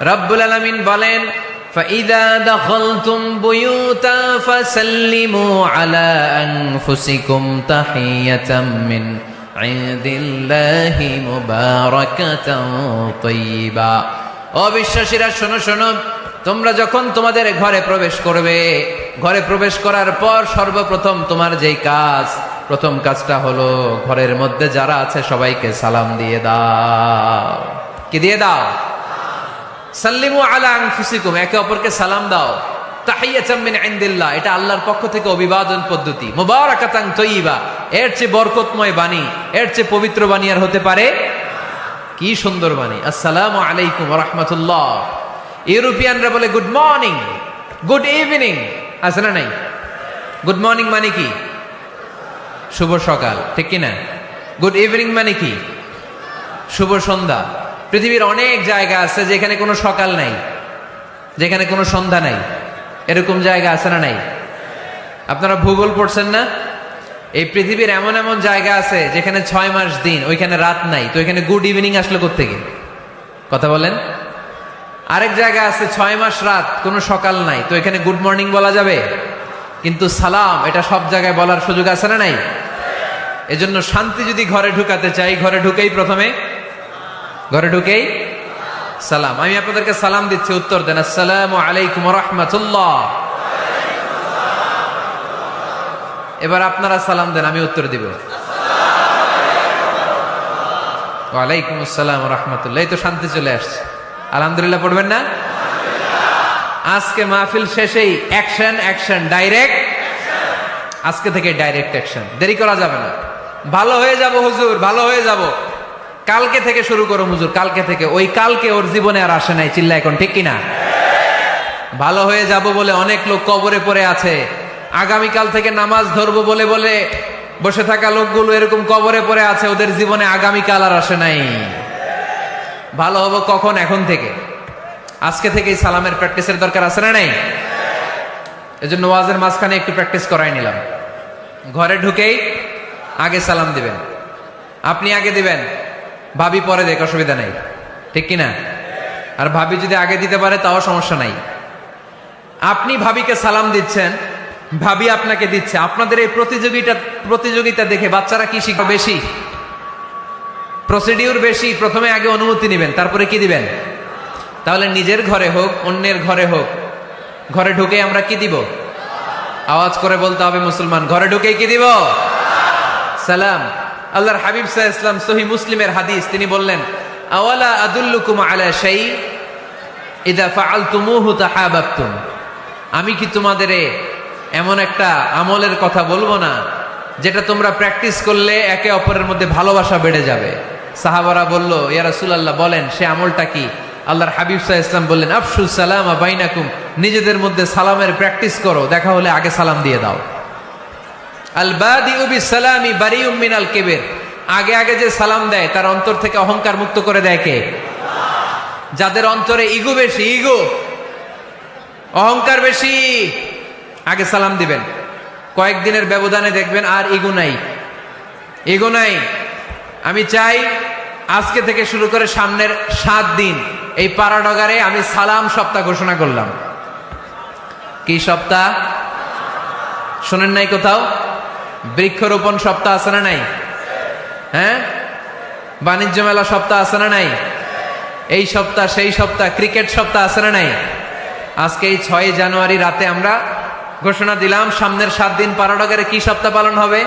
রব্বুল আলামিন বলেন فَإِذَا دَخَلْتُمْ بُيُوتًا فَسَلِّمُوا عَلَىٰ أَنفُسِكُمْ تَحِيَّةً مِّنْ عِندِ اللَّهِ مُبَارَكَةً طَيِّبَةً। অবিশ্বাসীরা শোনো শোনো, তোমরা যখন তোমাদের ঘরে প্রবেশ করবে, ঘরে প্রবেশ করার পর সর্বপ্রথম তোমার যেই কাজ, প্রথম কাজটা হলো ঘরের মধ্যে যারা আছে সবাইকে সালাম দিয়ে দাও। কি দিয়ে দাও? সাল্লিমু আলা আনফুসিকুম, একে অপরকে সালাম দাও। তাহিয়াতাম মিন ইনদিল্লাহ, এটা আল্লাহর পক্ষ থেকে অভিবাদন পদ্ধতি। মুবারাকাতান তাইয়্যিবা, এর চেয়ে বরকতময় বাণী, এর চেয়ে পবিত্র বাণী আর হতে পারে? কি সুন্দর বাণী! আসসালামু আলাইকুম ওয়া রাহমাতুল্লাহ। ইউরোপিয়ানরা বলে গুড মর্নিং, গুড ইভিনিং, আছে না নাই? গুড মর্নিং মানে কি? শুভ সকাল, ঠিক কি না? গুড ইভিনিং মানে কি? শুভ সন্ধ্যা। পৃথিবীর অনেক জায়গা আছে যেখানে কোনো সকাল নাই, যেখানে কোনো সন্ধ্যা নাই। এরকম জায়গা আছে না নাই? আপনারা ভূগোল পড়ছেন না? এই পৃথিবীর এমন এমন জায়গা আছে যেখানে 6 মাস দিন, ওইখানে রাত নাই, তো এখানে গুড ইভিনিং আসলে কোত্থেকে? কথা বলেন। আরেক জায়গা আছে 6 মাস রাত, কোনো সকাল নাই, তো এখানে গুড মর্নিং বলা যাবে? কিন্তু সালাম এটা সব জায়গায় বলার সুযোগ আছে না নাই? এজন্য শান্তি যদি ঘরে ঢুকাতে চাই, ঘরে ঢুকেই সালাম। আমি আপনাদেরকে সালাম দিচ্ছি, উত্তর দেন। আসসালামু আলাইকুম ওয়া রাহমাতুল্লাহ। এবার আপনারা সালাম দেন, আমি উত্তর দিব। ওয়া আলাইকুম আসসালাম ওয়া রাহমাতুল্লাহ। এই তো শান্তি চলে আসছে। আলহামদুলিল্লাহ পড়বেন না? আজকে মাহফিল শেষেই অ্যাকশন, ডাইরেক্ট। আজকে থেকে ডাইরেক্ট অ্যাকশন, দেরি করা যাবে না। ভালো হয়ে যাব হুজুর, ভালো হয়ে যাব, কালকে থেকে শুরু করো হুজুর, কালকে থেকে। ওই কালকে ওর জীবনে আর আসে নাই, চিল্লা এখন, ঠিক কিনা? ভালো হয়ে যাব বলে অনেক লোক কবরে পড়ে আছে। আগামীকাল থেকে নামাজ ধরবো বলে বলে বসে থাকা লোকগুলো এরকম কবরে পড়ে আছে, ওদের জীবনে আগামীকাল আর আসে নাই। ভালো হবো কখন? এখন থেকে, আজকে থেকেই সালামের প্র্যাকটিসের দরকার আছে না নাই? এজন্য ওয়াজের মাঝখানে একটু প্র্যাকটিস করাই নিলাম। ঘরে ঢুকেই আগে সালাম দিবেন, আপনি আগে দিবেন, ভাবি পরে দেখ, অসুবিধা নাই, ঠিক কিনা? আর ভাবি যদি আগে দিতে পারে তাও সমস্যা নাই। আপনি ভাবিকে সালাম দিচ্ছেন, ভাবি আপনাকে দিচ্ছে। আপনাদের এই প্রতিযোগিতা দেখে বাচ্চারা কি শিখবে? বেশি প্রসিডিউর বেশি। প্রথমে আগে অনুমতি নেবেন, তারপরে কি দিবেন? তাহলে নিজের ঘরে হোক, অন্যের ঘরে হোক, ঘরে ঢুকে আমরা কি দিব? আওয়াজ করে বলতে হবে মুসলমান, ঘরে ঢুকে কি দিব? সালাম। আল্লাহর হাবিব সাল্লাল্লাহু আলাইহি ওয়াসাল্লাম, সহিহ মুসলিমের হাদিস, তিনি বললেন, আওয়ালা আদুল্লুকুম আলা শাই ইযা ফাআলতুমুহু তাহাবাবতুম। আমি কি তোমাদের এমন একটা আমলের কথা বলবো না যেটা তোমরা প্র্যাকটিস করলে একে অপরের মধ্যে ভালোবাসা বেড়ে যাবে? সাহাবারা বলল, ইয়া রাসূলুল্লাহ বলেন, সে আমলটা কি? আল্লাহর হাবিব সাল্লাল্লাহু আলাইহি ওয়াসাল্লাম বললেন, আফশুস সালামা বাইনাকুম, নিজেদের মধ্যে সালামের প্র্যাকটিস করো, দেখা হলে আগে সালাম দিয়ে দাও। আল বাদিউ বিসসালামি বারিউম মিনাল কিবর, আগে আগে যে সালাম দেয় তার অন্তর থেকে অহংকার মুক্ত করে দেয় কে? যাদের অন্তরে ইগো বেশি, অহংকার বেশি, আগে সালাম দিবেন। কয়েকদিনের ব্যবধানে দেখবেন আর ইগো নাই। আমি চাই আজকে থেকে শুরু করে সামনের 7 দিন এই পাড়াডগারে আমি সালাম সপ্তাহ ঘোষণা করলাম। কি সপ্তাহ? শোনেন নাই কোথাও? বৃক্ষরোপণ সপ্তাহ আছে না নাই? হ্যাঁ, বাণিজ্য মেলা সপ্তাহ আছে না নাই? এই সপ্তাহ, সেই সপ্তাহ, ক্রিকেট সপ্তাহ আছে না নাই? আজকে এই 6 জানুয়ারি রাতে আমরা ঘোষণা দিলাম, সামনের 7 দিন পাড়াডগারে কি সপ্তাহ পালন হবে?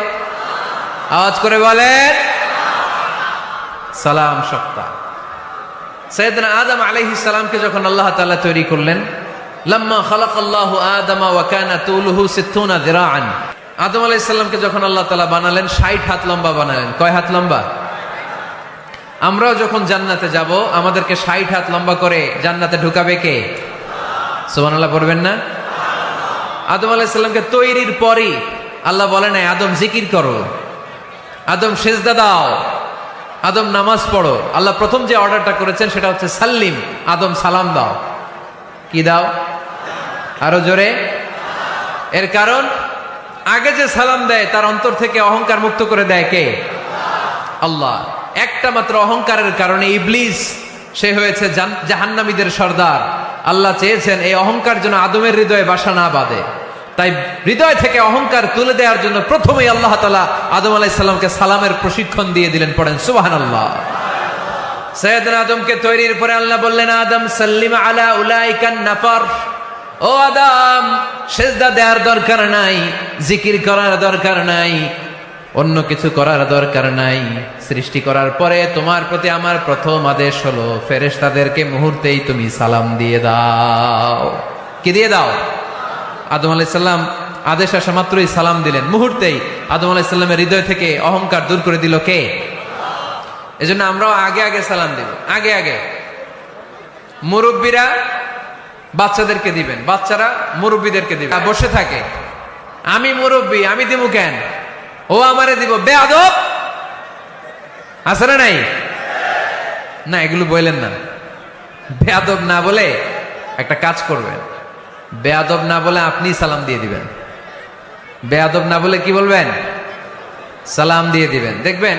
আওয়াজ করে বলেন, সালাম সপ্তাহ। সাইয়েদনা আদম আলাইহিস সালামকে যখন আল্লাহ তাআলা তৈরি করলেন, লাম্মা খালাকাল্লাহু আদামা ওয়া কানা তুলুহু 60 যিরাআন, আদম আলাইহিস সালামকে যখন আল্লাহ তাআলা বানালেন 60 হাত লম্বা বানালেন। কয় হাত লম্বা? আমরাও যখন জান্নাতে যাব আমাদেরকে 60 হাত লম্বা করে জান্নাতে ঢুকাবে কে? সুবহানাল্লাহ পড়বেন না? আদম আলাইহিস সালামকে তৈরির পরই আল্লাহ বলেন, আদম জিকির করো, আদম সেজদা দাও, আদম নামাজ পড়ো। আল্লাহ প্রথম যে অর্ডারটা করেছেন সেটা হচ্ছে সাল্লিম, আদম সালাম দাও। কি দাও? আরো জোরে। এর কারণ আগে যে সালাম দেয় তার অন্তর থেকে অহংকার মুক্ত করে দেয় কে? আল্লাহ। একটা মাত্র অহংকারের কারণে ইবলিস সে হয়েছে জাহান্নামীদের সর্দার। আল্লাহ চেয়েছেন এই অহংকার যেন আদমের হৃদয়ে বাসা না বাঁধে, তাই হৃদয় থেকে অহংকার তুলে দেওয়ার জন্য প্রথমেই আল্লাহ তাআলা আদম আলাইহিস সালামকে সালামের প্রশিক্ষণ দিয়ে দিলেন। পড়েন সুবহানাল্লাহ। সাইয়েদনা আদমকে তৈরির পরে আল্লাহ বললেন, আদম সাল্লিম আলা উলাইকান নাফার, ও আদম সেজদা দেওয়ার দরকার নাই, জিকির করার দরকার নাই, অন্য কিছু করার দরকার নাই। সৃষ্টি করার পরে তোমার প্রতি আমার প্রথম আদেশ হলো ফেরেশতাদেরকে মুহূর্তেই তুমি সালাম দিয়ে দাও। কি দিয়ে দাও? আদম আলাইহিস সালাম আদেশ আসা মাত্রই সালাম দিলেন, মুহূর্তেই আদম আলাইহিস সালামের হৃদয় থেকে অহংকার দূর করে দিল কে? এজন্য আমরাও আগে আগে সালাম দিব, আগে আগে। মুরব্বীরা বাচ্চাদেরকে দিবেন, বাচ্চারা মুরব্বীদেরকে দিবেন। বসে থাকে, আমি মুরব্বী, আমি দিব কেন? ও আমারে দিব, বেয়াদব আছে না নাই? না, এগুলো বললেন না, বেয়াদব না বলে একটা কাজ করবেন। বেয়াদব না বলে আপনি সালাম দিয়ে দিবেন। বেয়াদব না বলে কি বলবেন? সালাম দিয়ে দিবেন। দেখবেন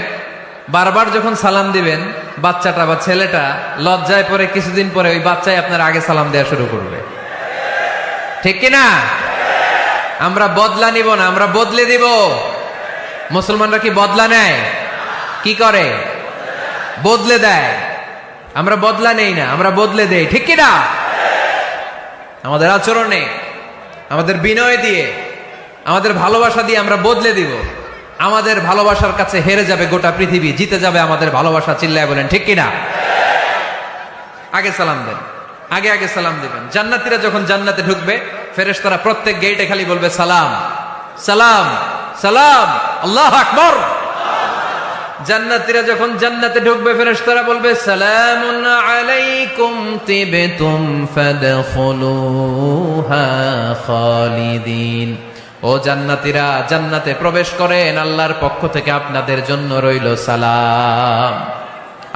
বারবার যখন সালাম দিবেন, বাচ্চাটা বা ছেলেটা লজ্জায় পরে কিছুদিন পরে ওই বাচ্চাই আপনার আগে সালাম দেওয়া শুরু করবে, ঠিক কিনা? আমরা বদলা নিব না, আমরা বদলে দিব। মুসলমানরা কি বদলা নেয়? কি করে? বদলে দেয়। আমরা বদলা নেই না, আমরা বদলে দেই, ঠিক কিনা? আমাদের আচরণে, আমাদের বিনয় দিয়ে, আমাদের ভালোবাসা দিয়ে আমরা বদলে দিব। আমাদের ভালোবাসার কাছে হেরে যাবে গোটা পৃথিবী, জিতে যাবে আমাদের ভালোবাসা। চিল্লায় বলেন ঠিক কিনা? আগে সালাম দেন, আগে আগে সালাম দিবেন। জান্নাতীরা যখন জান্নাতে ঢুকবে, ফেরেশতারা প্রত্যেক গেটে খালি বলবে সালাম সালাম সালাম, আল্লাহু আকবার। জান্নাতীরা যখন জান্নাতে ঢুকবে, ফেরেশতারা বলবে সালামুন আলাইকুম তিবতুম ফাদখুলুহা খালিদিন। ও জান্নাতীরা, জান্নাতে প্রবেশ করেন, আল্লাহর পক্ষ থেকে আপনাদের জন্য রইল সালাম।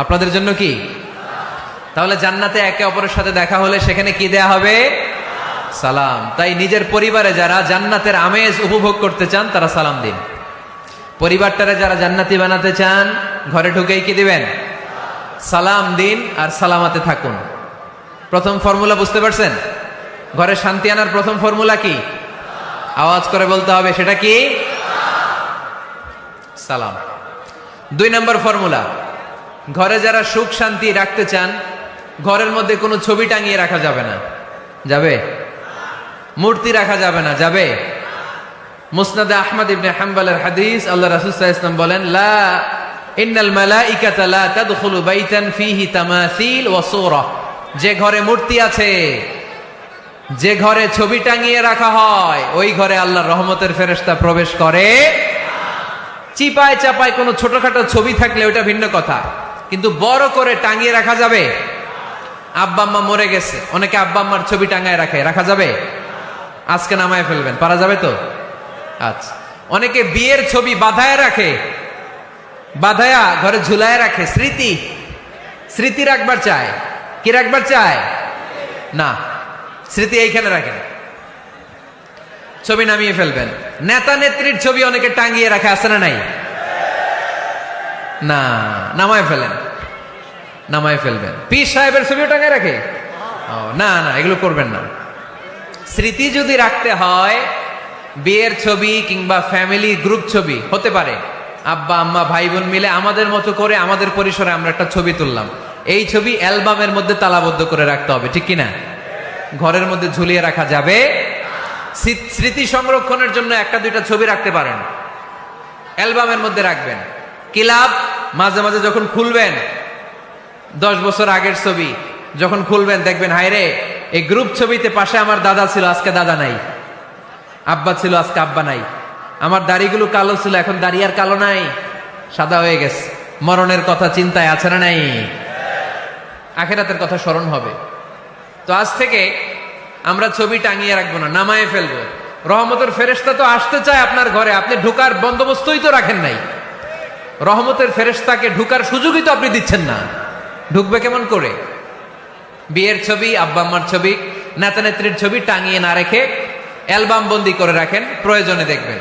আপনাদের জন্য কি? তাহলে জান্নাতে একে অপরের সাথে দেখা হলে সেখানে কি দেয়া হবে? সালাম। তাই নিজের পরিবারে যারা জান্নাতের আমেজ উপভোগ করতে চান তারা সালাম দিন। পরিবারটারে যারা জান্নাতি বানাতে চান, ঘরে ঢুকেই কি দিবেন? সালাম দিন আর সালামাতে থাকুন। প্রথম ফর্মুলা বুঝতে পারছেন? ঘরে শান্তি আনার প্রথম ফর্মুলা কি? আওয়াজ করে বলতে হবে, সেটা কি? সালাম। 2 নম্বর ফর্মুলা, ঘরে যারা সুখ শান্তি রাখতে চান, ঘরের মধ্যে কোনো ছবি টাঙিয়ে রাখা যাবে না। যাবে? মূর্তি রাখা যাবে না। যাবে? মুসনাদে আহমদ ইবনে হাম্বলের হাদিস, আল্লাহ রাসূল সাল্লাল্লাহু আলাইহি ওয়াসাল্লাম বলেন, লা ইন্নাল মালাইকাতা লা তাদখুলু বাইতান ফীহি তামাসিল ওয়া সূরা। যে ঘরে মূর্তি আছে, যে ঘরে ছবি টাঙিয়ে রাখা হয়, ওই ঘরে আল্লাহর রহমতের ফেরেশতা প্রবেশ করে। চিপায় চাপায় কোনো ছোটখাটো ছবি থাকলে ওটা ভিন্ন কথা, কিন্তু বড় করে টাঙিয়ে রাখা যাবে? আব্বা আম্মা মরে গেছে, অনেকে আব্বা আম্মার ছবি টাঙায় রাখে, রাখা যাবে? আজকে নামায় ফেলবেন, পারা যাবে তো? আচ্ছা। অনেকে বিয়ের ছবি বাঁধায় রাখে, বাঁধায়া ঘরে ঝুলায় রাখে। স্মৃতি, স্মৃতি রাখবার চায়। কি রাখবার চায়? না, স্মৃতি এইখানে রাখেন, ছবি নামিয়ে ফেলবেন। নেতা নেত্রীর ছবি অনেকে টাঙিয়ে রাখে, আছে না নাই? না, নামায় ফেলেন, নামায় ফেলবেন। পীর সাহেবের ছবিও টাঙিয়ে রাখে? না না, এগুলো করবেন না। স্মৃতি যদি রাখতে হয়, বিয়ের ছবি কিংবা ফ্যামিলি গ্রুপ ছবি হতে পারে, আব্বা আম্মা ভাই বোন মিলে আমাদের মতো করে আমাদের পরিসরে আমরা একটা ছবি তুললাম, এই ছবি অ্যালবামের মধ্যে তালাবদ্ধ করে রাখতে হবে, ঠিক কিনা? ঘরের মধ্যে ঝুলিয়ে রাখা যাবে? স্মৃতি সংরক্ষণের জন্য 1-2টা ছবি রাখতে পারেন, অ্যালবামের মধ্যে রাখবেন। কি লাভ? মাঝে মাঝে যখন খুলবেন, 10 বছর আগের ছবি যখন খুলবেন, দেখবেন হায় রে, এই গ্রুপ ছবিতে পাশে আমার দাদা ছিল, আজকে দাদা নাই। আব্বা ছিল, আজকে আব্বা নাই। আমার দাড়িগুলো কালো ছিল, এখন দাড়ি আর কালো নাই, সাদা হয়ে গেছে। মরণের কথা চিন্তায় আছে না নাই? আখিরাতের কথা স্মরণ হবে। তো আজ থেকে আমরা ছবি টাঙিয়ে রাখবো না, নামায়ে ফেলবো। রহমতের ফেরেশতা তো আসতে চায় আপনার ঘরে, আপনি ঢুকার বন্দোবস্তই তো রাখেন নাই। রহমতের ফেরেশতাকে ঢুকার সুযোগই তো আপনি দিচ্ছেন না, ঢুকবে কেমন করে? বিয়ের ছবি, আব্বা আম্মার ছবি, নেতা নেত্রীর ছবি টাঙিয়ে না রেখে অ্যালবাম বন্দি করে রাখেন, প্রয়োজনে দেখবেন।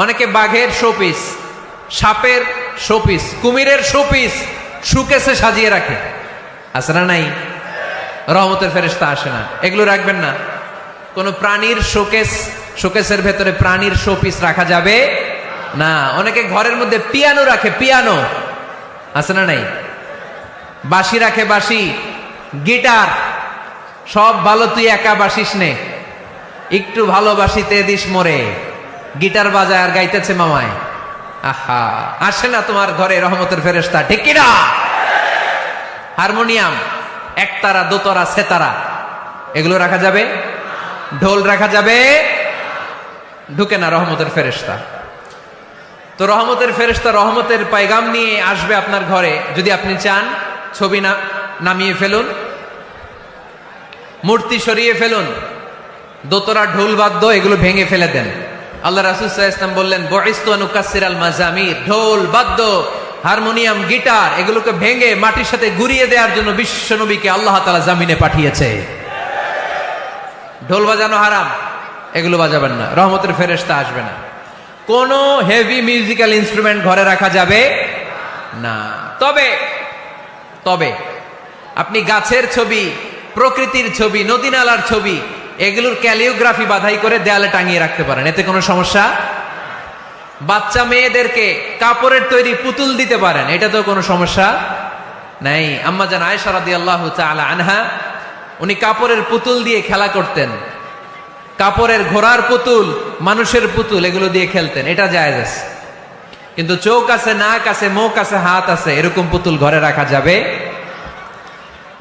অনেকে বাঘের শোপিস, সাপের শোপিস, কুমিরের শোপিস শোকেসে সাজিয়ে রাখে, আছে না নাই? রহমতের ফেরেশতা আসে না, এগুলো রাখবেন না। কোন প্রাণীর শোকেস, শোকেসের ভেতরে প্রাণীর শোপিস রাখা যাবে না। অনেকে ঘরের মধ্যে পিয়ানো রাখে, পিয়ানো, আছে না নাই? বাঁশি রাখে, বাঁশি, গিটার। সব ভালো, তুই একা বাসিস নে, একটু ভালোবাসিতে দিস মোরে। গিটার বাজায় আর গাইতেছে মামায়। আহা, আসে না তোমার ঘরে রহমতের ফেরেশতা, ঠিক কিনা? হারমোনিয়াম, একতারা, দোতারা, সেতারা, এগুলো রাখা যাবে? ঢোল রাখা যাবে? ঢুকে না রহমতের ফেরেশতা। তো রহমতের ফেরেশতা রহমতের পায়গাম নিয়ে আসবে আপনার ঘরে। যদি আপনি চান, ছবি নামিয়ে ফেলুন, মূর্তি সরিয়ে ফেলুন, দোতরা, ঢোল বাদ্য এগুলো ভেঙে ফেলে দেন। আল্লাহ রাসূল সাল্লাল্লাহু আলাইহি ওয়াসাল্লাম বললেন, বুইসতু আন উকাসসিরাল মাযামির, ঢোল বাদ্য, হারমোনিয়াম, গিটার এগুলোকে ভেঙে মাটির সাথে গুঁড়িয়ে দেওয়ার জন্য বিশ্ব নবীকে আল্লাহ তাআলা জামিনে পাঠিয়েছে। ঢোল বাজানো হারাম, এগুলো বাজাবেন না, রহমতের ফেরেশতা আসবে না। কোন হেভি মিউজিক্যাল ইনস্ট্রুমেন্ট ঘরে রাখা যাবে না। তবে তবে আপনি গাছের ছবি, প্রকৃতির ছবি, নদী নালার ছবি, এগুলোর ক্যালিওগ্রাফি বাধাই করে দেয়ালে টাঙিয়ে রাখতে পারেন, এতে কোনো সমস্যা। বাচ্চা মেয়েদেরকে কাপড়ের তৈরি পুতুল দিতে পারেন, এটা তো কোনো সমস্যা নাই। আম্মা জান আয়েশা রাদিয়াল্লাহু তাআলা আনহা, উনি কাপড়ের পুতুল দিয়ে খেলা করতেন, কাপড়ের ঘোড়ার পুতুল, মানুষের পুতুল, এগুলো দিয়ে খেলতেন, এটা জায়েজ আছে। কিন্তু চোখ আছে, নাক আছে, মুখ আছে, হাত আছে, এরকম পুতুল ঘরে রাখা যাবে।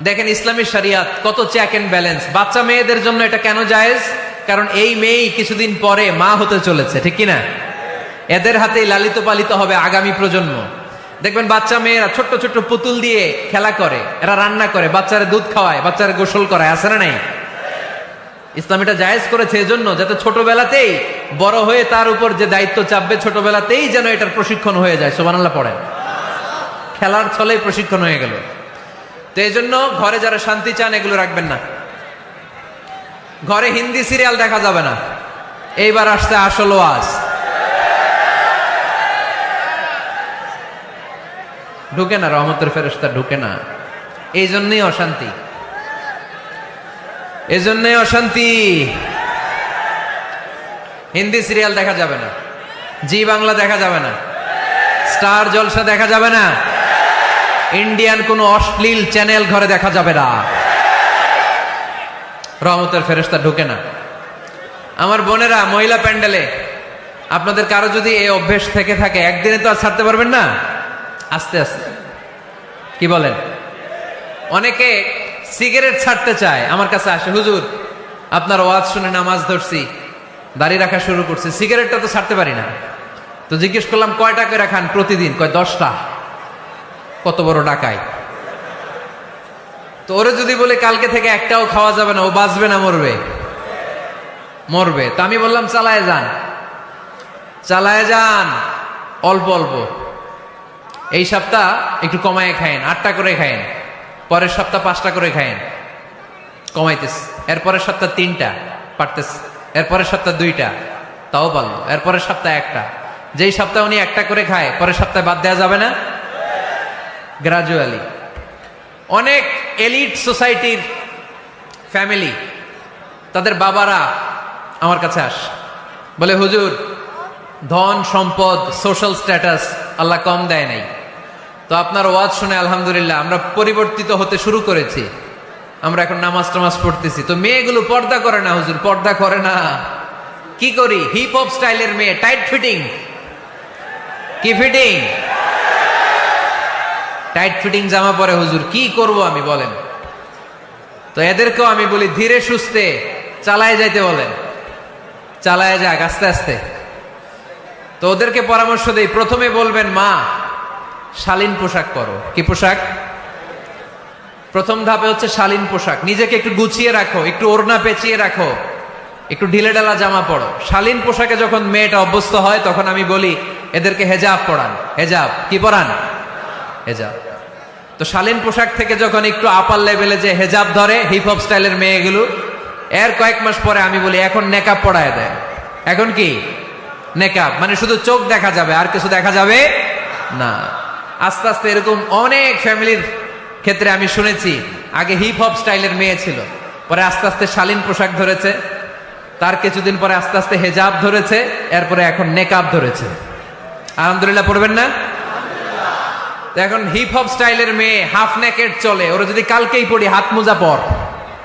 দেখেন ইসলামী শরিয়াত কত চেক এন্ড ব্যালেন্স। বাচ্চা মেয়েদের জন্য এটা কেন জায়েজ? কারণ এই মেয়েই কিছুদিন পরে মা হতে চলেছে, ঠিক কিনা? এদের হাতেই লালিত পালিত হবে আগামী প্রজন্ম। দেখবেন বাচ্চা মেয়েরা ছোট্ট ছোট্ট পুতুল দিয়ে খেলা করে, এরা রান্না করে, বাচ্চারা দুধ খাওয়ায়, বাচ্চারা গোসল করায়, আছে না নাই? ইসলাম এটা জায়েজ করেছে এজন্য যাতে ছোটবেলাতেই বড় হয়ে তার উপর যে দায়িত্ব চাপবে ছোটবেলাতেই যেন এটার প্রশিক্ষণ হয়ে যায়। সুবহানাল্লাহ পড়েন। খেলার ছলেই প্রশিক্ষণ হয়ে গেল। তো এই জন্য ঘরে যারা শান্তি চান এগুলো রাখবেন না। ঘরে হিন্দি সিরিয়াল দেখা যাবে না। এইবার আসছে আসল ওয়াজ। ঢুকে না, রহমতের ফেরেশতা ঢুকে না, এই জন্যই অশান্তি, এই জন্যই অশান্তি। হিন্দি সিরিয়াল দেখা যাবে না, জি বাংলা দেখা যাবে না, স্টার জলসা দেখা যাবে না, ইন্ডিয়ান কোন অশ্লীল চ্যানেল ঘরে দেখা যাবে না। রহমতের ফেরেশতা ঢুকে না। আমার বোনেরা, মহিলা প্যান্ডেলে আপনাদের কারো যদি এই অভ্যেস থেকে থাকে, একদিনে তো আর ছাড়তে পারবেন না, আস্তে আস্তে। কি বলেন? অনেকে সিগারেট ছাড়তে চায়, আমার কাছে আসে, হুজুর আপনার ওয়াজ শুনে নামাজ ধরছি, দাড়ি রাখা শুরু করছি, সিগারেটটা তো ছাড়তে পারি না। তো জিজ্ঞেস করলাম কয়টা করে খান প্রতিদিন? কয় 10টা। কত বড় ডাকাই! তো ওরে যদি বলে কালকে থেকে একটাও খাওয়া যাবে না, ও বাঁচবে না মরবে? মরবে। তো আমি বললাম চালায় যান, চালায় যান, অল্প অল্প। এই সপ্তাহ একটু কমায় খায়েন, 8টা করে খায়েন, পরের সপ্তাহ 5টা করে খায়েন, কমাইতেস। এরপরের সপ্তাহ 3টা, পারতেস। এরপরের সপ্তাহ 2টা, তাও পারলো। এরপরের সপ্তাহ 1টা। যেই সপ্তাহ উনি 1টা করে খায়, পরের সপ্তাহে বাদ দেওয়া যাবে না? গ্রাজুয়ালি। অনেক এলিট সোসাইটির ফ্যামিলি, তাদের বাবারা আমার কাছে আস, বলে হুজুর ধন সম্পদ সোশ্যাল স্ট্যাটাস আল্লাহ কম দেয় নাই, তো আপনার ওয়াজ শুনে আলহামদুলিল্লাহ আমরা পরিবর্তিত হতে শুরু করেছি, আমরা এখন নামাজ টামাজ পড়তেছি। তো মেয়েগুলো পর্দা করে না হুজুর, পর্দা করে না। কি করি? হিপ হপ স্টাইলের মেয়ে, টাইট ফিটিং। কি ফিটিং? টাইট ফিটিং জামা পরে হুজুর, কি করব আমি বলেন? তো এদেরকেও আমি বলি ধীরে সুস্থে চালায় যাইতে বলেন, চালায় যাক আস্তে আস্তে। তো ওদেরকে পরামর্শ দেই, প্রথমে বলবেন মা শালীন পোশাক পরো। কি পোশাক? প্রথম ধাপে হচ্ছে শালীন পোশাক। নিজেকে একটু গুছিয়ে রাখো, একটু ওড়না পেঁচিয়ে রাখো, একটু ঢিলে ঢালা জামা পরো। শালীন পোশাকে যখন মেয়েটা অভ্যস্ত হয় তখন আমি বলি এদেরকে হেজাব পরান। হেজাব কি পরান? হেজাব। তো শালীন পোশাক থেকে যখন একটু আপার লেভেলে যে হেজাব ধরে হিপ হপ স্টাইলের মেয়েগুলো, এর কয়েক মাস পরে আমি বলি এখন নেকাব পরায় দেয়। এখন কি নেকাব? মানে শুধু চোখ দেখা যাবে, আর কিছু দেখা যাবে না। আস্তে আস্তে এরকম অনেক ফ্যামিলির ক্ষেত্রে আমি শুনেছি, আগে হিপ হপ স্টাইলের মেয়ে ছিল, পরে আস্তে আস্তে শালীন পোশাক ধরেছে, তার কিছুদিন পরে আস্তে আস্তে হেজাব ধরেছে, এরপরে এখন নেকাব ধরেছে। আলহামদুলিল্লাহ পড়বেন না? এখন হিপ হপ স্টাইলের মেয়ে হাফ নেকেড চলে, ওরা যদি কালকেই পড়ি হাত মোজা পর,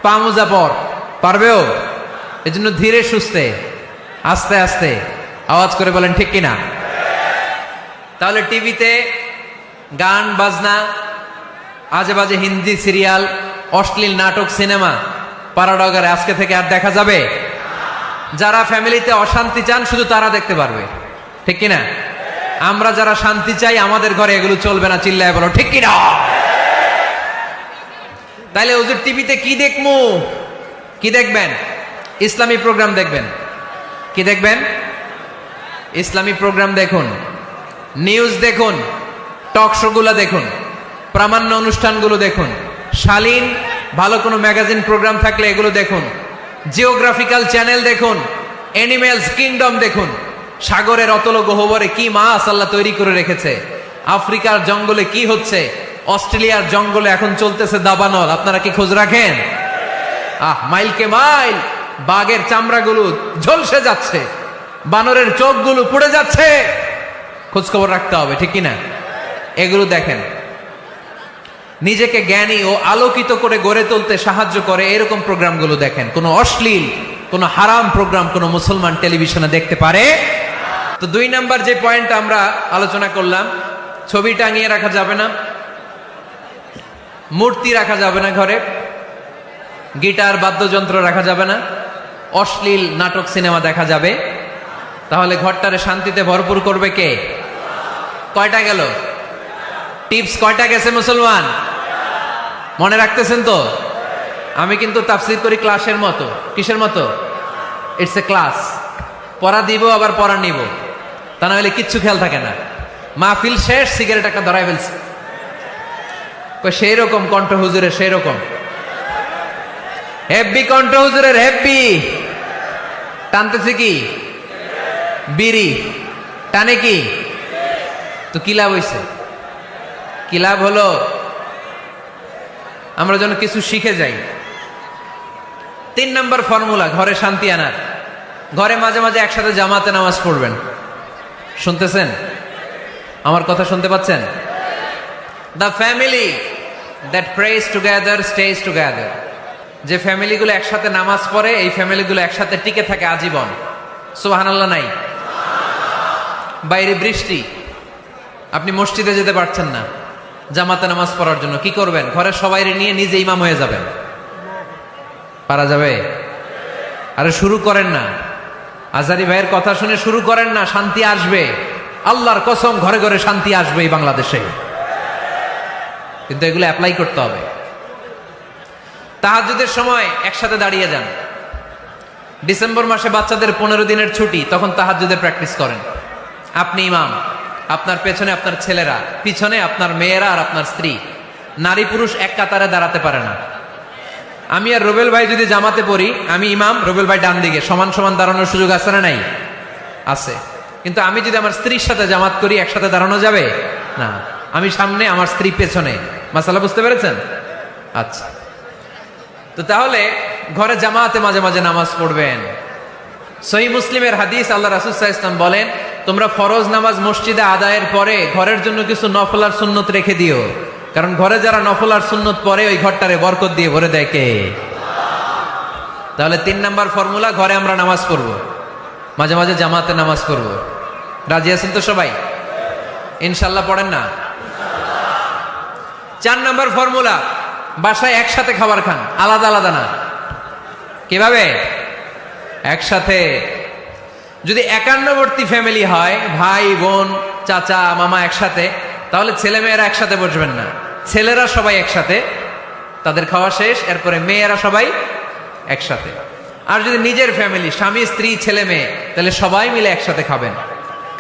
পা মোজা পর, পারবেও? এজন্য ধীরে সুস্থে আস্তে আস্তে আওয়াজ করে বলেন ঠিক কিনা? তাহলে টিভিতে গান বাজনা, আজে বাজে হিন্দি সিরিয়াল, অশ্লীল নাটক, সিনেমা পাড়াডগারে আজকে থেকে আর দেখা যাবে? যারা ফ্যামিলিতে অশান্তি চান শুধু তারা দেখতে পারবে, ঠিক কিনা? আমরা যারা শান্তি চাই আমাদের ঘরে এগুলো চলবে না। চিল্লায় বলো ঠিক কিনা? তাইলে হুজুর টিভিতে কি দেখমু? কি দেখবেন? ইসলামী প্রোগ্রাম দেখবেন। কি দেখবেন? ইসলামী প্রোগ্রাম দেখুন, নিউজ দেখুন, টক শো গুলো দেখুন, প্রামাণ্য অনুষ্ঠানগুলো দেখুন, শালীন ভালো কোনো ম্যাগাজিন প্রোগ্রাম থাকলে এগুলো দেখুন। জিওগ্রাফিক্যাল চ্যানেল দেখুন, অ্যানিমেলস কিংডম দেখুন, সাগরের অতল গহ্বরে কি মাছ আল্লাহ তৈরি করে রেখেছে, আফ্রিকার জঙ্গলে কি হচ্ছে, অস্ট্রেলিয়ার জঙ্গলে এখন চলতেছে দাবানল, আপনারা কি খোঁজ রাখেন? মাইলকে মাইল বাঘের চামড়াগুলো ঝলসে যাচ্ছে, বানরের চোখগুলো পুড়ে যাচ্ছে, খোঁজ খবর রাখতে হবে, ঠিক কিনা? এগুলো দেখেন, নিজেকে জ্ঞানী ও আলোকিত করে গড়ে তুলতে সাহায্য করে এরকম প্রোগ্রামগুলো দেখেন। কোনো অশ্লীল, কোনো হারাম প্রোগ্রাম কোনো মুসলমান টেলিভিশনে দেখতে পারে। তো 2 নাম্বার যে পয়েন্টটা আমরা আলোচনা করলাম, ছবি টাঙিয়ে রাখা যাবে না, মূর্তি রাখা যাবে না ঘরে, গিটার বাদ্যযন্ত্র রাখা যাবে না, অশ্লীল নাটক সিনেমা দেখা যাবে। তাহলে ঘরটারে শান্তিতে ভরপুর করবে কে? কয়টা গেল? টিপস কয়টা গেছে মুসলমান? মনে রাখতেছেন তো? আমি কিন্তু তাফসীর করি ক্লাসের মতো। কিসের মতো? It's a class. পড়া দিব আবার পড়া নিব, তা না হলে কিচ্ছু খেয়াল থাকে না। মাহফিল শেষ, সিগারেট একটা ধরাই ফেলছে, সেই রকম কণ্ঠ হুজুরের, সেই রকম হেব্বি কণ্ঠ হুজুরের, হেব্বি। টানতেছে কি? বিড়ি। টানে কি? তো কি লাভ হইছে? কি লাভ হলো? আমরা যেন কিছু শিখে যাই। 3 নাম্বার ফর্মুলা ঘরে শান্তি আনার, ঘরে মাঝে মাঝে একসাথে জামাতে নামাজ পড়বেন। শুনতেছেন? আমার কথা শুনতে পাচ্ছেন? The family that prays together stays together. যে ফ্যামিলিগুলো একসাথে নামাজ পড়ে, এই ফ্যামিলিগুলো একসাথে টিকে থাকে আজীবন। সুবহানাল্লাহ নাই? বাইরে বৃষ্টি, আপনি মসজিদে যেতে পারছেন না জামাতে নামাজ পড়ার জন্য, কি করবেন? ঘরের সবাই নিয়ে নিজে ইমাম হয়ে যাবেন। পারা যাবে? আরে শুরু করেন না, আজারি ভাইয়ের কথা শুনে শুরু করেন না, শান্তি আসবে। আল্লাহর কসম, ঘরে ঘরে শান্তি আসবে এই বাংলাদেশে, কিন্তু এগুলো অ্যাপ্লাই করতে হবে। তাহাজ্জুদের সময় একসাথে দাঁড়িয়ে যান। ডিসেম্বর মাসে বাচ্চাদের 15 দিনের ছুটি, তখন তাহাজ্জুদের প্র্যাকটিস করেন। আপনি ইমাম, আপনার পেছনে আপনার ছেলেরা, পিছনে আপনার মেয়েরা আর আপনার স্ত্রী। নারী পুরুষ এক কাতারে দাঁড়াতে পারে না। আমি আর রুবেল ভাই যদি জামাতে পড়ি, আমি ইমাম, রুবেল ভাই ডান দিকে, সমান সমান দাঁড়ানোর সুযোগ আছে না নাই? আছে। কিন্তু আমি যদি আমার স্ত্রীর সাথে জামাত করি, একসাথে দাঁড়ানো যাবে না। আমি সামনে, আমার স্ত্রী পেছনে। মাসালা বুঝতে পেরেছেন? আচ্ছা, তো তাহলে ঘরে জামাতে মাঝে মাঝে নামাজ পড়বেন। সহিহ মুসলিমের হাদিস, আল্লাহ রাসূল সাল্লাল্লাহু আলাইহি ওয়াসাল্লাম বলেন, তোমরা ফরজ নামাজ মসজিদে আদায়ের পরে ঘরের জন্য কিছু নফল আর সুন্নত রেখে দিও, কারণ ঘরে যারা নফল আর সুন্নত পড়ে ওই ঘরটারে বরকত দিয়ে ভরে দেয় কে? তাহলে 3 নাম্বার ফর্মুলা, ঘরে আমরা নামাজ পড়ব, মাঝে মাঝে জামাতে নামাজ পড়ব। রাজি আছেন তো সবাই? ইনশাআল্লাহ পড়েন না? 4 নাম্বার ফর্মুলা, বাসায় একসাথে খাবার খান, আলাদা আলাদা না। কিভাবে? একসাথে। যদি একান্নবর্তী ফ্যামিলি হয়, ভাই বোন চাচা মামা একসাথে, তাহলে ছেলে মেয়েরা একসাথে বসবেন না। ছেলেরা সবাই একসাথে, তাদের খাওয়া শেষ, এরপরে মেয়েরা সবাই একসাথে। আর যদি নিজের ফ্যামিলি, স্বামী স্ত্রী ছেলে মেয়ে, তাহলে সবাই মিলে একসাথে খাবেন।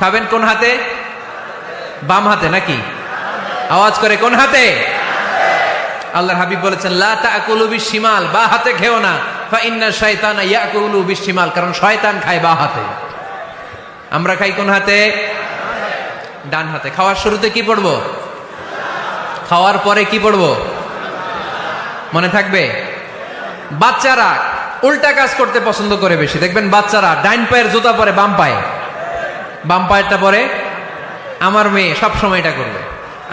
খাবেন কোন হাতে? বাম হাতে নাকি? আওয়াজ করে কোন হাতে? আল্লাহর হাবিব বলেছেন, লা তাকুলু বিশিমাল, বা হাতে খেও না, ফা ইন্না শাইতানা ইয়াকুলু বিশিমাল, কারণ শয়তান খায় বা হাতে। আমরা খাই কোন হাতে? ডান হাতে। খাওয়ার শুরুতে কি পড়বো? খাওয়ার পরে কি পড়বো? মনে থাকবে? বাচ্চারা উল্টা কাজ করতে পছন্দ করে বেশি। দেখবেন বাচ্চারা ডাইন পায়ের জুতা পরে বাম পায়ে, বাম পায়েরটা পরে। আমার মেয়ে সব সময় এটা করবে।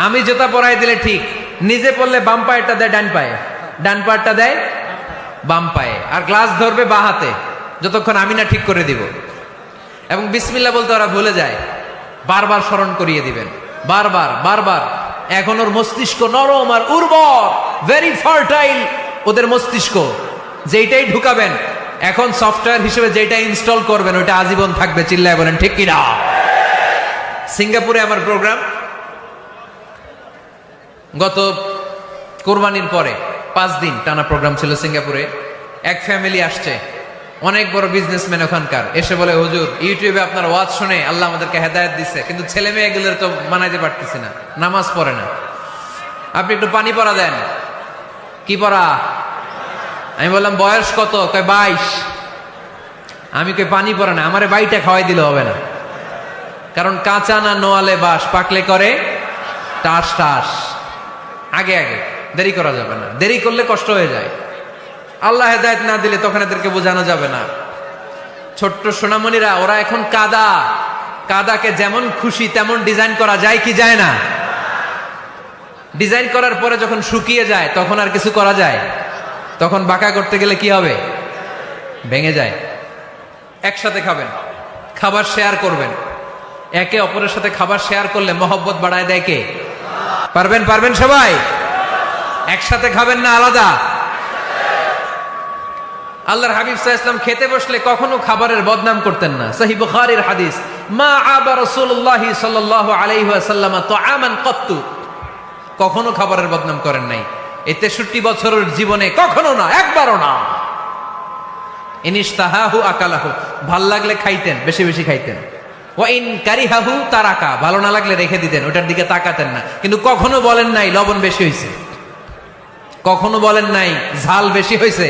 আমি জুতা পরাই দিলে ঠিক, নিজে পড়লে বাম পায়েরটা দেয় ডান পায়ে, ডান পায়েরটা দেয় বাম পায়ে, আর গ্লাস ধরবে বা হাতে, যতক্ষণ আমি না ঠিক করে দিব। এবং বিসমিল্লাহ বলতে ওরা ভুলে যায়, বারবার স্মরণ করিয়ে দিবেন, বারবার বারবার। এখন ওর মস্তিষ্ক নরম আর উর্বর, ভেরি ফার্টাইল ওদের মস্তিষ্ক। যেইটাই ঢুকাবেন, এখন সফটওয়্যার হিসেবে যেটা ইনস্টল করবেন ওইটা আজীবন থাকবে। চিল্লায় বলেন ঠিক কিনা? সিঙ্গাপুরে আমার প্রোগ্রাম, গত কোরবানির পরে 5 দিন টানা প্রোগ্রাম ছিল সিঙ্গাপুরে। এক ফ্যামিলি আসছে, অনেক বড় বিজনেসম্যান ওখানকার, এসে বলে, হুজুর ইউটিউবে আপনার ওয়াজ শুনে আল্লাহ আমাদেরকে হেদায়েত দিচ্ছে, কিন্তু ছেলে মেয়েগুলোর তো মানাইতে পারতেছি না, নামাজ পড়ে না, আপনি একটু পানি পড়া দেন। কি পড়া? আমি বললাম বয়স কত? কয় 22। আমি কই পানি পড়ে না, আমারে বাইটা খাওয়াই দিলে হবে না, কারণ কাঁচা না নোয়ালে বাস, পাকলে করে টাস টাস। আগে আগে দেরি করা যাবে না, দেরি করলে কষ্ট হয়ে যায়। আল্লাহ হেদায়েত না দিলে তখন এদেরকে বোঝানো যাবে না। ছোট্ট সোনামণিরা, ওরা এখন কাদাকে যেমন খুশি তেমন ডিজাইন করা যায় কি যায় না? ডিজাইন করার পরে যখন শুকিয়ে যায় তখন আর কিছু করা যায়? তখন বাঁকা করতে গেলে কি হবে? ভেঙে যায়। একসাথে খাবেন, খাবার শেয়ার করবেন, একে অপরের সাথে খাবার শেয়ার করলে মহব্বত বাড়ায় দেয় কে? পারবেন সবাই? একসাথে খাবেন না আলাদা? আল্লাহর হাবিব সাল্লাল্লাহু আলাইহি ওয়াসাল্লাম খেতে বসলে কখনো খাবারের বদনাম করতেন না। সহিহ বুখারীর হাদিস, মা আবা রাসূলুল্লাহ সাল্লাল্লাহু আলাইহি ওয়াসাল্লাম তাআমান কত্তু, কখনো খাবারের বদনাম করেন নাই। এই 63 বছরের জীবনে কখনো না, একবারও না। ইনিশতাহাহু আকালাহু, ভাল লাগলে খাইতেন, বেশি বেশি খাইতেন। ওয়া ইন কারিহাহু তারাকা, ভালো না লাগলে রেখে দিতেন, ওটার দিকে তাকাতেন না। কিন্তু কখনো বলেন নাই লবণ বেশি হয়েছে, কখনো বলেন নাই ঝাল বেশি হয়েছে,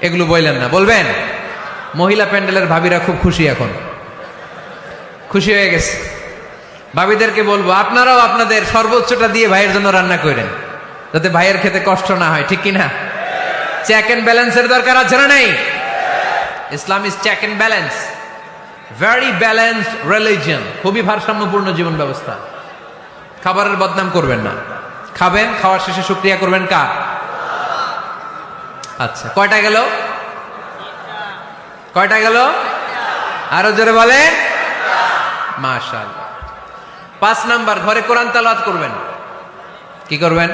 এগুলো বললেন না। বলবেন? মহিলা প্যান্ডেলের ভাবিরা খুব খুশি, এখন খুশি হয়ে গেছে। ভাবিদেরকে বলবো, আপনারাও আপনাদের সর্বোচ্চটা দিয়ে ভাইয়ের জন্য রান্না করেন, যাতে ভাইয়ের খেতে কষ্ট না হয়, ঠিক কিনা? চেক এন্ড ব্যালেন্সের দরকার আছে না নাই? Islam is check and balance, very balanced religion, খুবই ভারসাম্যপূর্ণ জীবন ব্যবস্থা। খাবারের বদনাম করবেন না, খাবেন, খাওয়ার শেষে শুকরিয়া করবেন কার? আচ্ছা, কয়টা গেল? কয়টা গেল? আরো জোরে বলেন। মাশাআল্লাহ। 5 নাম্বার, ঘরে কোরআন তেলাওয়াত করবেন। কি করবেন?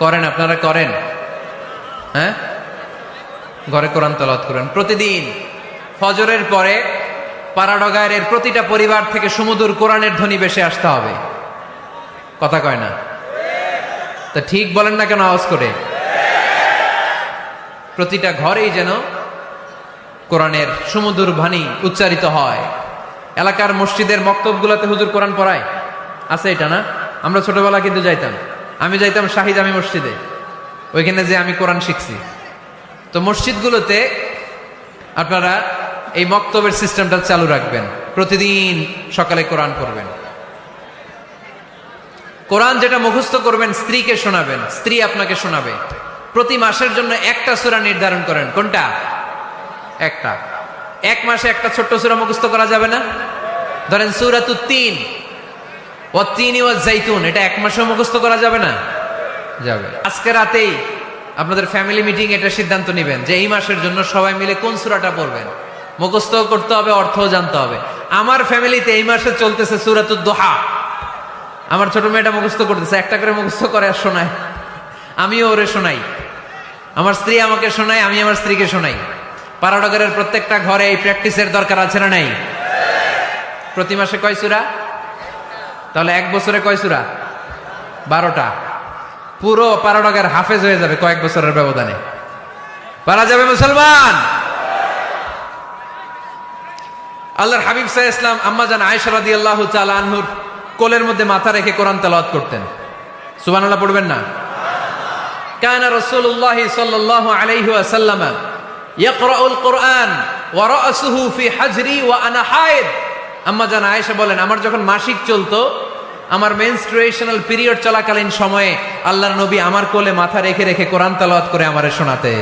করেন, আপনারা করেন? হ্যাঁ, ঘরে কোরআন তেলাওয়াত করেন প্রতিদিন। ফজরের পরে পাড়াডগায়ের প্রতিটা পরিবার থেকে সুমধুর কোরআনের ধ্বনি ভেসে আসতে হবে। কথা কয় না? তা ঠিক বলেন না কেন আওয়াজ করে? প্রতিটা ঘরেই যেন কোরআনের সুমধুর বাণী উচ্চারিত হয়। এলাকার মসজিদের মক্তবগুলোতে হুজুর কোরআন পড়ায়, আছে এটা না? আমরা ছোটবেলা কিন্তু যাইতাম, আমি যাইতাম শাহী জামি মসজিদে, ওইখানে যে আমি কোরআন শিখছি। তো মসজিদগুলোতে আপনারা এই মক্তবের সিস্টেমটা চালু রাখবেন, প্রতিদিন সকালে কোরআন পড়বেন। কোরআন যেটা মুখস্থ করবেন স্ত্রীকে শোনাবেন, স্ত্রী আপনাকে শোনাবে। প্রতি মাসের জন্য একটা সূরা নির্ধারণ করেন। কোনটা? একটা। এক মাসে একটা ছোট্ট সূরা মুখস্থ করা যাবে না? ধরেন সূরাতুত তিন, ওয়াত তিনি ওয়াজ জাইতুন, এটা এক মাসে মুখস্থ করা যাবে না? যাবে। আজকে রাতেই আপনাদের ফ্যামিলি মিটিং এটা সিদ্ধান্ত নেবেন যে এই মাসের জন্য সবাই মিলে কোন সূরাটা পড়বেন। মুখস্থ করতে হবে, অর্থও জানতে হবে। আমার ফ্যামিলিতে এই মাসে চলতেছে সূরাতুদ দুহা। আমার ছোট মেয়েটা মুখস্থ করতেছে, একটা করে মুখস্থ করে আর শোনায়, আমিও ওরে শোনাই। আমার স্ত্রী আমাকে শোনায়, আমি আমার স্ত্রীকে শোনাই। পাড়াডগারের প্রত্যেকটা ঘরে এই প্র্যাকটিসের দরকার আছে না নাই? প্রতি মাসে কয় সূরা? তাহলে এক বছরে কয় সূরা? 12টা। পুরো পাড়াডগার হাফেজ হয়ে যাবে কয়েক বছরের ব্যবধানে। পারা যাবে মুসলমান? আল্লাহর হাবিব সাল্লাল্লাহু আলাইহি ওয়াসাল্লাম আম্মা জান আয়েশা রাদিয়াল্লাহু তাআলা আনহুর কোলের মধ্যে মাথা রেখে কোরআন তেলাওয়াত করতেন। সুবহানাল্লাহ পড়বেন না? কানা রাসূলুল্লাহ সাল্লাল্লাহু আলাইহি ওয়াসাল্লাম ইয়াকরাউল কুরআন ওয়া রাসুহু ফি হাজরি ওয়া আনা হায়েদ। আম্মা জান আয়েশা বলেন, আমার যখন মাসিক চলতো, আমার মেনস্ট্রুয়েশনাল পিরিয়ড চলাকালীন সময়ে আল্লাহর নবী আমার কোলে মাথা রেখে রেখে কোরআন তেলাওয়াত করে আমারে শোনাতে।